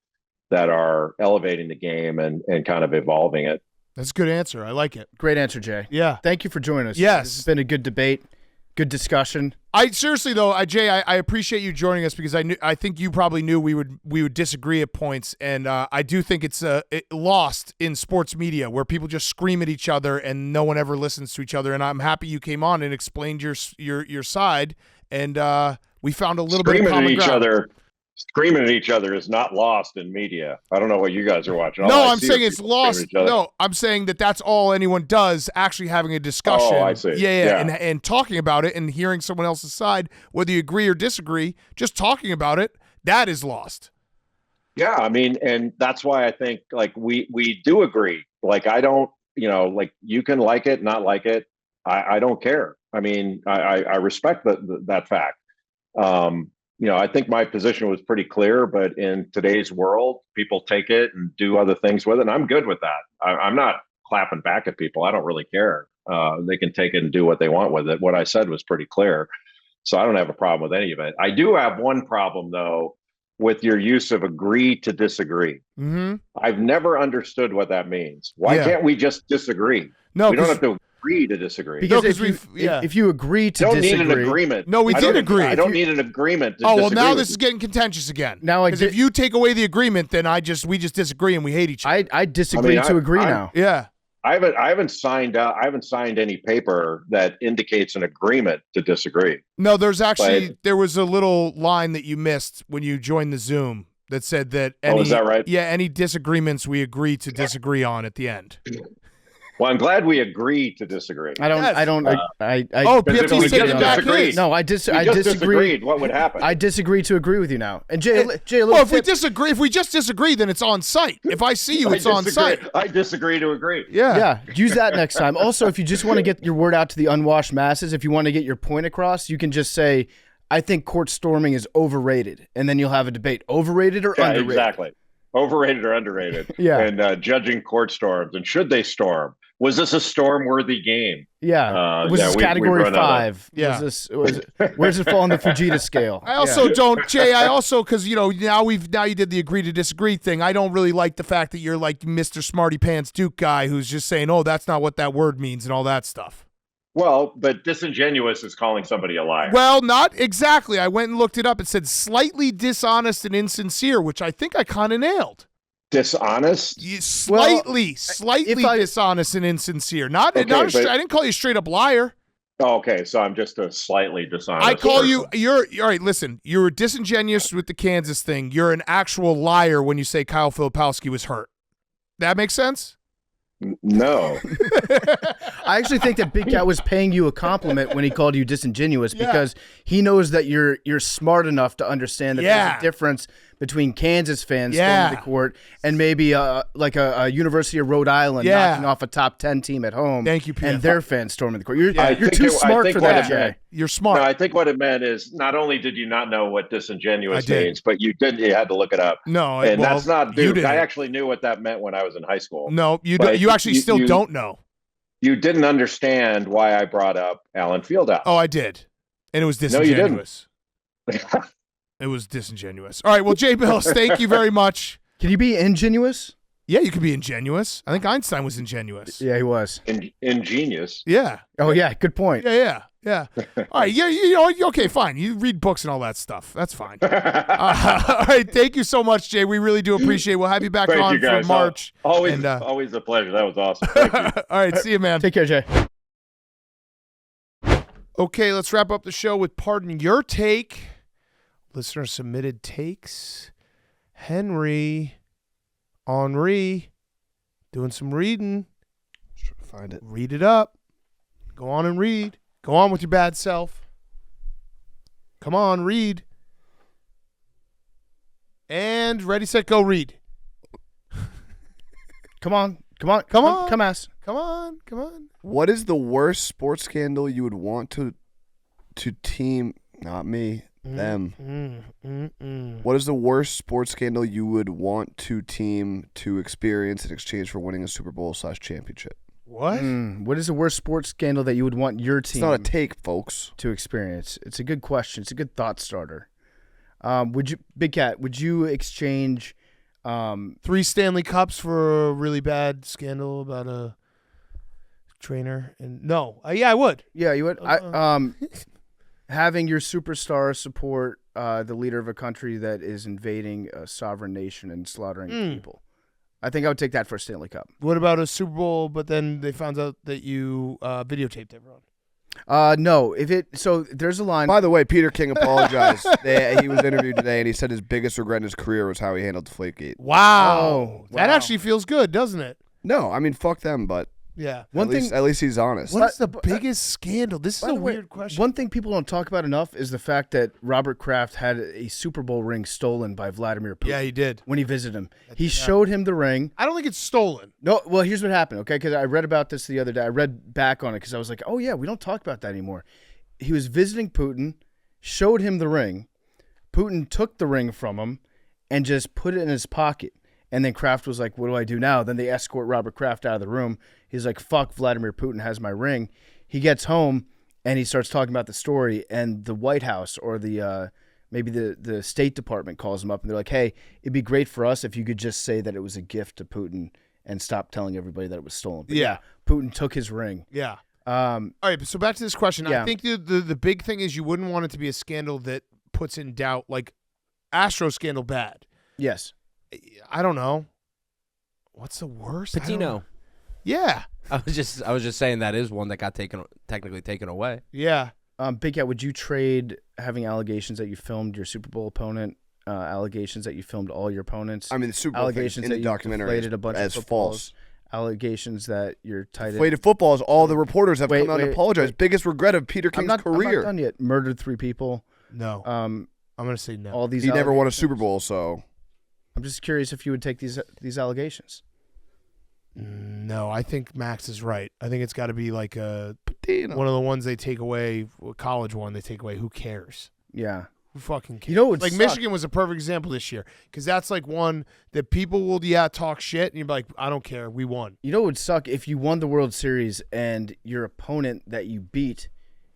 that are elevating the game and kind of evolving it. That's a good answer. I like it. Great answer, Jay. Yeah. Thank you for joining us. Yes. This has been a good debate, good discussion. I seriously though, Jay, I appreciate you joining us because I think you probably knew we would disagree at points, and I do think it's lost in sports media where people just scream at each other and no one ever listens to each other. And I'm happy you came on and explained your side, and we found a little bit of common ground. Screaming at each other is not lost in media. I don't know what you guys are watching. No, I'm saying it's lost. No, I'm saying that's all anyone does, actually having a discussion. Oh, I see. Yeah. And talking about it and hearing someone else's side, whether you agree or disagree, just talking about it, that is lost. Yeah, I mean, and that's why I think we do agree. I don't, you can like it, not like it. I don't care. I mean, I respect that fact. I think my position was pretty clear, but in today's world, people take it and do other things with it, and I'm good with that. I'm not clapping back at people. I don't really care. They can take it and do what they want with it. What I said was pretty clear, so I don't have a problem with any of it. I do have one problem, though, with your use of agree to disagree. Mm-hmm. I've never understood what that means. Why can't we just disagree? No, we don't have to agree to disagree. Because if you agree to don't disagree, need an agreement. No, we did agree. I don't need an agreement. To well, now this is getting contentious again. Now, because if you take away the agreement, then we just disagree and we hate each other. I disagree to agree now. Yeah. I haven't signed any paper that indicates an agreement to disagree. No, there was a little line that you missed when you joined the Zoom that said that is that right? Yeah, any disagreements we agree to disagree on at the end. Well, I'm glad we agree to disagree. PFT said it back his. No, I disagree. What would happen? I disagree to agree with you now. And Jay, if we just disagree, then it's on site. If I see you, it's on site. I disagree to agree. Yeah. Use that next time. Also, if you just want to get your word out to the unwashed masses, if you want to get your point across, you can just say, I think court storming is overrated. And then you'll have a debate. Overrated or underrated? Exactly. Overrated or underrated. Yeah. And judging court storms. And should they storm? Was this a storm-worthy game? Yeah. Was this category 5? Yeah. Where does it fall on the Fujita scale? I also don't, Jay. Because now you did the agree to disagree thing. I don't really like the fact that you're like Mr. Smarty Pants Duke guy who's just saying, "Oh, that's not what that word means" and all that stuff. Well, but disingenuous is calling somebody a liar. Well, not exactly. I went and looked it up. It said slightly dishonest and insincere, which I think I kind of nailed. Dishonest? Slightly dishonest and insincere. I didn't call you a straight up liar. Oh, okay, so I'm just a slightly dishonest. I call person. you're all right. Listen, you were disingenuous with the Kansas thing. You're an actual liar when you say Kyle Filipowski was hurt. That makes sense? No. I actually think that Big Cat was paying you a compliment when he called you disingenuous because he knows that you're smart enough to understand that there's a difference between Kansas fans storming the court and maybe a University of Rhode Island knocking off a top 10 team at home. Thank you, PF. And their fans storming the court. You're too smart for that, Jay. You're smart. No, I think what it meant is not only did you not know what disingenuous means, but you had to look it up. No, that's not Duke. I actually knew what that meant when I was in high school. No, you actually still don't know. You didn't understand why I brought up Alan Fieldhouse. Oh, I did. And it was disingenuous. No, you didn't. It was disingenuous. All right, well, Jay Bilas, thank you very much. Can you be ingenuous? Yeah, you could be ingenuous. I think Einstein was ingenuous. Yeah, he was. Ingenious. Yeah. Oh, yeah, good point. Yeah. All right, okay, fine. You read books and all that stuff. That's fine. All right, thank you so much, Jay. We really do appreciate it. We'll have you back on for March. Always a pleasure. That was awesome. Thank you. All right, see you, man. Take care, Jay. Okay, let's wrap up the show with Pardon Your Take. Listener submitted takes. Henry, doing some reading. Let's try to find it. Read it up. Go on and read. Go on with your bad self. Come on, read. And ready, set, go, read. Come on. Come on. Ass. Come on. What is the worst sports scandal you would want to to team, not me, them. What is the worst sports scandal you would want to team to experience in exchange for winning a Super Bowl/championship? What? What is the worst sports scandal that you would want your team It's not a take, folks. to experience? It's a good question. It's a good thought starter. Would you, Big Cat? Would you exchange? 3 Stanley Cups for a really bad scandal about a trainer? And no, yeah, I would. Yeah, you would. Having your superstar support the leader of a country that is invading a sovereign nation and slaughtering people. I think I would take that for a Stanley Cup. What about a Super Bowl? But then they found out that you videotaped everyone. No. So there's a line. By the way, Peter King apologized. He was interviewed today, and he said his biggest regret in his career was how he handled Deflategate. Wow. That wow. actually feels good, doesn't it? No, I mean, fuck them, but Yeah. at least he's honest. What is the biggest scandal? This is By a the way, weird question. One thing people don't talk about enough is the fact that Robert Kraft had a Super Bowl ring stolen by Vladimir Putin. Yeah, he did. When he visited him. He showed him the ring. I don't think it's stolen. No, well, here's what happened, okay? Because I read about this the other day. I read back on it because I was like, oh, yeah, we don't talk about that anymore. He was visiting Putin, showed him the ring. Putin took the ring from him and just put it in his pocket. And then Kraft was like, what do I do now? Then they escort Robert Kraft out of the room. He's like, fuck, Vladimir Putin has my ring. He gets home and he starts talking about the story. And the White House or maybe the State Department calls him up. And they're like, hey, it'd be great for us if you could just say that it was a gift to Putin and stop telling everybody that it was stolen. But Yeah. Putin took his ring. Yeah. All right, so back to this question. Yeah. I think the big thing is you wouldn't want it to be a scandal that puts in doubt, like Astro scandal bad. Yes. I don't know. What's the worst? I don't know. Patino. Yeah. I was just saying that is one that got technically taken away. Yeah. Big Cat, would you trade having allegations that you filmed your Super Bowl opponent, allegations that you filmed all your opponents? I mean, the Super Bowl thing allegations in that the you documentary deflated a bunch as of footballs, false. allegations that you're tight end. Deflated footballs. All the reporters have Wait, come out and wait, apologized. wait. Biggest regret of Peter I'm King's not career. done yet. Murdered 3 people. No. Um, I'm going to say no. all these. He never won a allegations. Super Bowl, so I'm just curious if you would take these allegations. No, I think Max is right. I think it's got to be like one Patino. of the ones they take away, a college one they take away. Who cares? Yeah. Who fucking cares? You know what would like suck? Michigan was a perfect example this year because that's like one that people will talk shit and you're like, I don't care, we won. You know what would suck if you won the World Series and your opponent that you beat,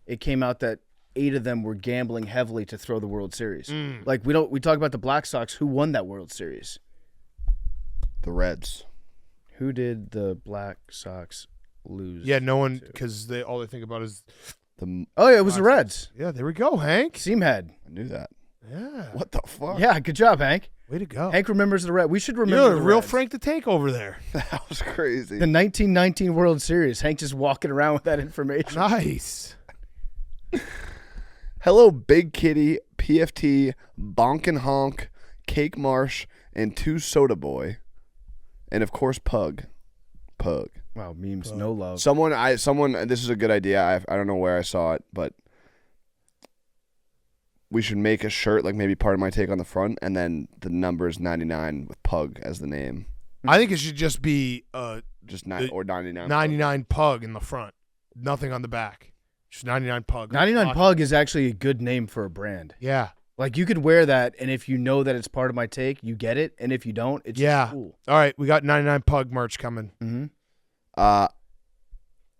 it came out that 8 of them were gambling heavily to throw the World Series. Like we talk about the Black Sox. Who won that World Series? The Reds. Who did the Black Sox lose? Yeah, no one because all they think about is Oh yeah, it was the Reds. yeah. There we go, Hank. Seamhead. I knew that. Yeah, What the fuck? Yeah, good job, Hank. way to go. Hank remembers the Reds. We should remember You're the a real Reds. Frank the Tank over there. That was crazy. The 1919 World Series. Hank just walking around with that information. Nice. Hello, Big Kitty, PFT, Bonk and Honk, Cake Marsh, and 2 Soda Boy. And of course, Pug. Wow, memes, no love. Someone, this is a good idea. I don't know where I saw it, but we should make a shirt, like maybe part of my take on the front, and then the number is 99 with Pug as the name. I think it should just be Just 99. 99 Pug in the front, nothing on the back. Just 99 Pug. 99 Pug is actually a good name for a brand. Yeah. Like you could wear that, and if you know that it's part of my take, you get it. And if you don't, it's Yeah. just cool. All right, we got 99 Pug merch coming. Mm-hmm.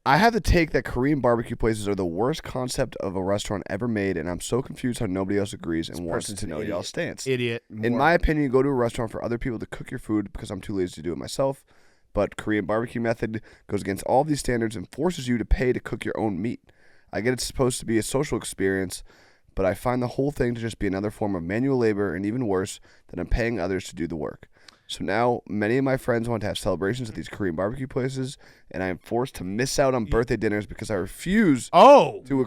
I have the take that Korean barbecue places are the worst concept of a restaurant ever made, and I'm so confused how nobody else agrees and wants person's to an know idiot. y'all's stance. Idiot. In my opinion, you go to a restaurant for other people to cook your food because I'm too lazy to do it myself. But Korean barbecue method goes against all these standards and forces you to pay to cook your own meat. I get it's supposed to be a social experience, but I find the whole thing to just be another form of manual labor, and even worse, that I'm paying others to do the work. So now many of my friends want to have celebrations at these Korean barbecue places, and I am forced to miss out on birthday dinners because I refuse to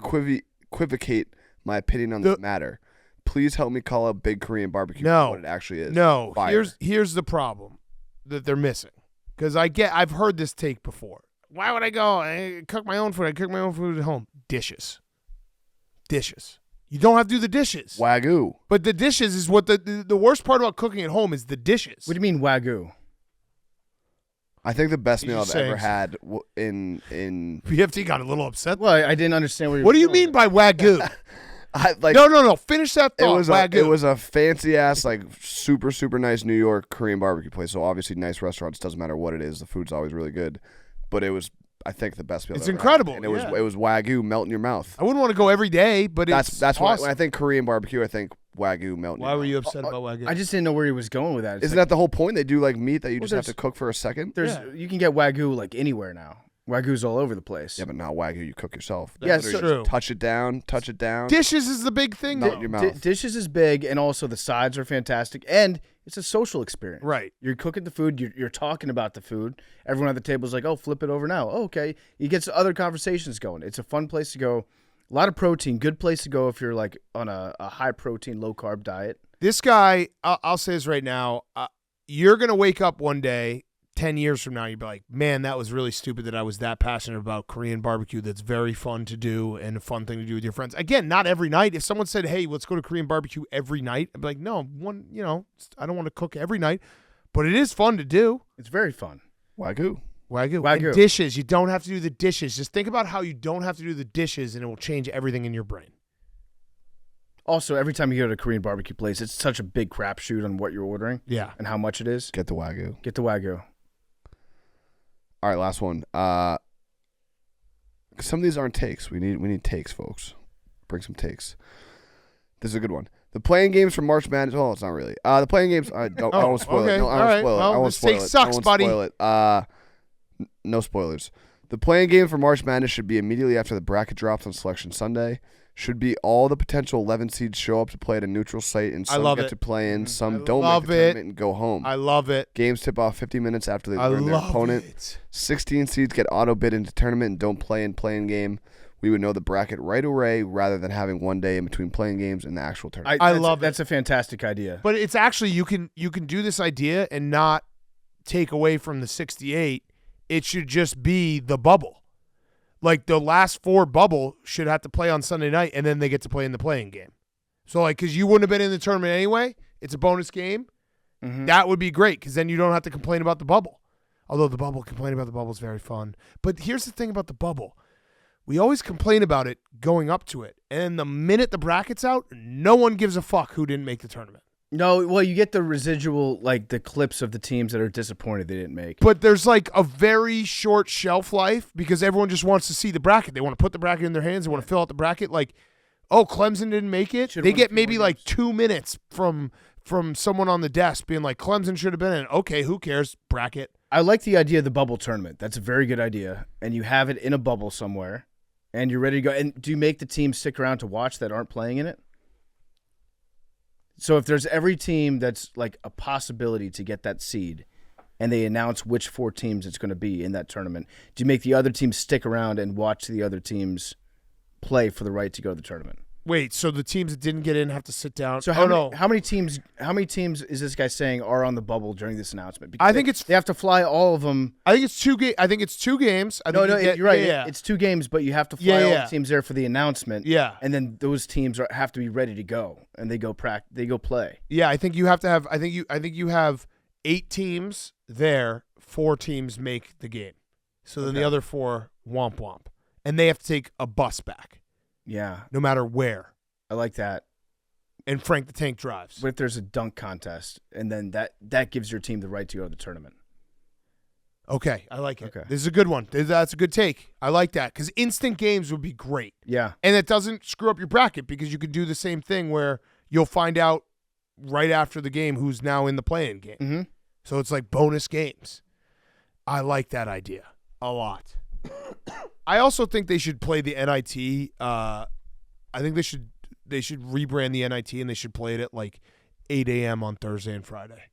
equivocate my opinion on this matter. Please help me call out Big Korean Barbecue for what it actually is. No, Fire. here's the problem that they're missing. Because I've heard this take before. Why would I go? I cook my own food. I cook my own food at home. Dishes. You don't have to do the dishes. Wagyu. But the dishes is what the worst part about cooking at home is the dishes. What do you mean Wagyu? I think the best He's meal I've just ever saying- had in BFT got a little upset. Well, I didn't understand where. What do you mean by Wagyu? like No. Finish that it thought. was Wagyu. it was a fancy ass like super nice New York Korean barbecue place. So obviously nice restaurants, doesn't matter what it is, the food's always really good. But it was I think the best meal. It's I've ever incredible, had. And yeah. it was Wagyu melt in your mouth. I wouldn't want to go every day, but That's awesome. why when I think Korean barbecue, I think Wagyu melt. Why were you upset about Wagyu? I just didn't know where he was going with that. It's Isn't like, that the whole point? They do like meat that you just have there's- to cook for a second. there's Yeah. you can get Wagyu like anywhere now. Wagyu's all over the place. Yeah, but not Wagyu. You cook yourself. Yeah, Literally so- just True. touch it down. Dishes is the big thing, Melt though. in your mouth. Dishes is big, and also the sides are fantastic, and it's a social experience. Right. You're cooking the food. You're talking about the food. Everyone at the table is like, "Oh, flip it over now." Oh, okay. You get other conversations going. It's a fun place to go. A lot of protein. Good place to go if you're like on a high protein, low carb diet. This guy, I'll say this right now, you're going to wake up one day, 10 years from now, you'll be like, man, that was really stupid that I was that passionate about Korean barbecue. That's very fun to do and a fun thing to do with your friends. Again, not every night. If someone said, hey, let's go to Korean barbecue every night, I'd be like, no, I don't want to cook every night, but it is fun to do. It's very fun. Wagyu. Wagyu. Wagyu. And dishes. You don't have to do the dishes. Just think about how you don't have to do the dishes and it will change everything in your brain. Also, every time you go to a Korean barbecue place, it's such a big crapshoot on what you're ordering Yeah. and how much it is. Get the Wagyu. Get the Wagyu. All right, last one. Some of these aren't takes. We need takes, folks. Bring some takes. This is a good one. The playing games for March Madness. Oh, it's not really. The playing games. I won't spoil okay. it. No, I All won't right. spoil it. Well, I won't this spoil take it. sucks, I won't buddy. Spoil it. No spoilers. The playing game for March Madness should be immediately after the bracket drops on Selection Sunday. Should be all the potential 11 seeds show up to play at a neutral site, and some love get it. to play in, some I don't love make the it. tournament and go home. I love it. Games tip off 50 minutes after they I learn their love opponent. it. 16 seeds get auto bid into tournament and don't play in playing game. We would know the bracket right away rather than having one day in between playing games and the actual tournament. I love it. That's a fantastic idea. But it's actually you can do this idea and not take away from the 68. It should just be the bubble. Like the last 4 bubble should have to play on Sunday night, and then they get to play in the playing game. So like, because you wouldn't have been in the tournament anyway, it's a bonus game. Mhm. That would be great because then you don't have to complain about the bubble. Although complaining about the bubble is very fun. But here's the thing about the bubble. We always complain about it going up to it. And the minute the bracket's out, no one gives a fuck who didn't make the tournament. No, well, you get the residual, like the clips of the teams that are disappointed they didn't make. But there's like a very short shelf life because everyone just wants to see the bracket. They want to put the bracket in their hands. They want to fill out the bracket. Like, oh, Clemson didn't make it. Should've They won a get few maybe more like games. 2 minutes from someone on the desk being like, Clemson should have been in. Okay, who cares? Bracket. I like the idea of the bubble tournament. That's a very good idea. And you have it in a bubble somewhere, and you're ready to go. And do you make the teams stick around to watch that aren't playing in it? So if there's every team that's like a possibility to get that seed, and they announce which 4 teams it's going to be in that tournament, do you make the other teams stick around and watch the other teams play for the right to go to the tournament? Wait, so the teams that didn't get in have to sit down? So how many teams is this guy saying are on the bubble during this announcement? Because I think they have to fly all of them. I think it's 2 games. I think it's 2 games. I think You're right. Yeah. It's 2 games, but you have to fly all Yeah. the teams there for the announcement. Yeah. and then those teams have to be ready to go, and they go play. Yeah, I think you have to have. I think you have 8 teams there. 4 teams make the game, so then the other 4 womp, and they have to take a bus back, Yeah, no matter where. I like that. And Frank the Tank drives. What if there's a dunk contest, and then that gives your team the right to go to the tournament? Okay, I like it. Okay. This is a good one. That's a good take. I like that because instant games would be great, Yeah, and it doesn't screw up your bracket because you can do the same thing where you'll find out right after the game who's now in the play-in game. mm-hmm. So it's like bonus games. I like that idea a lot. I also think they should play the NIT. I think they should rebrand the NIT and they should play it at like 8 a.m. on Thursday and Friday.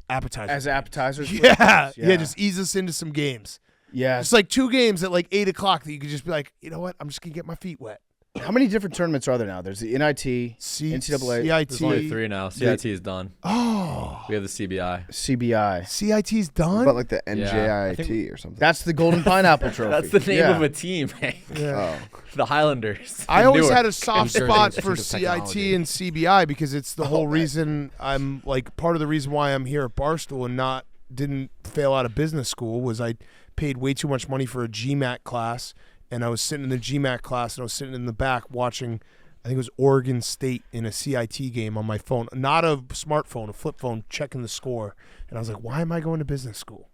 Appetizers. as appetizers. Yeah. Just ease us into some games. Yeah. It's like 2 games at like 8 o'clock that you could just be like, you know what? I'm just going to get my feet wet. How many different tournaments are there now? There's the NIT, NCAA, CIT. There's only 3 now. CIT is done. Oh. We have the CBI. CBI. CIT's What done? about like the Yeah, NJIT I think- or something? That's the Golden Pineapple Trophy. That's the name Yeah. of a team, Hank. Yeah. Oh. The Highlanders. I in always Newark. had a soft New Jersey spot Institute for of CIT Technology. and CBI because it's the whole reason I'm like part of the reason why I'm here at Barstool and not didn't fail out of business school was I paid way too much money for a GMAT class, and I was sitting in the GMAT class, and I was sitting in the back watching, I think it was Oregon State in a CIT game on my phone, not a smartphone, a flip phone, checking the score. And I was like, why am I going to business school?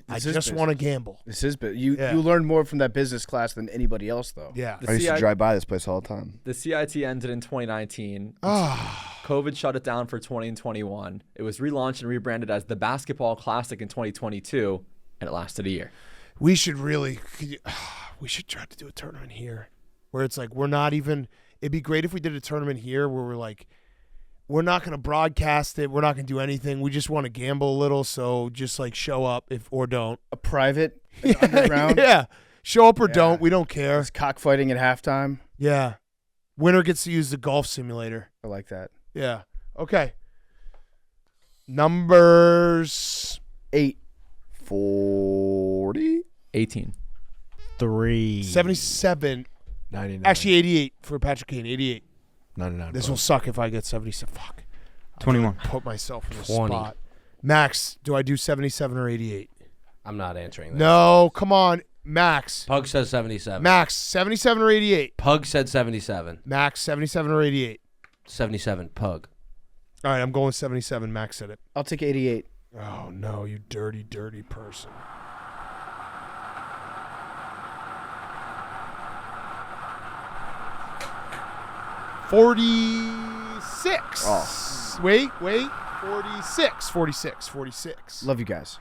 I just want to gamble. This is you learned more from that business class than anybody else, though. Yeah. I used to drive by this place all the time. The CIT ended in 2019. COVID shut it down for 20 and 21. It was relaunched and rebranded as the Basketball Classic in 2022, and it lasted a year. We should try to do a tournament here where it's like we're not even – it'd be great if we did a tournament here where we're like – we're not going to broadcast it. We're not going to do anything. We just want to gamble a little, so just like show up or don't. A private underground. Yeah. Show up or don't. We don't care. It's cockfighting at halftime. Yeah. Winner gets to use the golf simulator. I like that. Yeah. Okay. Numbers 8. 40. 18. 3. 77. 99. Actually, 88 for Patrick Kane. 88. 99. This will suck if I get 77. Fuck. 21. Put myself in a 20. spot. Max, do I do 77 or 88? I'm not answering that. No, come on. Max. Pug says 77. Max, 77 or 88? Pug said 77. Max, 77 or 88? 77. Pug. All right, I'm going 77. Max said it. I'll take 88. Oh, no, you dirty, dirty person. $46. Oh. Wait. 46. Love you guys.